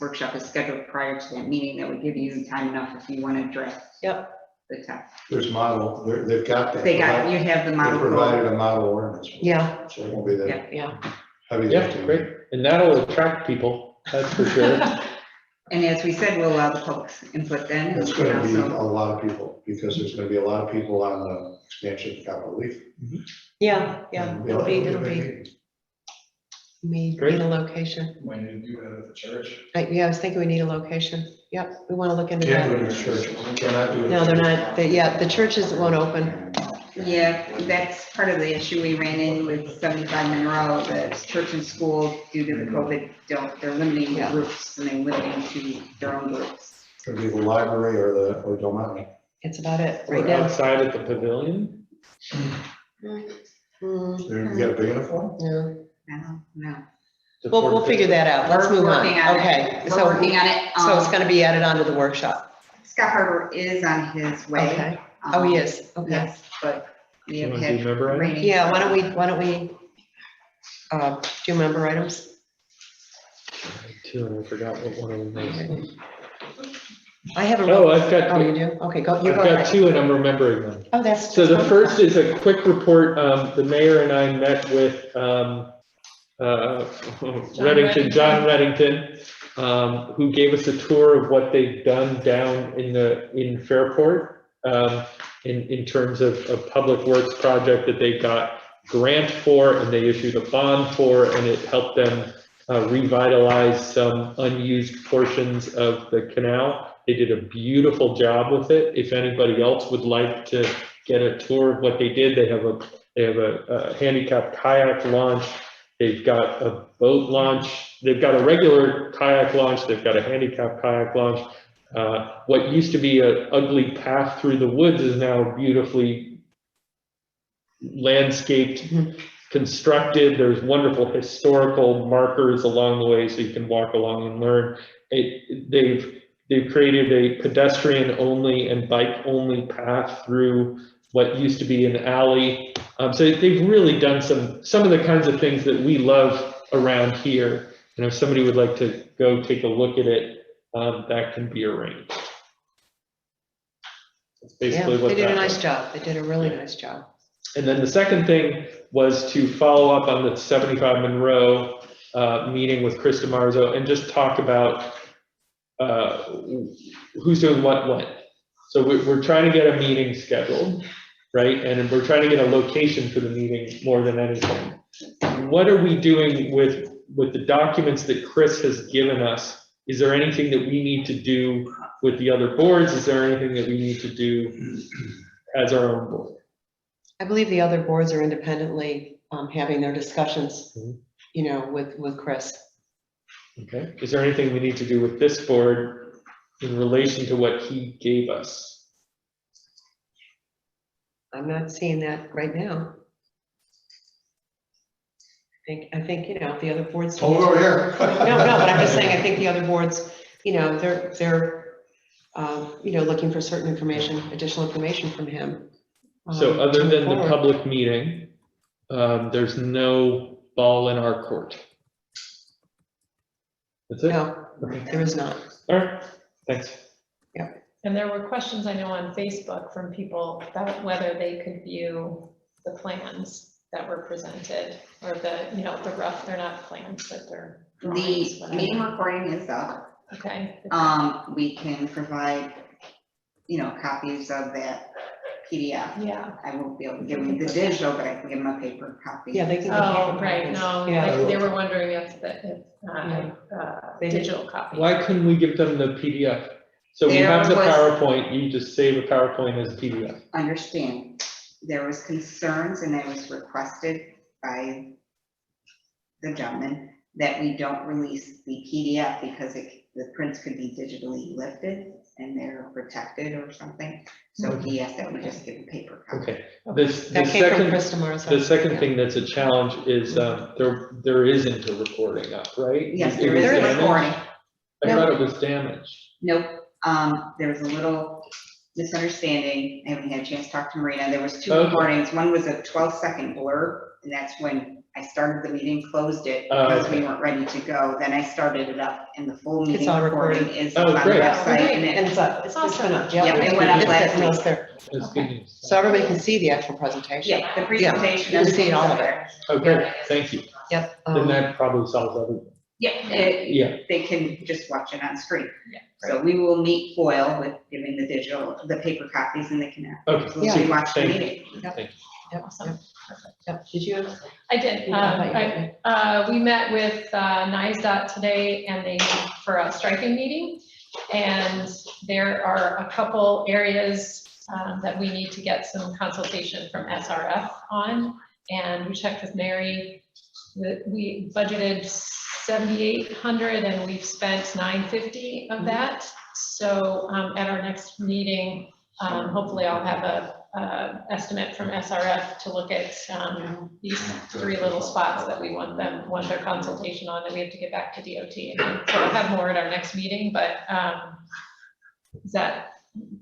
workshop is scheduled prior to that meeting. That would give you time enough if you want to address the text. There's model, they've got that. They got, you have the They model. provided a model ordinance. Yeah. So it won't be that Yeah. heavy. Yeah, lifting. great. And that'll attract people, that's for sure. And as we said, we'll allow the public's input then. and It's gonna be a also- lot of people, because there's gonna be a lot of people on the expansion of Capitol Leaf. Yeah, it'll be, need Great. a location. When you do that at the church. Yeah, I was thinking we need a location. Yep, we want to look into Can't do it in that. the church, cannot do it. No, they're not, the churches won't open. Yeah, that's part of the issue we ran in with 75 Monroe, the church and school, due to the COVID, they're limiting the groups, and they're limiting to their own groups. It's gonna be the library or Del Monte. It's about it right Or now. outside at the pavilion? Mm, You got a big enough one? no. No. We'll figure that out. Let's We're move on. working on it. Okay. We're so- working on it. So it's going to be added onto the workshop. Scott Harder is on his way. Okay. Oh, he is. Okay. Yes, but we You have wanna had do member items? rainy. Yeah, why don't we do member items? Two, and I forgot what one of them was. I have a. Oh, I've got, Oh, you I've do? Okay, go, you go got ahead. two and I'm remembering them. Oh, that's. So the that's first is a quick report. The mayor and I met with John Reddington, who gave us a tour of what they've done down in Fairport in terms of a public works project that they got grant for and they issued a bond for, and it helped them revitalize some unused portions of the canal. They did a beautiful job with it. If anybody else would like to get a tour of what they did, they have a handicapped kayak launch. They've got a boat launch. They've got a regular kayak launch. They've got a handicapped kayak launch. What used to be an ugly path through the woods is now beautifully landscaped, constructed. There's wonderful historical markers along the way so you can walk along and learn. They've created a pedestrian-only and bike-only path through what used to be an alley. So they've really done some of the kinds of things that we love around here. And if somebody would like to go take a look at it, that can be arranged. That's Yeah, basically what they did that a nice was. job. They did a really nice job. And then the second thing was to follow up on the 75 Monroe meeting with Krista Marzo and just talk about who's doing what when. So we're trying to get a meeting scheduled, right? And we're trying to get a location for the meeting more than anything. What are we doing with the documents that Chris has given us? Is there anything that we need to do with the other boards? Is there anything that we need to do as our own board? I believe the other boards are independently having their discussions, you know, with Chris. Okay, is there anything we need to do with this board in relation to what he gave us? I'm not seeing that right now. I think, you know, the other boards. Hold over here. No, but I'm just saying, I think the other boards, you know, they're you know, looking for certain information, additional information from him. So other to move than the forward. public meeting, there's no ball in our court. That's it? No, there is not. All right, thanks. And there were questions I know on Facebook from people about whether they could view the plans that were presented, or the, you know, the rough, they're not plans, but they're drawings, The whatever. meeting recording is up. Okay. We can provide, you know, copies of that PDF. Yeah. I won't be able to give them the digital, but I can give them a paper copy. Yeah, they can. Oh, right, no, Yeah. they were wondering if They did. digital copy. Why couldn't we give them the PDF? So we There have the was- PowerPoint, you just save a PowerPoint as a PDF. Understand, there was concerns and it was requested by the gentleman that we don't release the PDF because the prints could be digitally lifted and they're protected or something. So he asked that we just give a paper copy. Okay, the That came from second, Chris Demarzo. the second Yeah. thing that's a challenge is there isn't a recording up, right? Yes, It there was is a damaged? recording. I thought it was damaged. Nope, there was a little misunderstanding. I haven't had a chance to talk to Marina. There was two Okay. recordings. One was a 12-second blur, and that's when I started the meeting, closed it Oh, because we okay. weren't ready to go. Then I started it up, and the full It's meeting all recording recorded. is Oh, up on the great. website. And it's up, it's been up. Yeah, it went up It's last there, no, it's week. there. That's good news. So everybody can see the actual presentation. Yeah, the presentation. You can see everything's all up of it. there. Okay, thank you. Yep. Then that probably solves everything. Yeah. They can just watch it on screen. Yeah. So we will meet foil with giving the paper copies, and they can Okay. absolutely watch the Thank you. meeting. Thank Yep, Awesome. yep. Did you have? I did. We met with NISDOT today, and they met for a striping meeting. And there are a couple areas that we need to get some consultation from SRF on. And we checked with Mary, that we budgeted 7,800 and we've spent 950 of that. So at our next meeting, hopefully I'll have a estimate from SRF to look at these 3 little spots that we want their consultation on, and we have to get back to DOT. And so I'll have more at our next meeting, but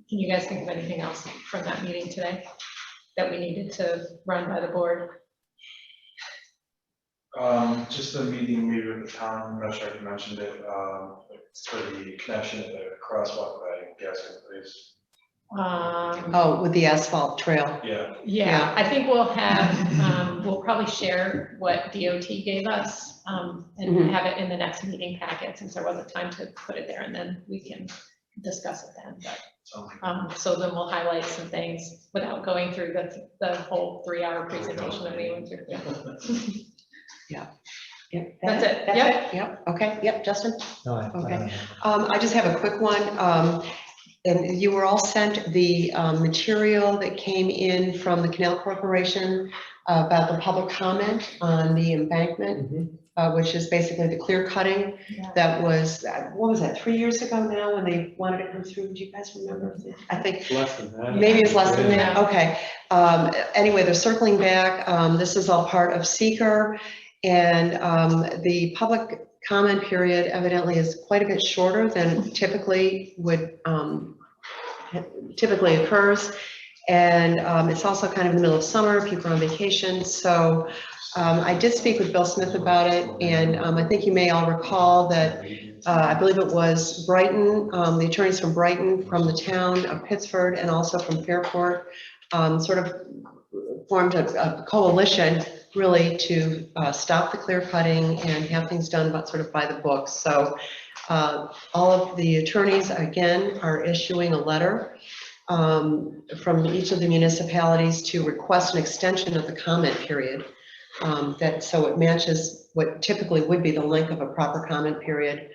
can you guys think of anything else from that meeting today that we needed to run by the board? Just the meeting we were at the town, I'm not sure if you mentioned it, for the connection of the crosswalk by Gaston Place. Oh, with the asphalt trail. Yeah. Yeah, I think we'll have, we'll probably share what DOT gave us and have it in the next meeting packet, since there wasn't time to put it there, and then we can discuss it then. But so then we'll highlight some things without going through the whole 3-hour presentation that we went through. Yeah. Yep. That's it. That's Yep. it. Yep. Okay. Yep. Justin? No, Okay. I just have a quick one. And you were all sent the material that came in from the Canal Corporation about the public comment on the embankment, which is basically the clear cutting that was, what was that, 3 years ago now when they wanted to come through? Do you guys remember? I think Less than that. maybe it's less than that. Okay. Anyway, they're circling back. This is all part of seeker. And the public comment period evidently is quite a bit shorter than typically occurs. And it's also kind of in the middle of summer, people are on vacation. So I did speak with Bill Smith about it. And I think you may all recall that I believe it was Brighton, the attorneys from Brighton, from the town of Pittsford, and also from Fairport, sort of formed a coalition really to stop the clear cutting and have things done about sort of by the book. So all of the attorneys, again, are issuing a letter from each of the municipalities to request an extension of the comment period. So it matches what typically would be the length of a proper comment period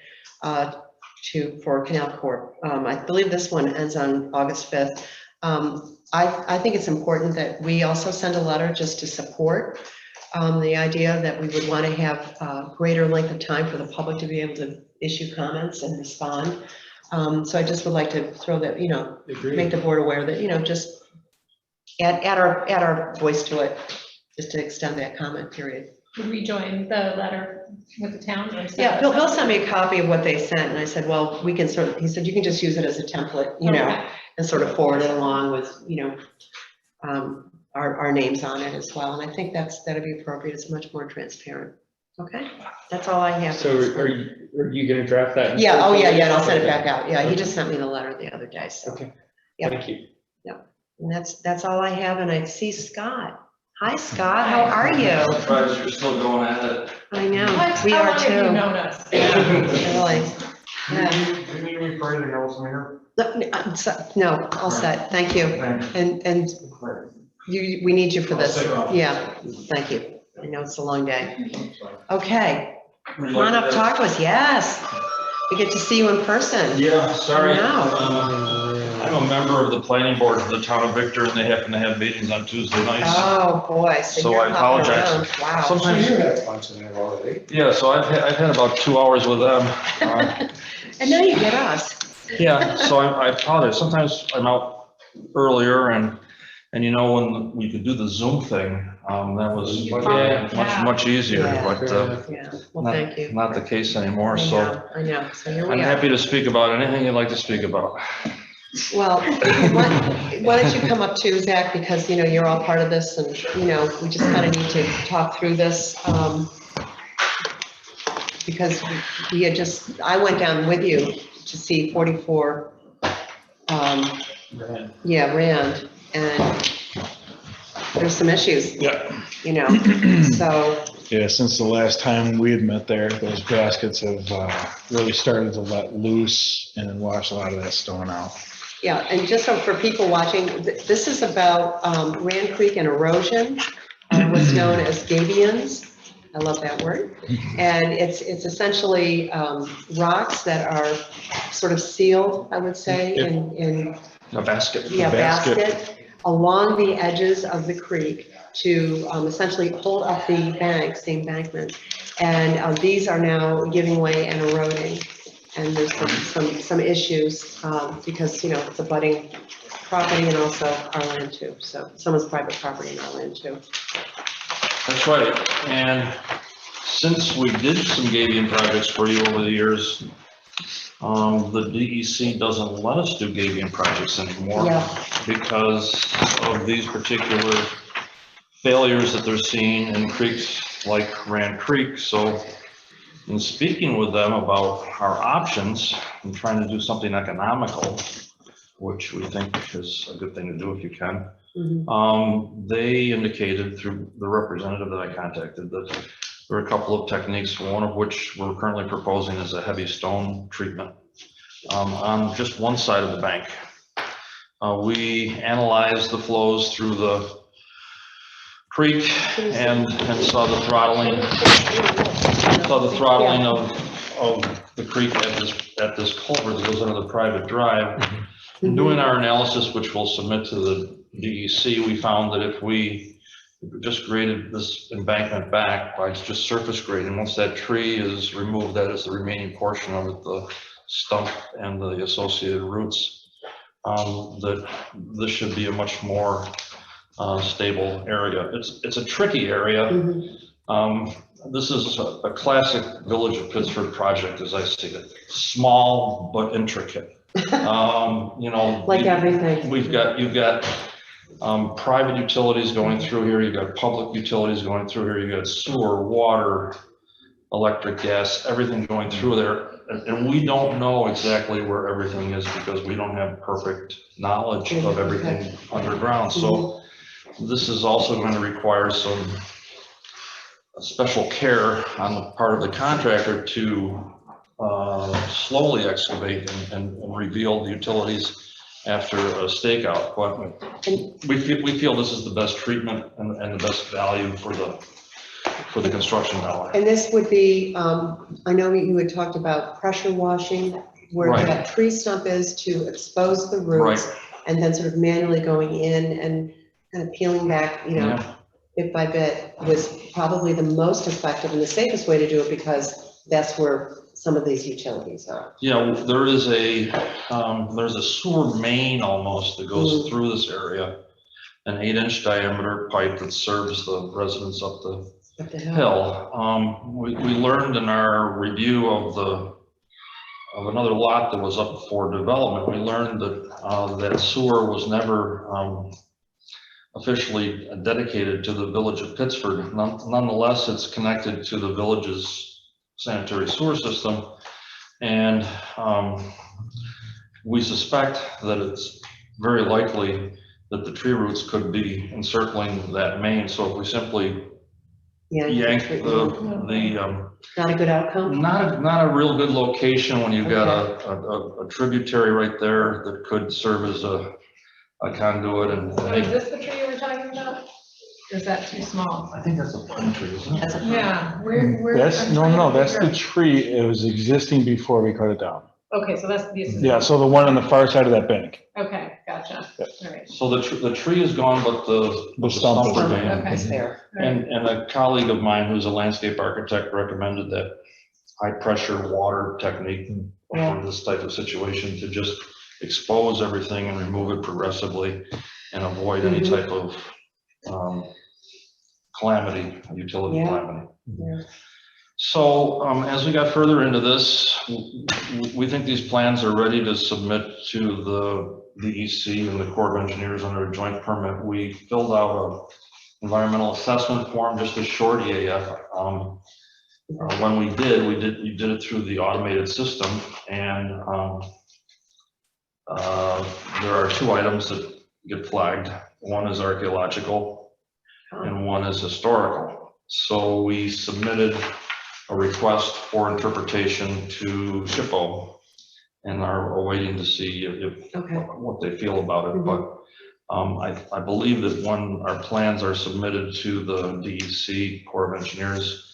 for Canal Corp. I believe this one ends on August 5th. I think it's important that we also send a letter just to support the idea that we would want to have greater length of time for the public to be able to issue comments and respond. So I just would like to throw that, make the board aware that, just add our voice to it, just to extend that comment period. Would we join the letter with the town? Yeah, Bill sent me a copy of what they sent, and I said, well, we can he said, you can just use it as a template, Okay. and sort of forward it along with, our names on it as well. And I think that'd be appropriate. It's much more transparent. Okay, that's all I have. So are you gonna draft that? Yeah, oh, yeah, and I'll send it back out. Yeah, he just sent me the letter the other day, so. Okay, Yeah. thank you. Yep, and that's all I have, and I see Scott. Hi, Scott, how are you? Surprised you're still going at it. I know, What? we How are long have you too. known us? Yeah, really. Yeah. Do you need me for anything else, Mayor? No, all set, thank you. And we need you for this. I'll stay on. Yeah, thank you. I know it's a long day. Okay, come on up, talk to us, yes. We get to see you in person. Yeah, sorry. Wow. I'm a member of the planning board for the town of Victor, and they happen to have meetings on Tuesday nights. Oh, boy. So you're I hopping apologize. around. Wow. Sometimes- You had fun tonight already. Yeah, so I've had about 2 hours with them. And now you get us. Yeah, so I apologize. Sometimes I'm out earlier and when we could do the Zoom thing, that was much easier, Yeah. but Yeah, well, thank you. not the case anymore, I so know, I know, so here I'm we are. happy to speak about anything you'd like to speak about. Well, why don't you come up too, Zach, because, you're all part of this, and, we just kind of need to talk through this. Because we had I went down with you to see 44, Rand, and there's some issues, Yeah. you know, so, Yeah, since the last time we had met there, those baskets have really started to let loose and wash a lot of that stone out. yeah, and just so for people watching, this is about Rand Creek and erosion, what's known as gabions. I love that word. And it's essentially rocks that are sort of sealed, I would say, in A basket. yeah, basket along the edges of the creek to essentially hold up the banks, the embankment. And these are now giving way and eroding. And there's some issues because, you know, it's a budding property and also our land too. So someone's private property and our land too. That's right, and since we did some gabion projects for you over the years, the DEC doesn't let us do gabion projects anymore because of these particular failures that they're seeing in creeks like Rand Creek. So in speaking with them about our options and trying to do something economical, which we think is a good thing to do if you can, they indicated through the representative that I contacted that there are a couple of techniques, one of which we're currently proposing is a heavy stone treatment on just one side of the bank. We analyzed the flows through the creek and saw the throttling of the creek at this culvert that goes under the private drive. In doing our analysis, which we'll submit to the DEC, we found that if we just graded this embankment back by just surface grading, once that tree is removed, that is the remaining portion of it, the stump and the associated roots, that this should be a much more stable area. It's a tricky area. This is a classic Village of Pittsford project, as I see it. Small but intricate. You know, like everything. You've got private utilities going through here. You've got public utilities going through here. You've got sewer, water, electric, gas, everything going through there. And we don't know exactly where everything is because we don't have perfect knowledge of everything underground. So this is also going to require some special care on the part of the contractor to slowly excavate and reveal the utilities after a stakeout. But we feel this is the best treatment and the best value for the construction dollar. And this would be, I know you had talked about pressure washing, where that tree stump is to expose the roots, and then sort of manually going in and kind of peeling back, you know, bit by bit was probably the most effective and the safest way to do it because that's where some of these utilities are. Yeah, there is there's a sewer main almost that goes through this area, an 8-inch diameter pipe that serves the residents up the hill. We learned in our review of another lot that was up for development, we learned that that sewer was never officially dedicated to the Village of Pittsford. Nonetheless, it's connected to the village's sanitary sewer system, and we suspect that it's very likely that the tree roots could be encircling that main. So if we simply yank the not a good outcome. Not a real good location when you've got a tributary right there that could serve as a conduit and. So is this the tree you were talking about? Or is that too small? I think that's a pine tree, isn't it? Yeah, where? That's, no, that's the tree. It was existing before we cut it down. Okay, so that's the. Yeah, so the one on the far side of that bank. Okay, gotcha. All right. So the tree is gone, but the stump is there. And a colleague of mine who's a landscape architect recommended that high pressure water technique for this type of situation, to just expose everything and remove it progressively and avoid any type of calamity, utility calamity. So as we got further into this, we think these plans are ready to submit to the DEC and the Corps of Engineers under a joint permit. We filled out an environmental assessment form, just a short EAF. When we did it through the automated system, and there are 2 items that get flagged. One is archaeological, and one is historical. So we submitted a request for interpretation to SHPO and are waiting to see what they feel about it. But I believe that when our plans are submitted to the DEC Corps of Engineers,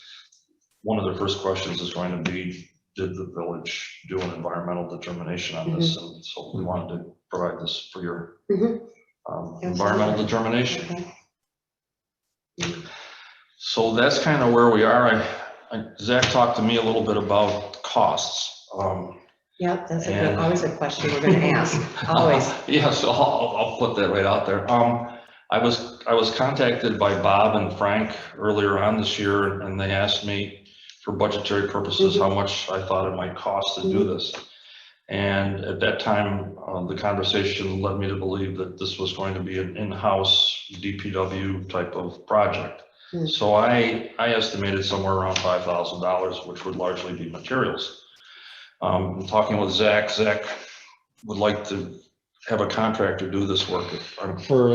one of their first questions is going to be, did the village do an environmental determination on this? And so we wanted to provide this for your environmental determination. So that's kind of where we are. Zach talked to me a little bit about costs. Yeah, that's always a question we're going to ask, always. Yeah, so I'll put that right out there. I was contacted by Bob and Frank earlier on this year, and they asked me for budgetary purposes how much I thought it might cost to do this. And at that time, the conversation led me to believe that this was going to be an in-house DPW type of project. So I estimated somewhere around $5,000, which would largely be materials. Talking with Zach would like to have a contractor do this work. For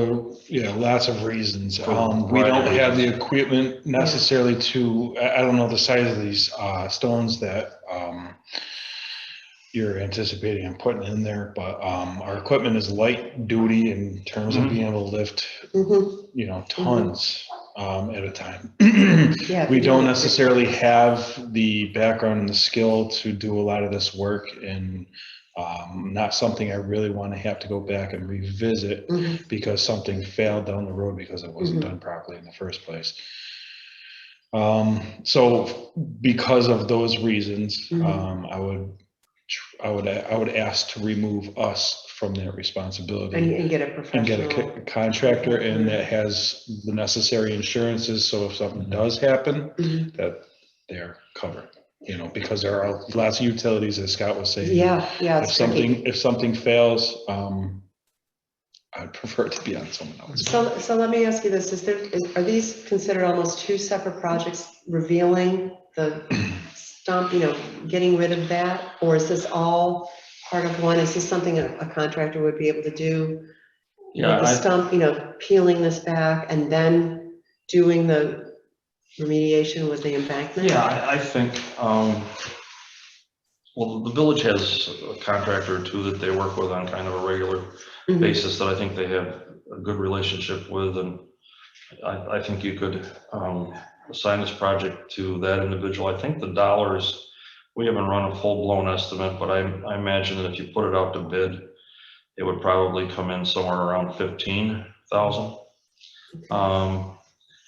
lots of reasons. We don't have the equipment necessarily to, I don't know the size of these stones that you're anticipating and putting in there, but our equipment is light duty in terms of being able to lift, tons at a time. We don't necessarily have the background and the skill to do a lot of this work, and not something I really want to have to go back and revisit because something failed down the road because it wasn't done properly in the first place. So because of those reasons, I would ask to remove us from that responsibility and get a professional. And get a contractor in that has the necessary insurances, so if something does happen, that they're covered. Because there are lots of utilities, as Scott was saying. Yeah. If something fails, I'd prefer it to be on someone else. So let me ask you this: are these considered almost two separate projects, revealing the stump, getting rid of that, or is this all part of one? Is this something a contractor would be able to do? Yeah, with the stump, peeling this back and then doing the remediation with the embankment? Yeah, I think, well, the village has a contractor or two that they work with on kind of a regular basis that I think they have a good relationship with, and I think you could assign this project to that individual. I think the dollars, we haven't run a full-blown estimate, but I imagine that if you put it out to bid, it would probably come in somewhere around 15,000.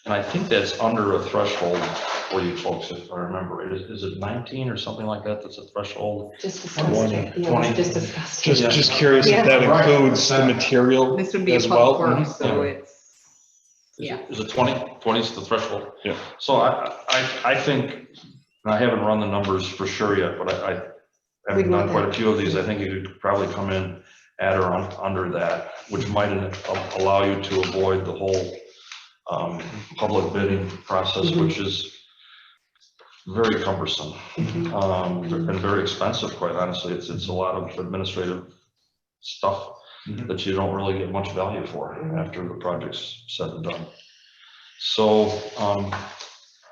And I think that's under a threshold for you folks, if I remember it. Is it 19 or something like that? That's a threshold? Just 20. 20. Just curious if that includes the material This would be a as well. public works, so it's, Is it 20? 20 is the threshold? Yeah. So I think, and I haven't run the numbers for sure yet, but I having done quite a few of these, I think you could probably come in at or under that, which might allow you to avoid the whole public bidding process, which is very cumbersome and very expensive, quite honestly. It's a lot of administrative stuff that you don't really get much value for after the project's said and done. So,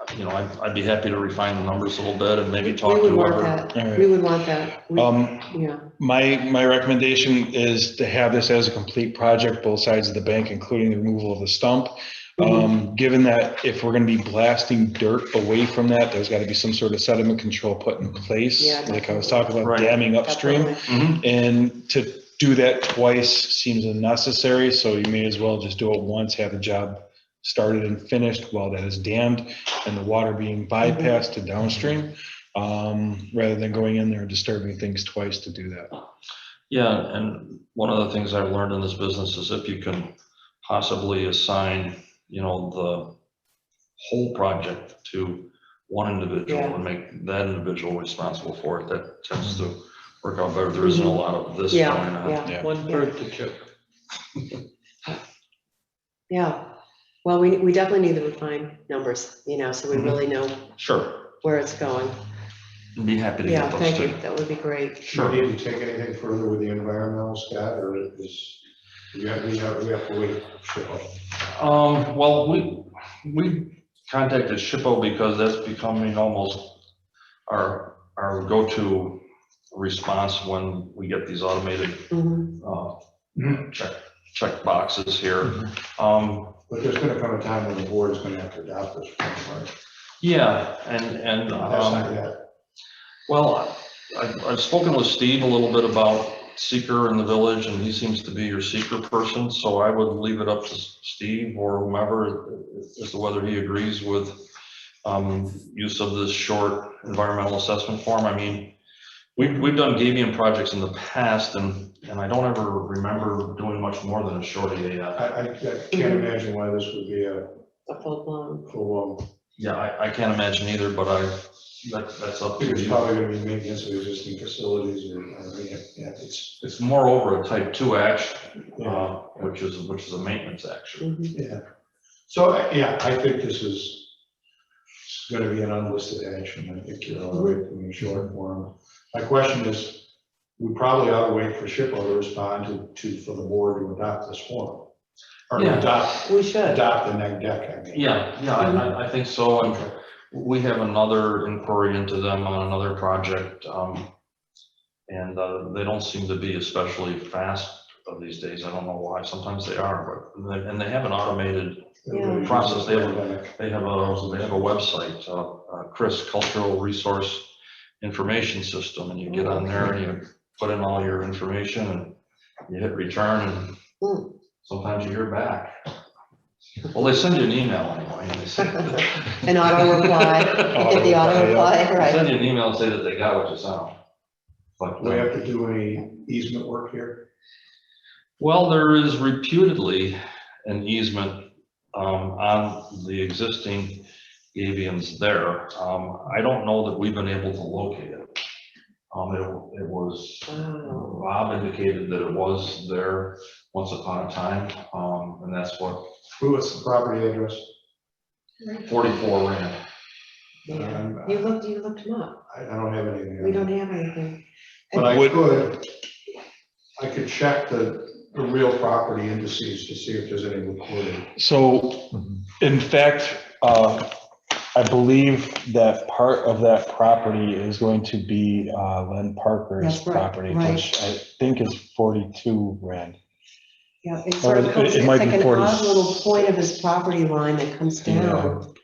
I'd be happy to refine the numbers a little bit and maybe talk to whoever. We would want that. My recommendation is to have this as a complete project, both sides of the bank, including the removal of the stump. Given that if we're going to be blasting dirt away from that, there's got to be some sort of sediment control put in place. Like I was talking about, damming upstream. And to do that twice seems unnecessary, so you may as well just do it once, have the job started and finished while that is dammed and the water being bypassed to downstream, rather than going in there and disturbing things twice to do that. Yeah, and one of the things I've learned in this business is if you can possibly assign, the whole project to one individual and make that individual responsible for it, that tends to work out better. There isn't a lot of this going on. One bird to chip. Yeah. Well, we definitely need the refined numbers, so we really know where it's going. I'd be happy to get those. Thank you. That would be great. Do you need to take anything further with the environmental, Scott, or we have to wait? Well, we contacted SHPO because that's becoming almost our go-to response when we get these automated check boxes here. But there's gonna come a time when the board is gonna have to adopt this, right? Yeah, and That's not yet. well, I've spoken with Steve a little bit about seeker in the village, and he seems to be your seeker person, so I would leave it up to Steve or whomever as to whether he agrees with use of this short environmental assessment form. I mean, we've done Gabion projects in the past, and I don't ever remember doing much more than a short EAF. I can't imagine why this would be a full-blown. full, Yeah, I can't imagine either, but that's up to it's you. probably gonna be maintenance of existing facilities or, yeah, It's moreover a type 2 action, which is a maintenance action. yeah. So, yeah, I think this is gonna be an unlisted action. I think you're all right in the short form. My question is, we probably ought to wait for SHPO to respond for the board to adopt this form. Or Yeah. adopt the neg deck, I mean. Yeah, I think so. And we have another inquiry into them on another project. And they don't seem to be especially fast these days. I don't know why. Sometimes they are, and they have an automated process. They have a website, Chris Cultural Resource Information System, and you get on there and you put in all your information and you hit return, and sometimes you hear back. Well, they send you an email anyway. And they say An auto reply, you get the auto reply, They right? send you an email and say that they got what you sent them. But, Do we have to do any easement work here? well, there is reputedly an easement on the existing Gabions there. I don't know that we've been able to locate it. It was, Bob indicated that it was there once upon a time, and that's what. What's the property address? 44 Rand. Yeah. You looked them up. I don't have anything. We don't have anything. But I could check the real property indices to see if there's any recording. So, in fact, I believe that part of that property is going to be Len Parker's That's right, property, right. which I think is 42 Rand. Yeah, it sort of Or comes, it it's might like be an 40. odd little point of his property line that comes down.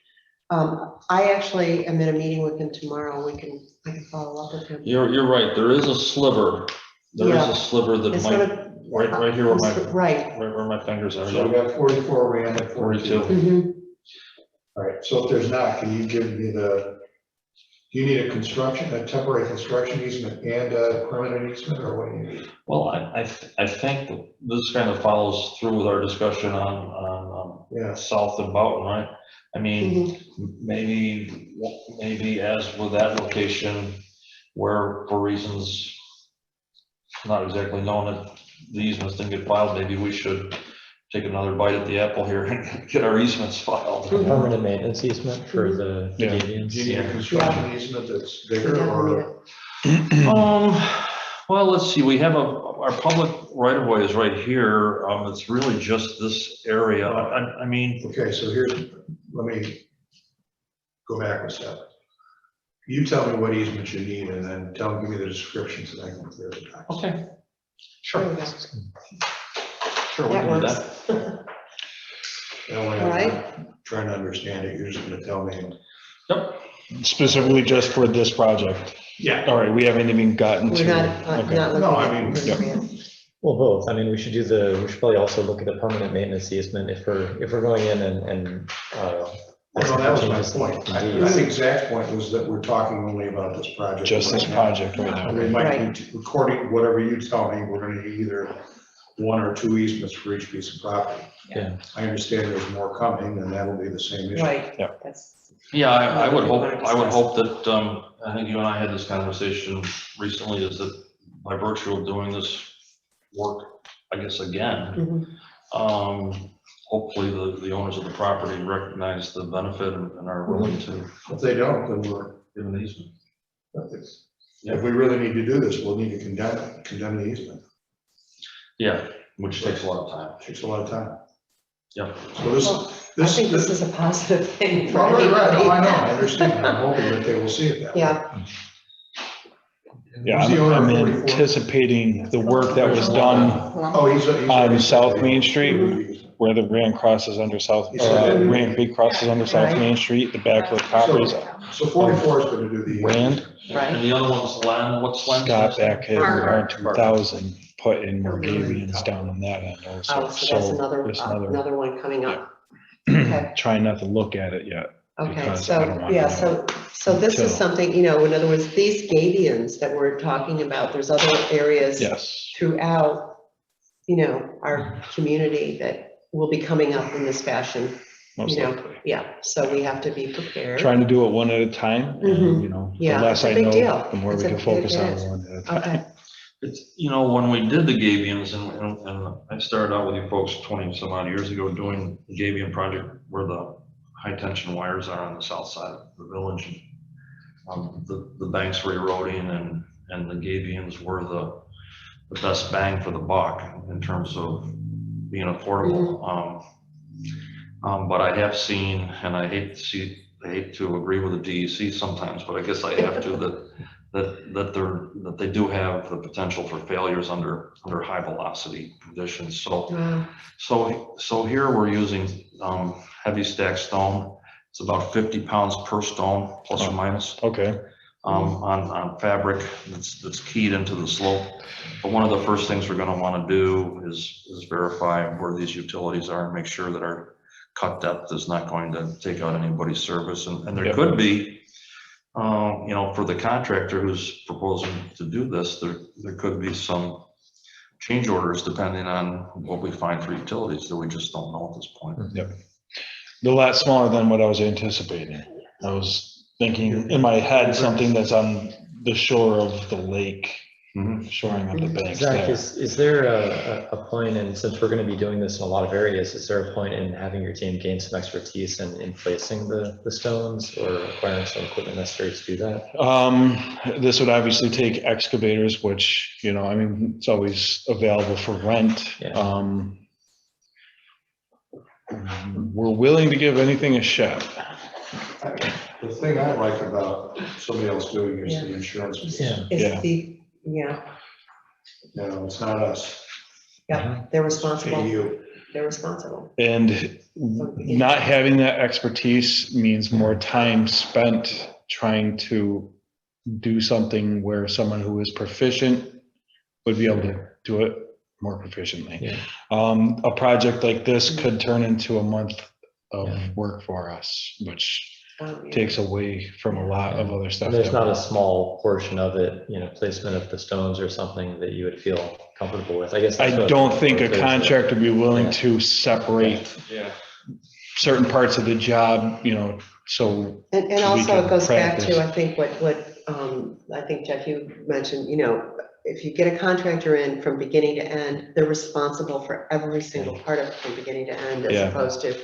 I actually am in a meeting with him tomorrow. I can follow up with him. You're right. There is a sliver. There is Yeah. a sliver that It's might, gonna- right here where my, Right. right where my fingers are. So we got 44 Rand and 42. 42. All right, so if there's not, can you give me do you need a temporary construction easement and a permanent easement, or what do you need? Well, I think that this kind of follows through with our discussion on South and Boughton, right? I mean, maybe as with that location, where for reasons not exactly known that the easements didn't get filed, maybe we should take another bite at the apple here and get our easements filed. Permanent maintenance easement for the Gabions. Do you need a construction easement that's bigger, or? Well, let's see, we have our public right of way is right here. It's really just this area. I mean. Okay, so let me go back a step. You tell me what easement you need, and then give me the descriptions, and I can clear the docs. Okay. Sure. Sure, we That can do works. that. All right. Trying to understand it, you're just gonna tell me. Yep. Specifically just for this project? Yeah. All right, we haven't even gotten to. We're not okay. looking No, I at mean, it. Well, both. I mean, we should probably also look at a permanent maintenance easement if we're going in and. Well, that was my point. I think Zach's point was that we're talking only about this project. Just this project right now. We might need, according, whatever you tell me, we're gonna need either one or two easements for each piece of property. Yeah. I understand there's more coming, and that'll be the same issue. Right. Yeah. Yeah, I would hope that, I think you and I had this conversation recently, is that by virtue of doing this work, I guess, again, hopefully the owners of the property recognize the benefit and are willing to. If they don't, then we're. Give an easement. If we really need to do this, we'll need to condemn the easement. Yeah, which takes a lot of time. Takes a lot of time. Yep. So I think this is a positive thing for Right, right, everybody. oh, I know, I understand, I'm hoping that they will see it that way. Yeah, Yeah, Who's the owner I'm of 44? anticipating the work that was done Oh, he's on South Main Street, where the Rand crosses under South, Rand Big crosses under South Right. Main Street, the backlit properties. So 44 is gonna do the. Rand, right. And the other one's Len, what's Len's? Scott last name? back in around 2000, put in more Gabions down on that end Oh, also. so that's there's another one coming up. Okay. Trying not to look at it yet. Okay, because I don't so, want yeah, to so this is until- something, you know, in other words, these Gabions that we're talking about, there's other areas Yes, throughout, you know, our community that will be coming up in this fashion, most you know, likely. yeah, so we have to be prepared. Trying to do it one at a time, Mhm. and, you know, the Yeah, less it's a I big know, deal. the more we It's a can big- focus it on is. one at a time. Okay, It's, you know, when we did the Gabions, and I started out with you folks 20 some odd years ago doing the Gabion project where the high tension wires are on the south side of the village. The banks were eroding and the Gabions were the best bang for the buck in terms of being affordable. But I have seen, and I hate to agree with the DEC sometimes, but I guess I have to, that they do have the potential for failures under high velocity conditions. wow, So here we're using heavy stack stone. It's about 50 pounds per stone, plus or minus, Okay, on fabric that's keyed into the slope. But one of the first things we're going to want to do is verify where these utilities are and make sure that our cut depth is not going to take out anybody's service. And there Yep. could be, you know, for the contractor who's proposing to do this, there could be some change orders depending on what we find for utilities that we just don't know at this point. yep. A lot smaller than what I was anticipating. I was thinking in my head, something that's on the shore of the lake, shoring up the banks Zach, there. is there a point, and since we're going to be doing this in a lot of areas, is there a point in having your team gain some expertise in placing the stones or acquiring some equipment necessary to do that? This would obviously take excavators, which, you know, I mean, it's always available for rent. Yeah. We're willing to give anything a shot. The thing I like about somebody else doing is the insurance. piece. Yeah. it's the, yeah, No, it's not us. yeah, they're It's responsible, you. they're responsible. And not having that expertise means more time spent trying to do something where someone who is proficient would be able to do it more proficiently. Yeah. A project like this could turn into a month of work for us, which takes away from a lot of other stuff. And there's that not we- a small portion of it, you know, placement of the stones or something that you would feel comfortable with, I guess. I that's what- don't think a what it is. contractor would be willing Yeah. to separate Yeah. certain parts of the job, you know, so. And we also can it goes back practice. to, I think, I think Jeff, you mentioned, you know, if you get a contractor in from beginning to end, they're responsible for every single part of it from beginning to end, as Yeah. opposed to,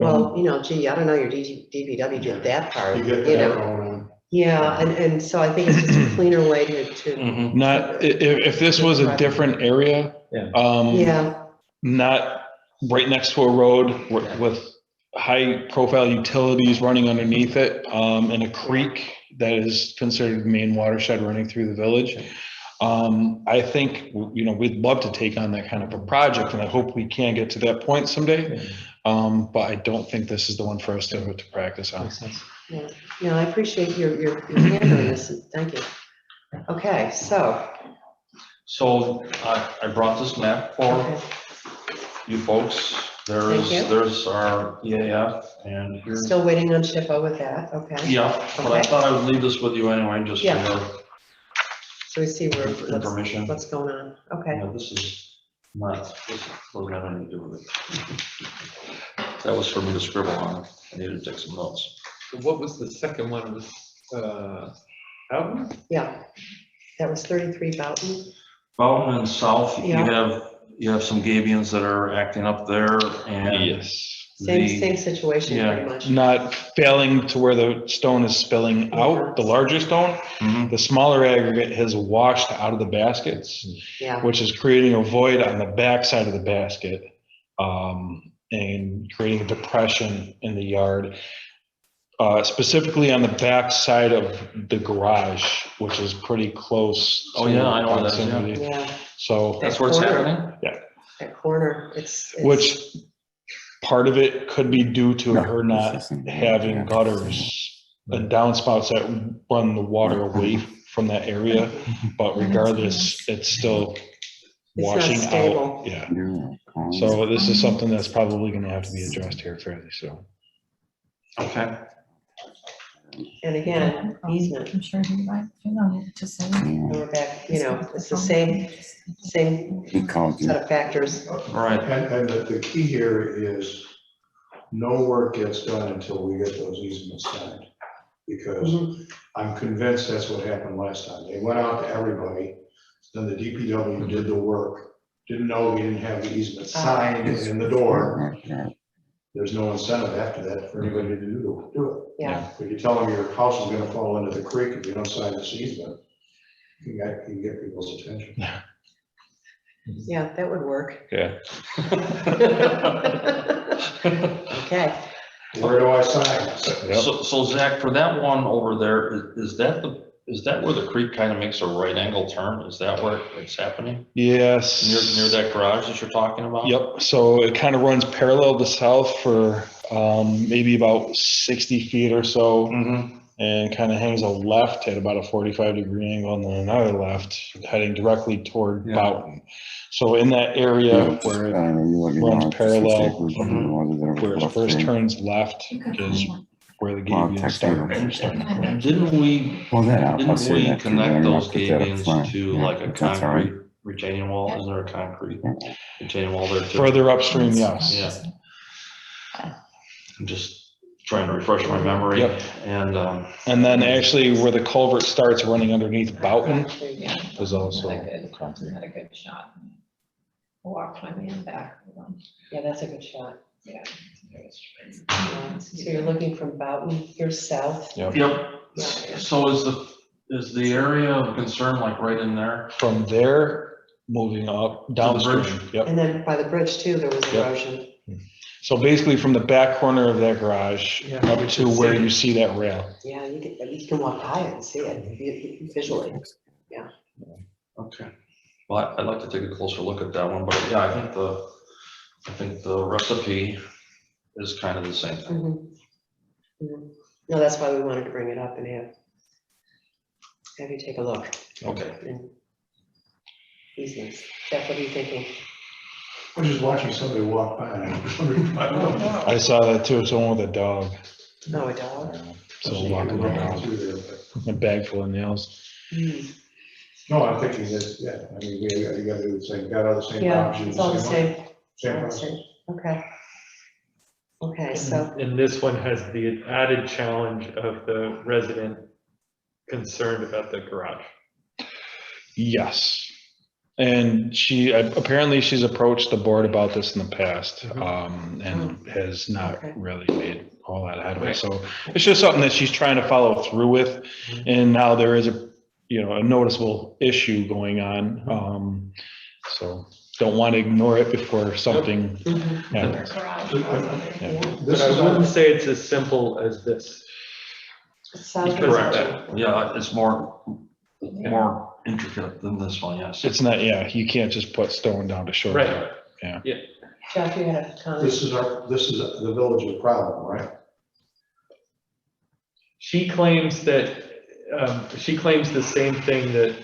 well, you know, gee, I don't know, your DPW did that part, You get you that know? going on. Yeah, and so I think it's just a cleaner way to, Not, if this was a different area, yeah, not right next to a road with high profile utilities running underneath it, and a creek that is considered the main watershed running through the village. I think, you know, we'd love to take on that kind of a project, and I hope we can get to that point someday. But I don't think this is the one for us to practice on. yeah, yeah, I appreciate your handling this, thank you. Okay, so, So I brought this map for you folks. Thank you. There's our EAF and here's. still waiting on SHPO with that, okay? Yeah, but I Okay. thought I would leave this with you anyway, just for Yeah. your So we see information. what's going on, okay. Yeah, this is not, this doesn't have anything to do with it. That was for me to scribble on. I needed to take some notes. What was the second one? It was, Houghton? Yeah, that was 33 Boughton. Boughton and South, Yeah. you have some Gabions that are acting up there and. Yes. Same situation, Yeah. pretty much. Not failing to where the stone is spilling out, the larger stone. The smaller aggregate has washed out of the baskets, Yeah. which is creating a void on the back side of the basket. and creating a depression in the yard. Specifically on the back side of the garage, which is pretty close. Oh, yeah, I know where that is, yeah. proximity. Yeah, So. That's where it's corner. happening? Yeah, that corner, it's. which part of it could be due to her not having gutters and downspouts that run the water away from that area. But regardless, it's still It's not washing stable. out. Yeah. So this is something that's probably gonna have to be addressed here fairly soon. Okay. And again, easement. I'm sure he might, to say. And we're back, it's the same set of factors. Right. And the key here is no work gets done until we get those easements signed. Because I'm convinced that's what happened last time. They went out to everybody, then the DPW did the work, didn't know we didn't have the easement signed in the door. There's no incentive after that for anybody to do it. Yeah. If you tell them your house is gonna fall into the creek if you don't sign this easement, you can get people's attention. Yeah, that would work. Yeah. Okay. Where do I sign? So Zach, for that one over there, is that where the creek kind of makes a right angle turn? Is that where it's happening? Yes. Near that garage that you're talking about? Yep, so it kind of runs parallel to south for maybe about 60 feet or so. And kind of hangs a left at about a 45-degree angle, and then another left heading directly toward Boughton. So in that area where it runs parallel from where it first turns left is where the Gabions start. Didn't we connect those Gabions to like a concrete retaining wall? Isn't there a concrete retaining wall there too? Further upstream, yes. Yeah. I'm just trying to refresh my memory. Yep. And then actually where the culvert starts running underneath Boughton is also. Clemson had a good shot. I walked my man back. Yeah, that's a good shot. Yeah. So you're looking from Boughton here south? Yep. So is the area of concern like right in there? From there, moving up downstream. Yep. And then by the bridge too, there was erosion. So basically from the back corner of that garage up to where you see that rail. Yeah, you can walk by it and see it visually. Yeah. Okay. Well, I'd like to take a closer look at that one, but yeah, I think the recipe is kind of the same thing. No, that's why we wanted to bring it up and have you take a look. Okay. Easements. Jeff, what are you thinking? I was just watching somebody walk by and I was wondering, I don't know. I saw that too, someone with a dog. No, a dog? So walking around, a bag full of nails. No, I'm thinking that, yeah, I mean, you gotta do the same, got all the same Yeah, options. it's all the same. Same All the process. same. Okay. Okay, so, And this one has the added challenge of the resident concerned about the garage. Yes. And apparently she's approached the board about this in the past, and has not really made all that headway. So it's just something that she's trying to follow through with. And now there is a noticeable issue going on. So don't want to ignore it before something happens. But I wouldn't say it's as simple as this. it sounds Correct. Yeah, it's more intricate than this one, yes. It's not, you can't just put stone down to shore. Right. Yeah. Jeff, you had a comment? This is the village's problem, right? She claims the same thing that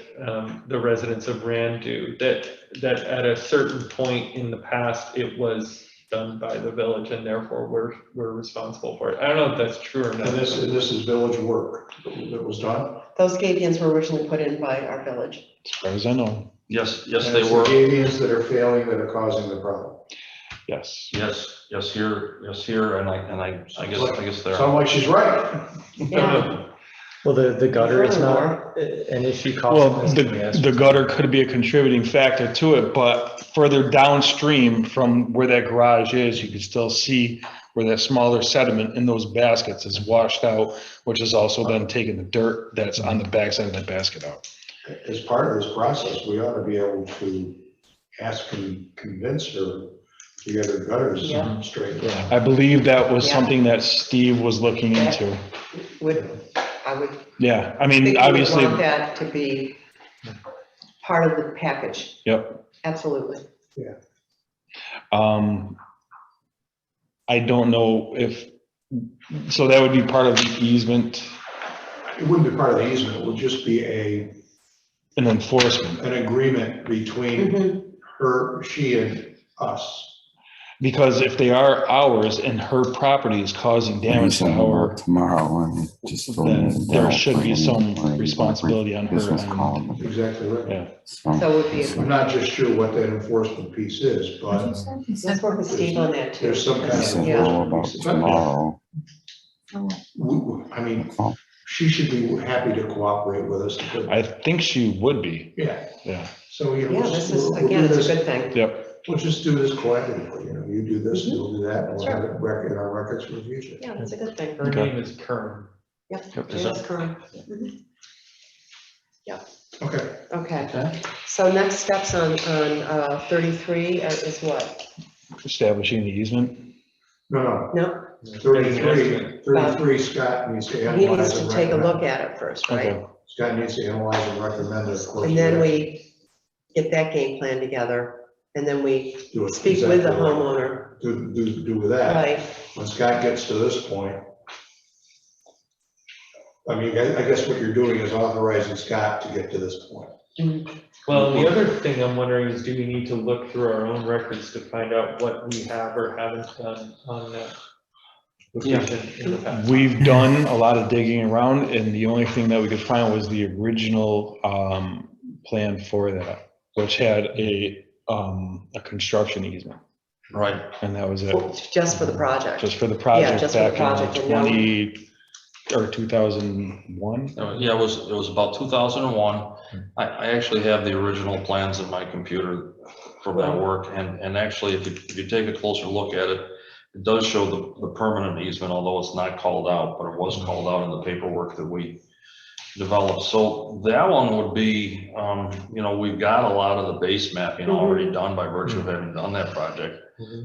the residents of Rand do, that at a certain point in the past, it was done by the village and therefore we're responsible for it. I don't know if that's true or not. And this is village work that was done? Those Gabions were originally put in by our village. As far as I know. Yes, And they it's were. the Gabions that are failing that are causing the problem. Yes. Yes, here, and I guess there. Sounds like she's right. Yeah. Well, the gutter is not an issue. Well, the gutter could be a contributing factor to it, but further downstream from where that garage is, you can still see where that smaller sediment in those baskets is washed out, which is also then taking the dirt that's on the backside of that basket out. As part of this process, we ought to be able to ask and convince her to get their gutters Yeah. straight. I believe that was Yeah. something that Steve was looking into. I would Yeah, I think mean, we would obviously, want that to be part of the package, yep. absolutely. I don't know if, so that would be part of the easement It wouldn't be part of the easement, it would just be and enforcement, an agreement between her, she and us. because if they are ours and her property is causing damage to our, Tomorrow, and just. then there should be some responsibility on her Business end. call. Exactly right. Yeah. So it would be, I'm not just sure what that enforcement piece is, but let's work with Steve on that too. there's some kind He said, of. Yeah. "Oh, about tomorrow." I mean, she should be happy to cooperate with us. I think she would be, Yeah, yeah. so, you know. Yeah, this is, we'll do again, it's this- a good thing. Yep. We'll just do this collectively, you know, you do this, and we'll do that, and we'll Sure. have it in our records for the future. Yeah, that's a good thing. Her name is Kern. Yep, Is that's it? correct. Yep, Okay. okay. So next steps on 33 is what? Establishing the easement. No, No, 33, Scott needs to he analyze. needs to and take a recommend. look at it first, right? Okay. Scott needs to analyze and recommend it. Of course, And then we get that game plan together, and then we do it speak with the exactly right. homeowner. Do with that. Right, When Scott gets to this point, I mean, I guess what you're doing is authorizing Scott to get to this point. Well, the other thing I'm wondering is, do we need to look through our own records to find out what we have or haven't done on that location in the past? We've done a lot of digging around, and the only thing that we could find was the original plan for that, which had a construction easement, Right. and that was it, just for the project. just for the project just for the back project, in and no- 2001. Yeah, it was about 2001. I actually have the original plans in my computer from that work, and actually, if you take a closer look at it, it does show the permanent easement, although it's not called out, but it was called out in the paperwork that we developed. So that one would be, we've got a lot of the base mapping already done by virtue of having done that project.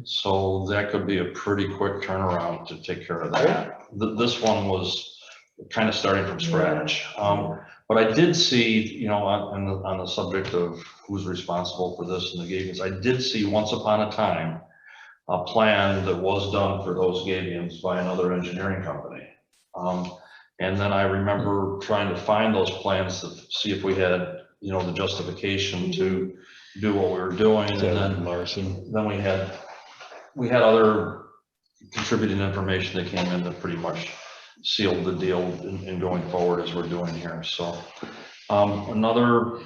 So that could be a pretty quick turnaround to take care of that. This one was kind of starting from scratch. But I did see, on the subject of who's responsible for this and the Gabions, I did see once upon a time a plan that was done for those Gabions by another engineering company. And then I remember trying to find those plans to see if we had, the justification to do what we were doing. And then Larson. Then we had other contributing information that came in that pretty much sealed the deal in going forward as we're doing here. So another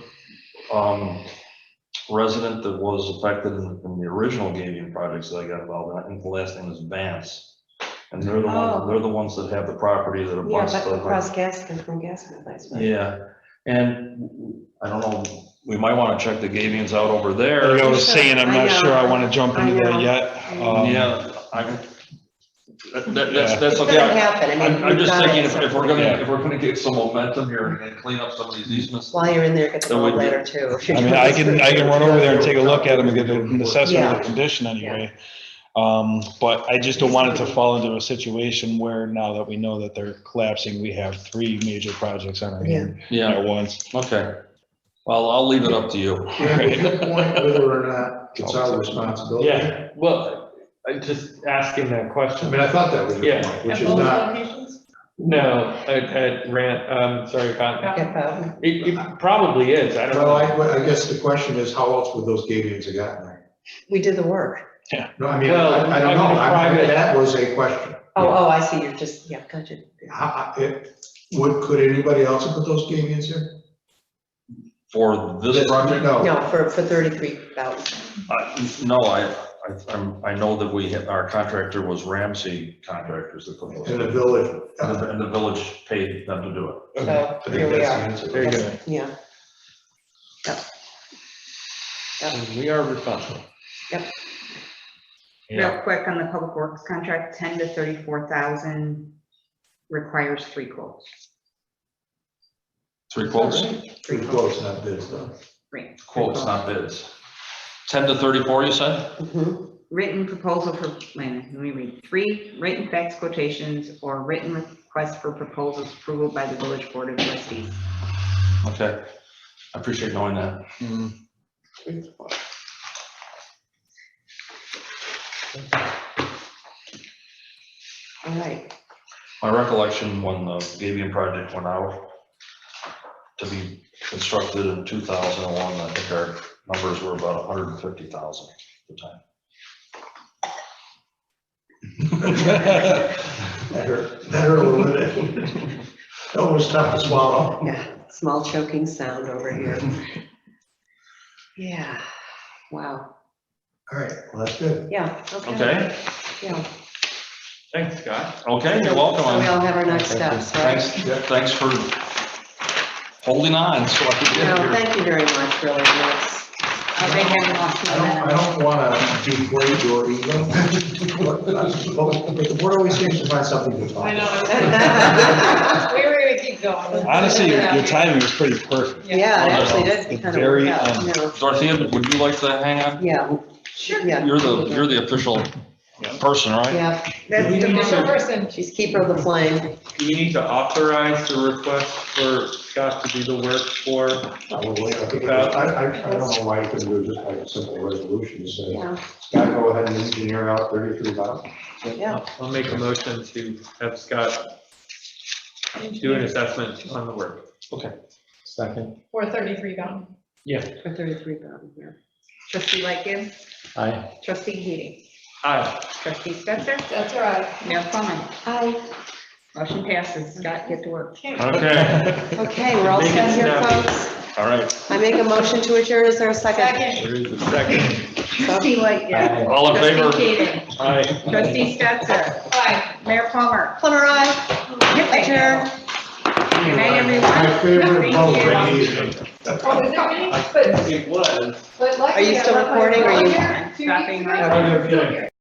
resident that was affected in the original Gabion projects that I got involved in, I think the last name is Vance. And they're the ones that have the property that Yeah, abuts but the. across Gaskin, from Gaskin place. right? Yeah, and I don't know, we might want to check the Gabions out over there. Like I was saying, I'm not sure I want to jump into that yet. Yeah, that's It's okay. gonna happen. I mean, I'm just we've got thinking it, if so- we're gonna get some momentum here and clean up some of these easements. While you're in there, get the Then we ball do. ladder too. if you're I mean, doing I this. can run over there and take a look at them and get an assessment of Yeah. the condition anyway. But I just don't want it to fall into a situation where now that we know that they're collapsing, we have 3 major projects on our hand at once. Okay, well, I'll leave it up to you. Yeah, at the point, whether or not it's our responsibility. Yeah, well, I'm just asking that I question. mean, I thought that was your Yeah. point, which At is both not, locations? No, at Rand, sorry, Con. Get that. It probably is, I don't well, know. I guess the question is, how else would those Gabions have gotten there? We did the work. No, I mean, Well, I don't know, that was a question. Oh, I see, you're just, yeah, gotcha. Could anybody else have put those Gabions there? For this project? No. No, for 33,000. No, I know that our contractor was Ramsey Contractors that put those. In the village. And the village paid them to do it. So I think here we that's the are. answer. Very good. Yeah. We are responsible. Yep. Real quick on the public works contract, 10 to 34,000 requires 3 quotes. 3 quotes? 3 quotes, not bids though. Right. Quotes, not bids. 10 to 34, you said? Mhm. written proposal for, wait a minute, let me read. 3 written fax quotations or written request for proposals approval by the village board of trustees. Okay, I appreciate knowing that. All right. My recollection when the Gabion project went out to be constructed in 2001, I think our numbers were about 150,000 at the time. That hurt a little bit. That was tough to swallow. Yeah, small choking sound over here. Yeah, wow. All right, well, that's good. Yeah, okay. Okay. Yeah. Thanks, Scott. Okay, you're welcome. So we all have our next steps, right? Thanks for holding on so I could No, get here. thank you very much, really. That's- They haven't lost I don't want to degrade your ego. But the board always seems to find something to talk I about. know. We're gonna keep going. Honestly, your timing was pretty perfect. Yeah, it actually did It's kind of very, work out, you know. Dorothea, would you like to hang on? Yeah. Sure. Yeah. You're the official person, right? Yeah, That's the official person. she's keeper of the flame. Do we need to authorize the request for Scott to do the work for? Probably, I don't know why you couldn't do it just like a simple resolution, say, Yeah. Scott, go ahead and engineer out 33,000. Yeah. I'll make a motion to have Scott do an assessment on the work. Okay. Second. Or 33 gone. Yeah. For 33,000, yeah. Trustee Lightgev, Aye. trustee Heating, Aye. trustee Stetser, That's all right. Mayor Plummer. Hi. Motion passes. Scott, get to work. Okay. Okay, we're all Make it set here, snappy. folks. All right. I make a motion to adjourn. Is there a second? Second. There is a second. Trustee Lightgev. All in favor? Trustee Heating, Aye. trustee Stetser, Bye. Mayor Plummer. Plummer, aye. Adjourn. Good night, everyone. My favorite Thank vote, you. Randy. Oh, is it me? But, It was. but luckily Are you still I left my recording or phone you- here 2 weeks Stopping ago. right Okay.